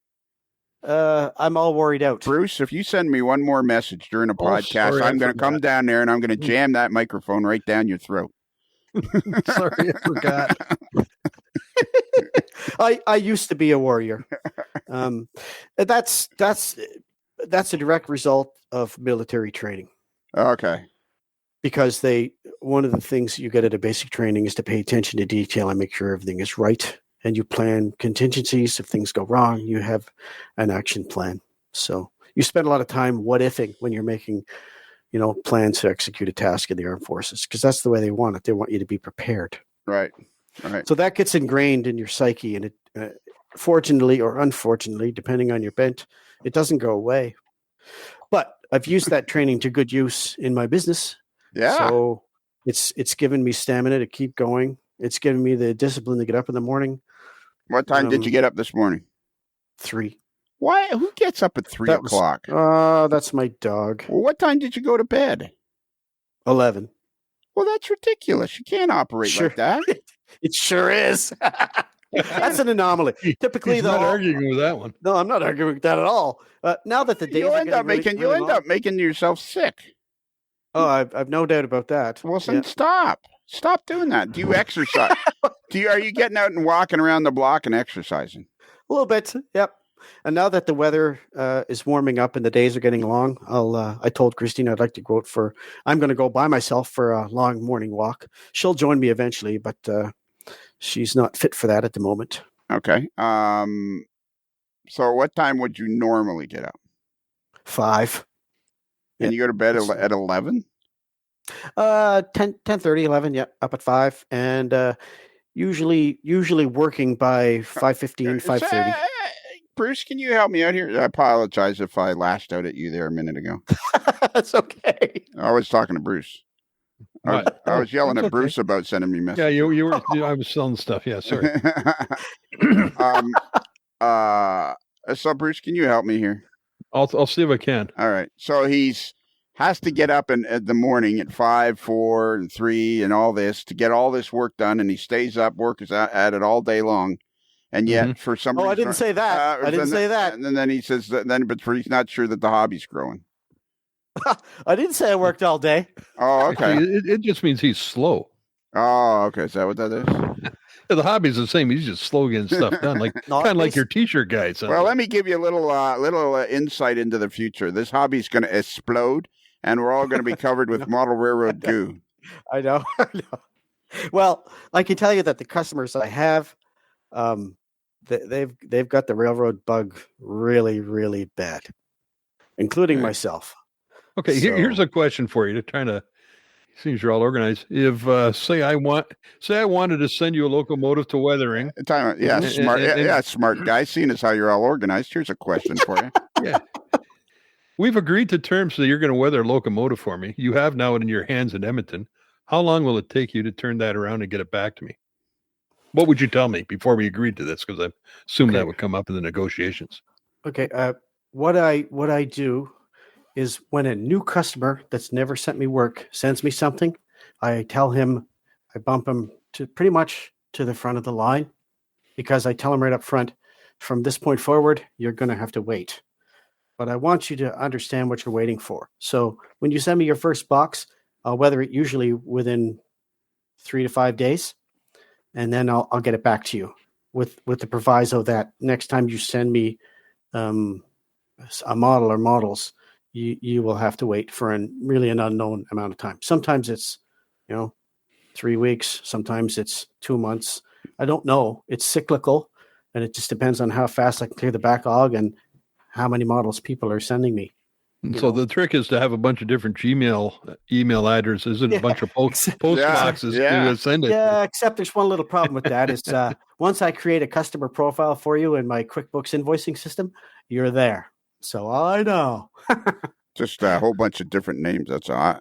I'm all worried out. Bruce, if you send me one more message during a podcast, sorry, I'm going to come down there and I'm going to jam that microphone right down your throat. Sorry, I forgot. I used to be a warrior. That's a direct result of military training. Okay. Because one of the things you get at a basic training is to pay attention to detail and make sure everything is right. And you plan contingencies. If things go wrong, you have an action plan. So you spend a lot of time what-ifing when you're making, plans to execute a task in the armed forces, because that's the way they want it. They want you to be prepared. Right. So that gets ingrained in your psyche, and it, fortunately or unfortunately, depending on your bent, it doesn't go away. But I've used that training to good use in my business. Yeah. So it's given me stamina to keep going. It's given me the discipline to get up in the morning. What time did you get up this morning? 3. Why? Who gets up at 3 o'clock? That's my dog. Well, what time did you go to bed? 11. Well, that's ridiculous. You can't operate like that. It sure is. That's an anomaly. Typically, He's not arguing with that one. No, I'm not arguing with that at all. Now that the days you end up making yourself sick. Oh, I've no doubt about that. Well, then stop. Stop doing that. Do you exercise? Are you getting out and walking around the block and exercising? A little bit, yep. And now that the weather is warming up and the days are getting long, I told Christine I'd like to go out I'm going to go by myself for a long morning walk. She'll join me eventually, but she's not fit for that at the moment. Okay. So what time would you normally get up? 5. And you go to bed at 11? 10:30, 11. Yeah, up at 5, and usually working by 5:15, 5:30. Bruce, can you help me out here? I apologize if I lashed out at you there a minute ago. That's okay. I was talking to Bruce. I was yelling at Bruce about sending me messages. Yeah, you were. I was selling stuff. Yeah, sorry. So Bruce, can you help me here? I'll see if I can. All right. So has to get up in the morning at 5, 4, and 3, and all this to get all this work done, and he stays up, works at it all day long, and yet for some reason, I didn't say that. I didn't say that. And then he says but he's not sure that the hobby's growing. I didn't say I worked all day. Oh, okay. Actually, it just means he's slow. Oh, okay. Is that what that is? The hobby's the same. He's just slow getting stuff done, kind of like your T-shirt guys. Well, let me give you a little insight into the future. This hobby's going to explode, and we're all going to be covered with model railroad goo. I know. Well, I can tell you that the customers I have, they've got the railroad bug really, really bad, including myself. Okay, here's a question for you to seems you're all organized. If say I wanted to send you a locomotive to weathering. Yeah, smart. Smart guy. Seeing as how you're all organized, here's a question for you. Yeah. We've agreed to terms that you're going to weather a locomotive for me. You have now it in your hands in Edmonton. How long will it take you to turn that around and get it back to me? What would you tell me before we agreed to this? Because I assumed that would come up in the negotiations. Okay. What I do is when a new customer that's never sent me work sends me something, I tell him, I bump him to pretty much to the front of the line, because I tell them right up front, from this point forward, you're going to have to wait. But I want you to understand what you're waiting for. So when you send me your first box, I'll weather it usually within 3 to 5 days, and then I'll get it back to you with the proviso that next time you send me a model or models, you will have to wait for really an unknown amount of time. Sometimes it's 3 weeks, sometimes it's 2 months. I don't know. It's cyclical, and it just depends on how fast I can clear the backlog and how many models people are sending me. So the trick is to have a bunch of different Gmail email addresses and a bunch of post boxes to send it. Yeah, except there's one little problem with that is once I create a customer profile for you in my QuickBooks invoicing system, you're there. So I know. Just a whole bunch of different names. That's all.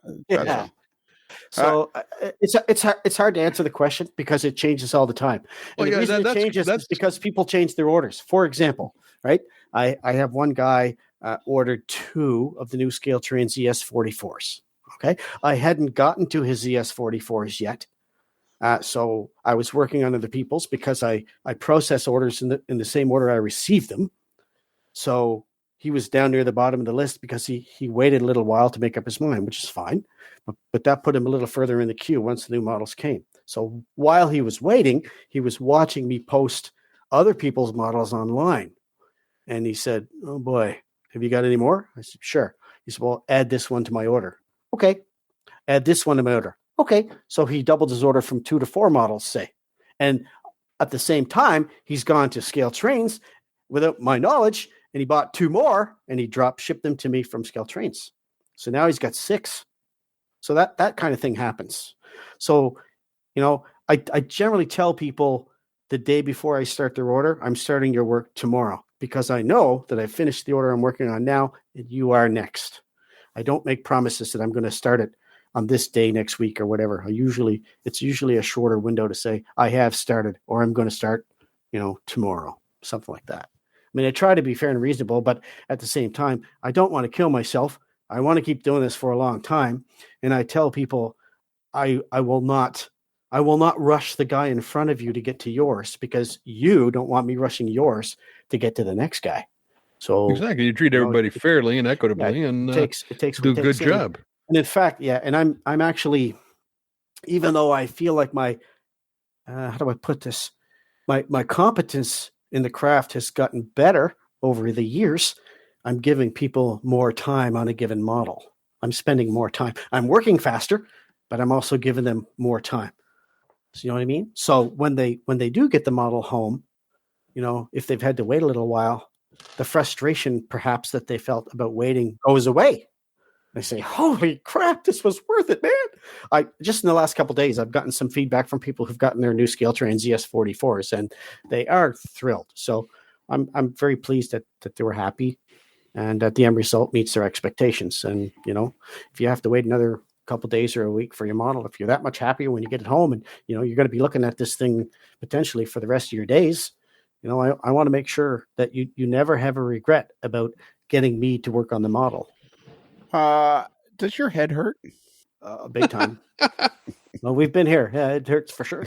So it's hard to answer the question because it changes all the time. And the reason it changes is because people change their orders. For example, right? I have one guy ordered 2 of the new scale train ZS44s. Okay. I hadn't gotten to his ZS44s yet. So I was working on other people's because I process orders in the same order I received them. So he was down near the bottom of the list because he waited a little while to make up his mind, which is fine. But that put him a little further in the queue once the new models came. So while he was waiting, he was watching me post other people's models online. And he said, "Oh boy, have you got any more?" I said, "Sure." He said, "Well, add this one to my order." Okay. Add this one to my order. Okay. So he doubled his order from 2 to 4 models, say. And at the same time, he's gone to Scale Trains without my knowledge, and he bought 2 more, and he shipped them to me from Scale Trains. So now he's got 6. So that kind of thing happens. So, I generally tell people the day before I start their order, I'm starting your work tomorrow, because I know that I finished the order I'm working on now, and you are next. I don't make promises that I'm going to start it on this day next week or whatever. It's usually a shorter window to say I have started or I'm going to start, tomorrow, something like that. I mean, I try to be fair and reasonable, but at the same time, I don't want to kill myself. I want to keep doing this for a long time. And I tell people I will not rush the guy in front of you to get to yours, because you don't want me rushing yours to get to the next guy. So exactly, you treat everybody fairly and equitably, and it takes do a good job. And in fact, and I'm actually, even though I feel like my how do I put this? My competence in the craft has gotten better over the years. I'm giving people more time on a given model. I'm spending more time. I'm working faster, but I'm also giving them more time. So you know what I mean? So when they do get the model home, if they've had to wait a little while, the frustration perhaps that they felt about waiting goes away. They say, "Holy crap, this was worth it, man." I just in the last couple of days, I've gotten some feedback from people who've gotten their new Scale Train ZS44s, and they are thrilled. So I'm very pleased that they were happy, and that the end result meets their expectations. And if you have to wait another couple of days or a week for your model, if you're that much happier when you get it home, and you're going to be looking at this thing potentially for the rest of your days, I want to make sure that you never have a regret about getting me to work on the model. Does your head hurt? Big time. Well, we've been here. Yeah, it hurts for sure.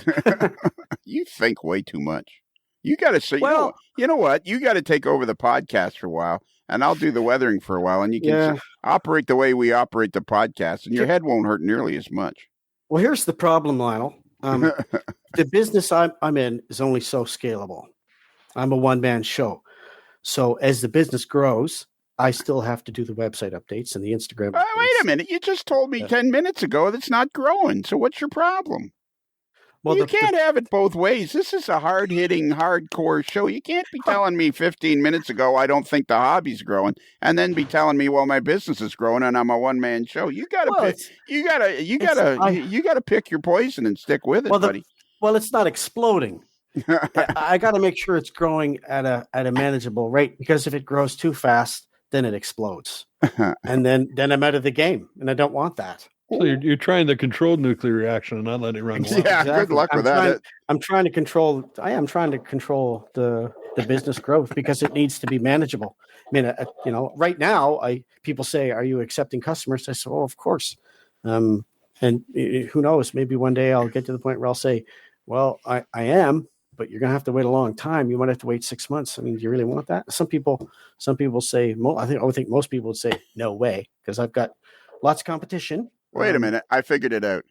You think way too much. You got to say, well, you know what? You got to take over the podcast for a while, and I'll do the weathering for a while, and you can operate the way we operate the podcast, and your head won't hurt nearly as much. Well, here's the problem, Lionel. The business I'm in is only so scalable. I'm a one-man show. So as the business grows, I still have to do the website updates and the Instagram updates. Wait a minute. You just told me 10 minutes ago that's not growing. So what's your problem? Well, you can't have it both ways. This is a hard-hitting, hardcore show. You can't be telling me 15 minutes ago I don't think the hobby's growing, and then be telling me, well, my business is growing and I'm a one-man show. You gotta pick your poison and stick with it, buddy. Well, it's not exploding. I got to make sure it's growing at a manageable rate, because if it grows too fast, then it explodes, and then I'm out of the game, and I don't want that. So you're trying to control nuclear reaction and not let it run wild. Yeah, exactly. Good luck with that. I'm trying to control the business growth, because it needs to be manageable. I mean, right now, people say, "Are you accepting customers?" I say, "Oh, of course." And who knows? Maybe one day I'll get to the point where I'll say, Well, I am, but you're going to have to wait a long time. You might have to wait 6 months. I mean, do you really want that? Some people say, I would think most people would say, no way, because I've got lots of competition. Wait a minute. I figured it out.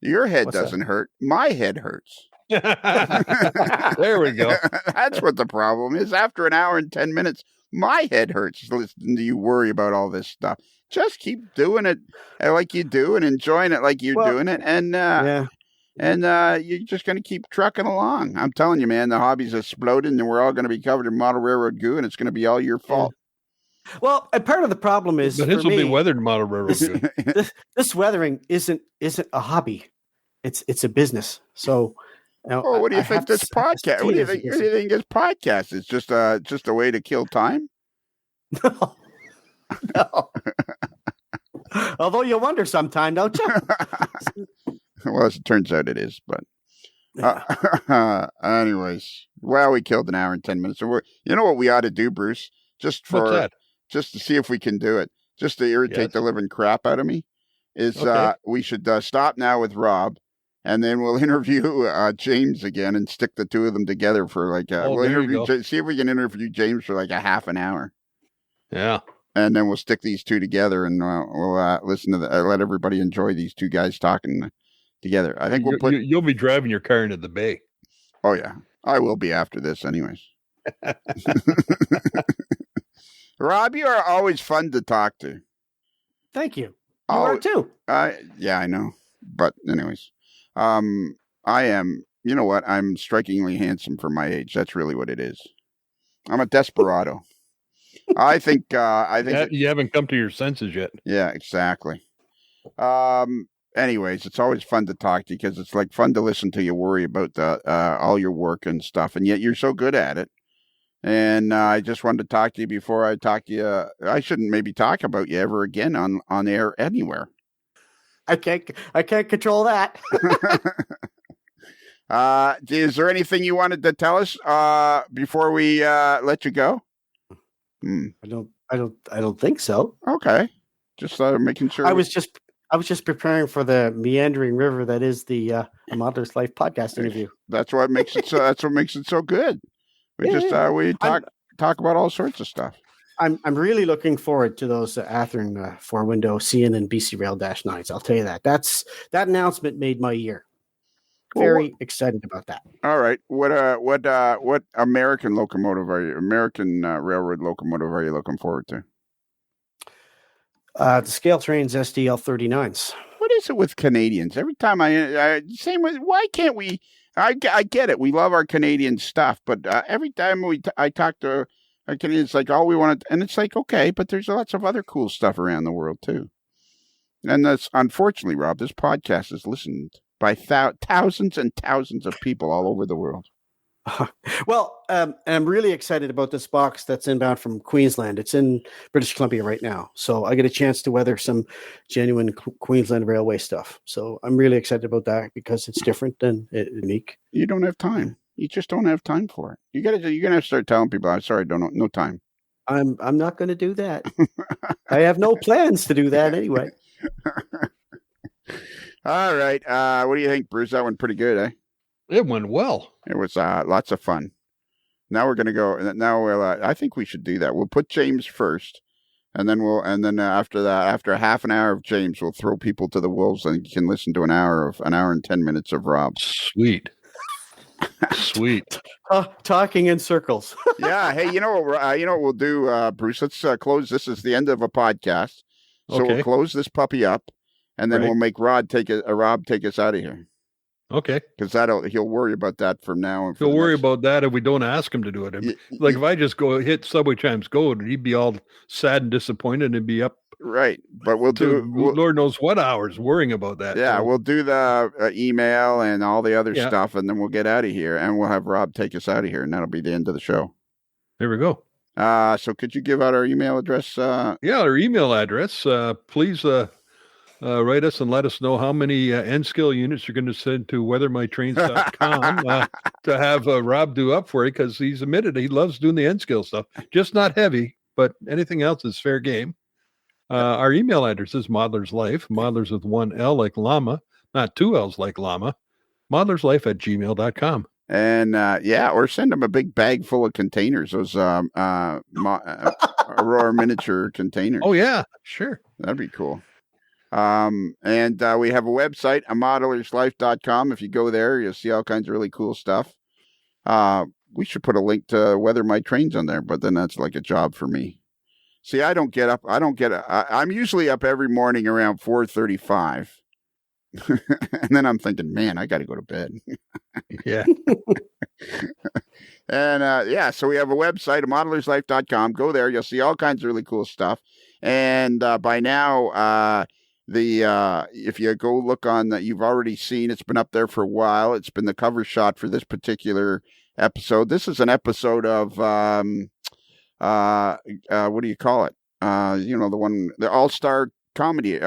Your head doesn't hurt. My head hurts. There we go. That's what the problem is. After an hour and 10 minutes, my head hurts listening to you worry about all this stuff. Just keep doing it like you do and enjoying it like you're doing it. And you're just going to keep trucking along. I'm telling you, man, the hobby's exploding and we're all going to be covered in model railroad goo and it's going to be all your fault. Well, and part of the problem is, but his will be weathered model railroad goo. This weathering isn't a hobby. It's a business. So, what do you think this podcast? What do you think this podcast is? Just a way to kill time? No. Although you wonder sometime, don't you? Well, as it turns out, it is. But anyways, we killed an hour and 10 minutes. So you know what we ought to do, Bruce? Just to see if we can do it, just to irritate the living crap out of me, is we should stop now with Rob. And then we'll interview James again and stick the two of them together for see if we can interview James for like a half an hour. Yeah. And then we'll stick these two together and we'll listen to let everybody enjoy these two guys talking together. I think you'll be driving your car into the bay. Oh, yeah. I will be after this anyways. Rob, you are always fun to talk to. Thank you. You are too. Yeah, I know. But anyways. I am, you know what? I'm strikingly handsome for my age. That's really what it is. I'm a desperado. I think you haven't come to your senses yet. Yeah, exactly. Anyways, it's always fun to talk to you because it's like fun to listen to you worry about all your work and stuff. And yet you're so good at it. And I just wanted to talk to you before I talk to you. I shouldn't maybe talk about you ever again on air anywhere. I can't control that. Is there anything you wanted to tell us before we let you go? I don't think so. Okay, just making sure. I was just preparing for the meandering river that is the Modeler's Life podcast interview. That's what makes it so. That's what makes it so good. We talk about all sorts of stuff. I'm really looking forward to those Athearn 4-window CN and BC Rail -9s. I'll tell you that. That announcement made my year. Very excited about that. All right. What American locomotive are you? American railroad locomotive are you looking forward to? The Scale Trains SDL 39s. What is it with Canadians? Every time why can't we? I get it. We love our Canadian stuff, but every time I talk to Canadians, like all we want, and it's like, okay, but there's lots of other cool stuff around the world too. And that's unfortunately, Rob, this podcast is listened by thousands and thousands of people all over the world. Well, I'm really excited about this box that's inbound from Queensland. It's in British Columbia right now. So I get a chance to weather some genuine Queensland Railway stuff. So I'm really excited about that because it's different and unique. You don't have time. You just don't have time for it. You're gonna have to start telling people, I'm sorry, no time. I'm not gonna do that. I have no plans to do that anyway. All right. What do you think, Bruce? That went pretty good, eh? It went well. It was lots of fun. Now we're gonna go. Now I think we should do that. We'll put James first, and then after that, after half an hour of James, we'll throw people to the wolves, and you can listen to an hour and 10 minutes of Rob. Sweet. Talking in circles. Yeah. Hey, you know what we'll do, Bruce? Let's close. This is the end of a podcast, so we'll close this puppy up, and then we'll make Rob take us out of here. Okay. Because he'll worry about that from now on. He'll worry about that if we don't ask him to do it. Like if I just go hit Subway Chimes Go, he'd be all sad and disappointed and be up. Right. But we'll Lord knows what hours worrying about that. Yeah. So. We'll do the email and all the other stuff, and then we'll get out of here, and we'll have Rob take us out of here, and that'll be the end of the show. There we go. So could you give out our email address? Yeah, our email address. Please write us and let us know how many N-scale units you're going to send to weathermytrains.com to have Rob do up for it, because he's admitted he loves doing the N-scale stuff. Just not heavy, but anything else is fair game. Our email address is Modeler's Life, Modelers with one L like llama, not two L's like llama, modelerslife@gmail.com. And or send them a big bag full of containers, those Aurora miniature containers. Oh, yeah, sure. That'd be cool. And we have a website, modelerslife.com. If you go there, you'll see all kinds of really cool stuff. We should put a link to Weather My Trains on there, but then that's like a job for me. See, I don't get up. I'm usually up every morning around 4:35. And then I'm thinking, man, I got to go to bed. Yeah. And so we have a website, modelerslife.com. Go there. You'll see all kinds of really cool stuff. And by now, if you go look on that, you've already seen, it's been up there for a while. It's been the cover shot for this particular episode. This is an episode of, what do you call it? The All-Star Variety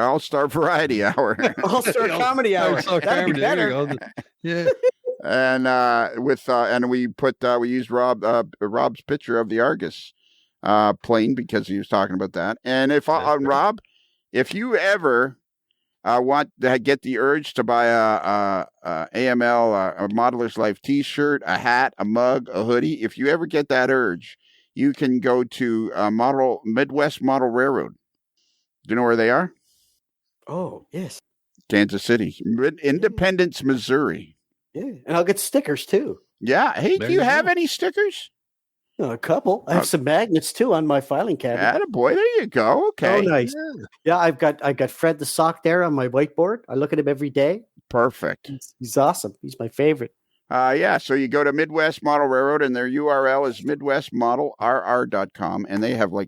Hour. All-Star Comedy Hour. That'd be better. Yeah. And we used Rob's picture of the Argus plane because he was talking about that. And Rob, if you ever want to get the urge to buy a Modeler's Life T-shirt, a hat, a mug, a hoodie, if you ever get that urge, you can go to Midwest Model Railroad. Do you know where they are? Oh, yes. Kansas City, Independence, Missouri. Yeah, and I'll get stickers too. Yeah. Hey, There do you you have go. any stickers? A couple. I have some magnets too on my filing cabinet. Attaboy, there you go. Okay. Oh, nice. Yeah, I got Fred the Sock there on my whiteboard. I look at him every day. Perfect. He's awesome. He's my favorite. So you go to Midwest Model Railroad, and their URL is midwestmodelrr.com, and they have a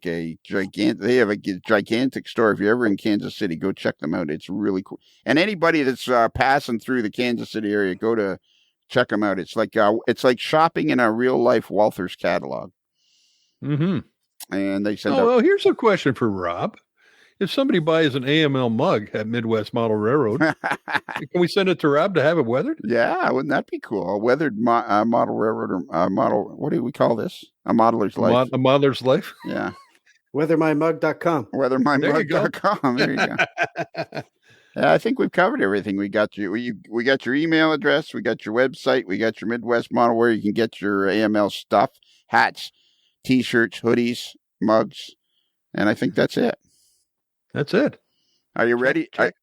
gigantic store. If you're ever in Kansas City, go check them out. It's really cool. And anybody that's passing through the Kansas City area, go to check them out. It's like shopping in a real life Walther's catalog. Mm-hmm. And they said, well, here's a question for Rob. If somebody buys an AML mug at Midwest Model Railroad, can we send it to Rob to have it weathered? Yeah, wouldn't that be cool? A weathered model railroad or model, what do we call this? A modeler's life. A modeler's life? Yeah. Weathermymug.com. Weathermymug.com. There you go. Yeah, I think we've covered everything. We got we got your email address. We got your website. We got your Midwest Model where you can get your AML stuff, hats, T-shirts, hoodies, mugs. And I think that's it. That's it. Are you ready? Check.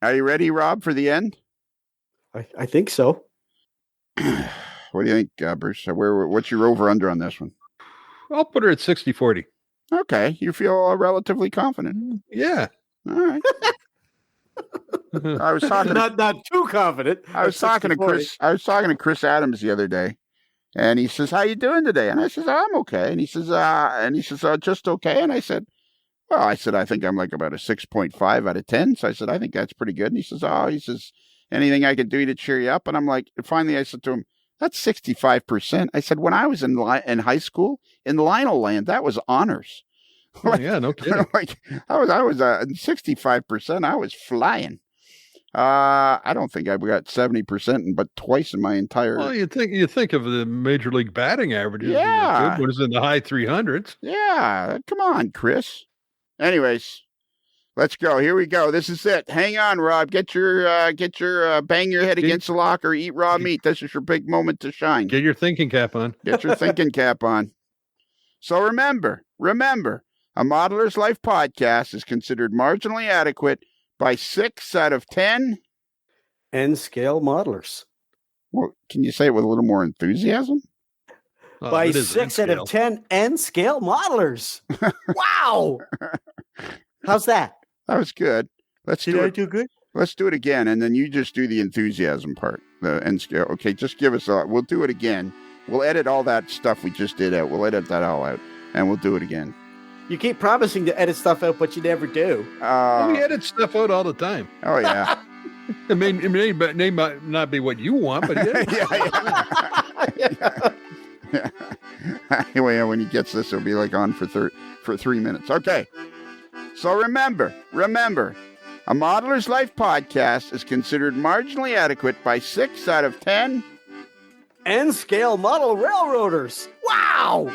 Are you ready, Rob, for the end? I think so. What do you think, Bruce? What's your over-under on this one? I'll put her at 60-40. Okay. You feel relatively confident. Yeah. All right. I was talking not too confident. I was talking to Chris Adams the other day, and he says, "How you doing today?" And I says, "I'm okay." And he says, "Just okay." And I said, "Well," I think I'm like about a 6.5 out of 10. So I said, "I think that's pretty good." And he says, "Anything I can do to cheer you up?" And I'm like, finally I said to him, "That's 65%. I said, "When I was in high school in Lionel Land, that was honors." Oh, yeah, no kidding. I was 65%. I was flying. I don't think I've got 70%, but twice in my entire. Well, you think of the major league batting averages. Yeah, good one is in the high 300s. Yeah, come on, Chris. Anyways, let's go. Here we go. This is it. Hang on, Rob. Get your bang your head against the locker. Eat raw meat. This is your big moment to shine. Get your thinking cap on. Get your thinking cap on. So remember. A Modeler's Life podcast is considered marginally adequate by 6 out of 10 N-scale modelers. Well, can you say it with a little more enthusiasm? By 6 out of 10 N-scale modelers. Wow. How's that? That was good. Did I do good? Let's do it again, and then you just do the enthusiasm part, the N-scale. Okay, just give us we'll do it again. We'll edit all that stuff we just did out. We'll edit that all out, and we'll do it again. You keep promising to edit stuff out, but you never do. We edit stuff out all the time. Oh, yeah. It may not be what you want, but yeah. Anyway, when he gets this, it'll be like on for 3 minutes. Okay. So remember, a Modeler's Life podcast is considered marginally adequate by 6 out of 10 N-scale model railroaders. Wow.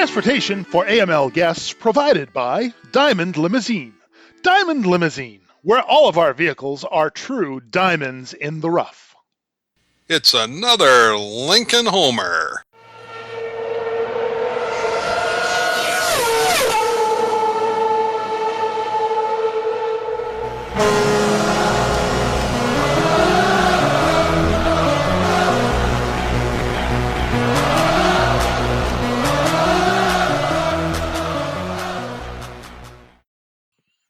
Transportation for AML guests provided by Diamond Limousine. Diamond Limousine, where all of our vehicles are true diamonds in the rough. It's another Lincoln Homer.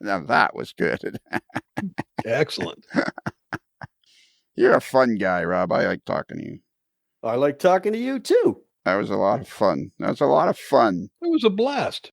Now that was good. Excellent. You're a fun guy, Rob. I like talking to you. I like talking to you too. That was a lot of fun. It was a blast.